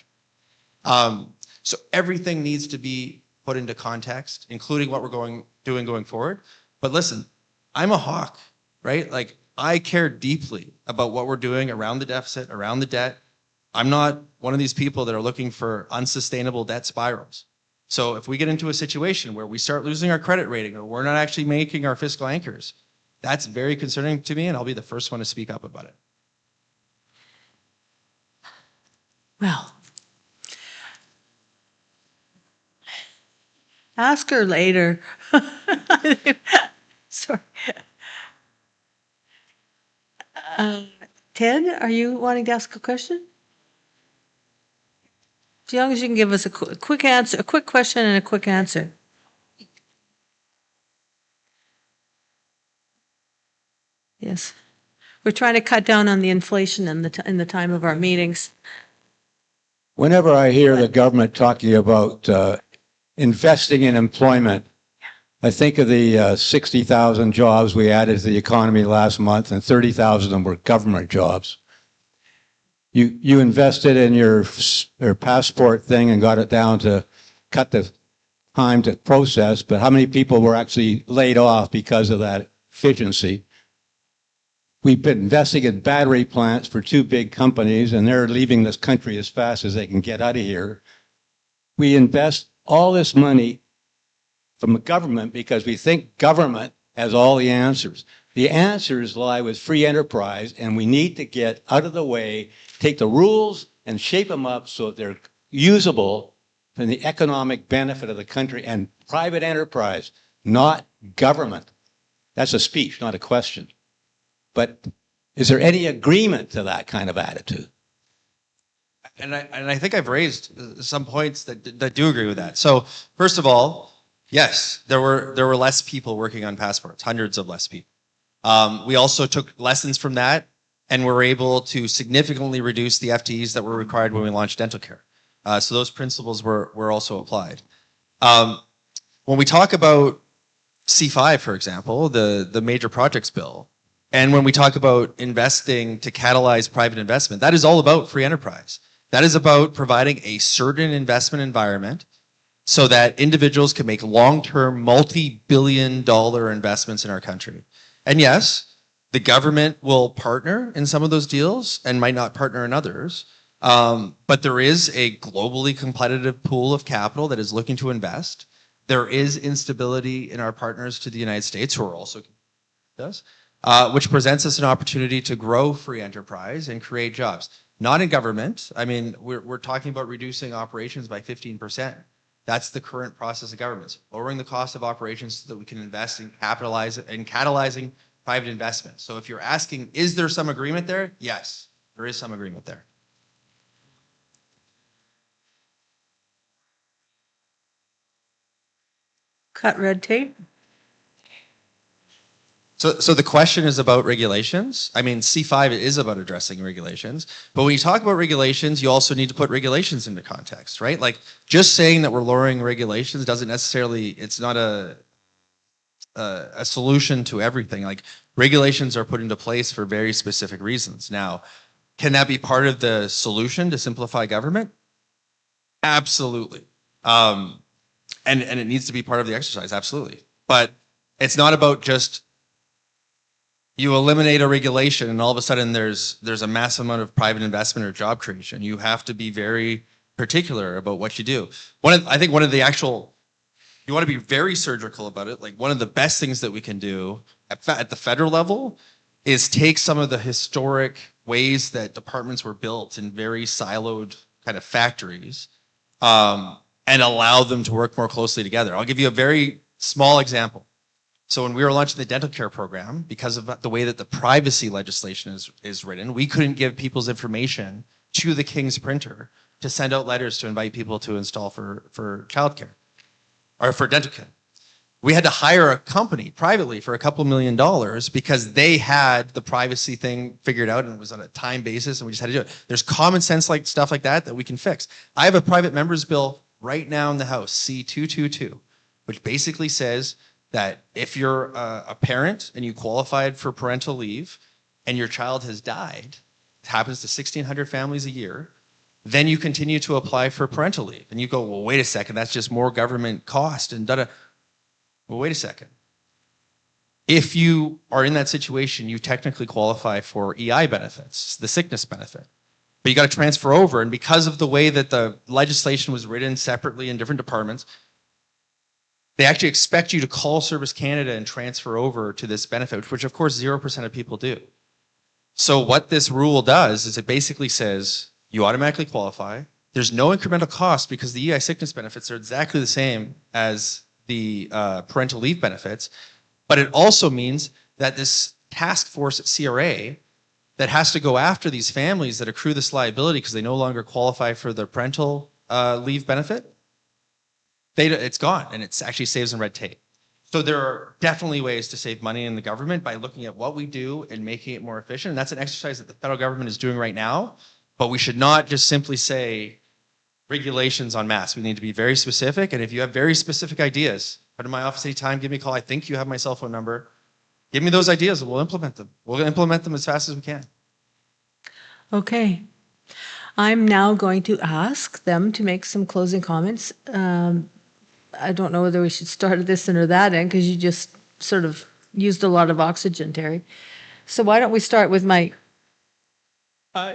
So everything needs to be put into context, including what we're doing going forward. But listen, I'm a hawk, right? Like, I care deeply about what we're doing around the deficit, around the debt. I'm not one of these people that are looking for unsustainable debt spirals. So if we get into a situation where we start losing our credit rating or we're not actually making our fiscal anchors, that's very concerning to me, and I'll be the first one to speak up about it. Well, ask her later. Sorry. Ted, are you wanting to ask a question? As long as you can give us a quick answer, a quick question and a quick answer. Yes. We're trying to cut down on the inflation in the time of our meetings. Whenever I hear the government talking about investing in employment, I think of the 60,000 jobs we added to the economy last month, and 30,000 of them were government jobs. You invested in your passport thing and got it down to cut the time to process, but how many people were actually laid off because of that efficiency? We've been investing in battery plants for two big companies, and they're leaving this country as fast as they can get out of here. We invest all this money from the government because we think government has all the answers. The answers lie with free enterprise, and we need to get out of the way, take the rules and shape them up so that they're usable for the economic benefit of the country and private enterprise, not government. That's a speech, not a question. But is there any agreement to that kind of attitude? And I think I've raised some points that do agree with that. So first of all, yes, there were less people working on passports, hundreds of less people. We also took lessons from that and were able to significantly reduce the FTEs that were required when we launched dental care. So those principles were also applied. When we talk about C5, for example, the major projects bill, and when we talk about investing to catalyze private investment, that is all about free enterprise. That is about providing a certain investment environment so that individuals can make long-term, multi-billion-dollar investments in our country. And yes, the government will partner in some of those deals and might not partner in others. But there is a globally competitive pool of capital that is looking to invest. There is instability in our partners to the United States, who are also does, which presents us an opportunity to grow free enterprise and create jobs. Not in government. I mean, we're talking about reducing operations by 15%. That's the current process of governments, lowering the cost of operations so that we can invest in catalyzing private investment. So if you're asking, is there some agreement there? Yes, there is some agreement there. Cut red tape. So the question is about regulations. I mean, C5 is about addressing regulations, but when you talk about regulations, you also need to put regulations into context, right? Like just saying that we're lowering regulations doesn't necessarily, it's not a solution to everything. Like regulations are put into place for very specific reasons. Now, can that be part of the solution to simplify government? Absolutely. And it needs to be part of the exercise, absolutely. But it's not about just you eliminate a regulation and all of a sudden there's a massive amount of private investment or job creation. You have to be very particular about what you do. I think one of the actual, you want to be very surgical about it. Like one of the best things that we can do at the federal level is take some of the historic ways that departments were built in very siloed kind of factories and allow them to work more closely together. I'll give you a very small example. So when we were launching the dental care program, because of the way that the privacy legislation is written, we couldn't give people's information to the King's printer to send out letters to invite people to install for childcare or for dental care. We had to hire a company privately for a couple $1 million because they had the privacy thing figured out and it was on a time basis and we just had to do it. There's common sense like stuff like that we can fix. I have a private members bill right now in the House, C222, which basically says that if you're a parent and you qualified for parental leave and your child has died, it happens to 1,600 families a year, then you continue to apply for parental leave. And you go, well, wait a second, that's just more government cost and da-da. Well, wait a second. If you are in that situation, you technically qualify for EI benefits, the sickness benefit. But you got to transfer over. And because of the way that the legislation was written separately in different departments, they actually expect you to call Service Canada and transfer over to this benefit, which of course 0% of people do. So what this rule does is it basically says you automatically qualify. There's no incremental cost because the EI sickness benefits are exactly the same as the parental leave benefits. But it also means that this task force at CRA that has to go after these families that accrue this liability because they no longer qualify for the parental leave benefit, it's gone, and it actually saves in red tape. So there are definitely ways to save money in the government by looking at what we do and making it more efficient. And that's an exercise that the federal government is doing right now. But we should not just simply say regulations en masse. We need to be very specific. And if you have very specific ideas, come to my office anytime, give me a call. I think you have my cell phone number. Give me those ideas and we'll implement them. We'll implement them as fast as we can. Okay. I'm now going to ask them to make some closing comments. I don't know whether we should start at this end or that end because you just sort of used a lot of oxygen, Terry. So why don't we start with Mike?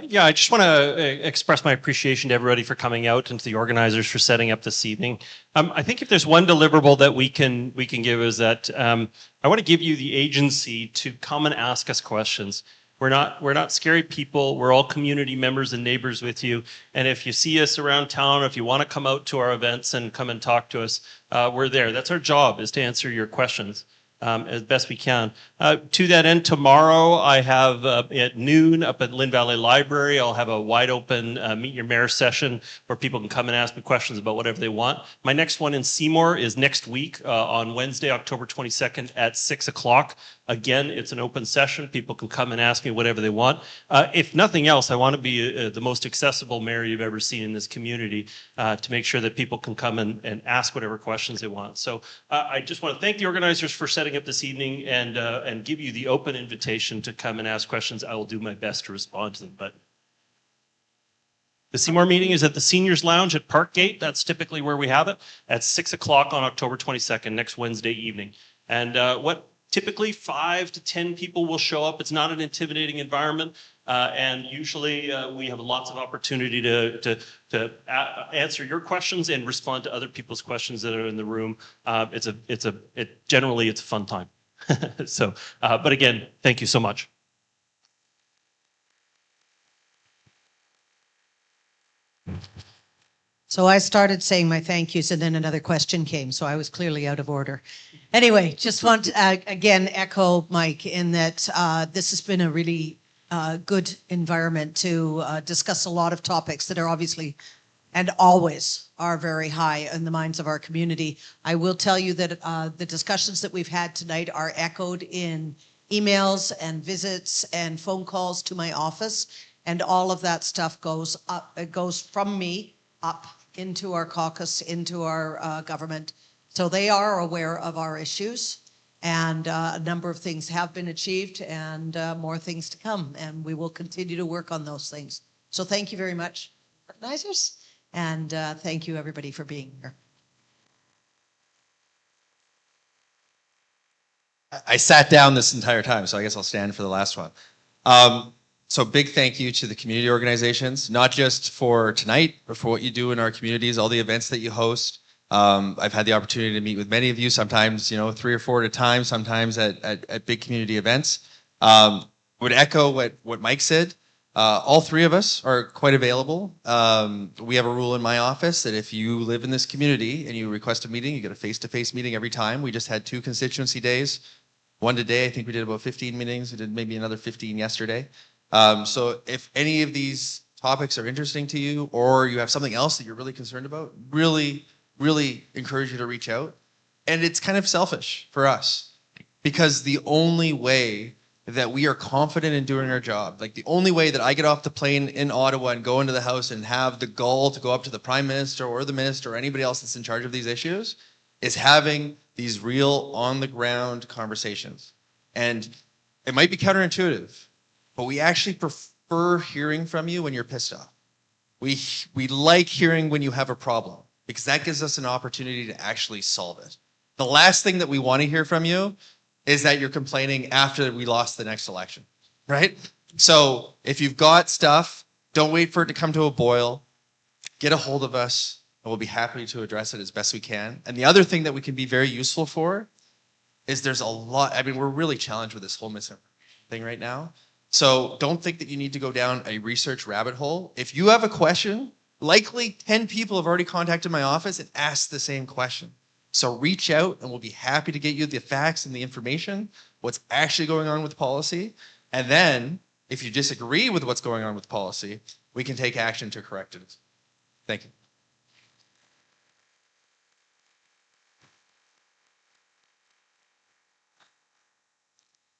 Yeah, I just want to express my appreciation to everybody for coming out and to the organizers for setting up this evening. I think if there's one deliverable that we can give is that I want to give you the agency to come and ask us questions. We're not scary people. We're all community members and neighbors with you. And if you see us around town, if you want to come out to our events and come and talk to us, we're there. That's our job, is to answer your questions as best we can. To that end, tomorrow I have at noon up at Lynn Valley Library, I'll have a wide open Meet Your Mayor session where people can come and ask me questions about whatever they want. My next one in Seymour is next week on Wednesday, October 22nd at 6 o'clock. Again, it's an open session. People can come and ask me whatever they want. If nothing else, I want to be the most accessible mayor you've ever seen in this community to make sure that people can come and ask whatever questions they want. So I just want to thank the organizers for setting up this evening and give you the open invitation to come and ask questions. I will do my best to respond to them. But the Seymour meeting is at the Seniors Lounge at Parkgate. That's typically where we have it at 6 o'clock on October 22nd, next Wednesday evening. And typically 5 to 10 people will show up. It's not an intimidating environment. And usually we have lots of opportunity to answer your questions and respond to other people's questions that are in the room. Generally it's a fun time. So, but again, thank you so much. So I started saying my thank yous and then another question came, so I was clearly out of order. Anyway, just want to again echo Mike in that this has been a really good environment to discuss a lot of topics that are obviously and always are very high in the minds of our community. I will tell you that the discussions that we've had tonight are echoed in emails and visits and phone calls to my office. And all of that stuff goes up, it goes from me up into our caucus, into our government. So they are aware of our issues. And a number of things have been achieved and more things to come. And we will continue to work on those things. So thank you very much, organizers. And thank you, everybody, for being here. I sat down this entire time, so I guess I'll stand for the last one. So big thank you to the community organizations, not just for tonight, but for what you do in our communities, all the events that you host. I've had the opportunity to meet with many of you, sometimes 3 or 4 at a time, sometimes at big community events. Would echo what Mike said. All three of us are quite available. We have a rule in my office that if you live in this community and you request a meeting, you get a face-to-face meeting every time. We just had 2 constituency days. One today, I think we did about 15 meetings. We did maybe another 15 yesterday. So if any of these topics are interesting to you, or you have something else that you're really concerned about, really encourage you to reach out. And it's kind of selfish for us, because the only way that we are confident in doing our job, like the only way that I get off the plane in Ottawa and go into the House and have the gall to go up to the Prime Minister or the Minister or anybody else that's in charge of these issues, is having these real on-the-ground conversations. And it might be counterintuitive, but we actually prefer hearing from you when you're pissed off. We like hearing when you have a problem, because that gives us an opportunity to actually solve it. The last thing that we want to hear from you is that you're complaining after we lost the next election, right? So if you've got stuff, don't wait for it to come to a boil. Get a hold of us, and we'll be happy to address it as best we can. And the other thing that we can be very useful for is there's a lot, I mean, we're really challenged with this whole misinformation thing right now. So don't think that you need to go down a research rabbit hole. If you have a question, likely 10 people have already contacted my office and asked the same question. So reach out and we'll be happy to get you the facts and the information, what's actually going on with policy. And then if you disagree with what's going on with policy, we can take action to correct it. Thank you.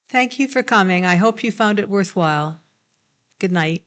Thank you for coming. I hope you found it worthwhile. Good night.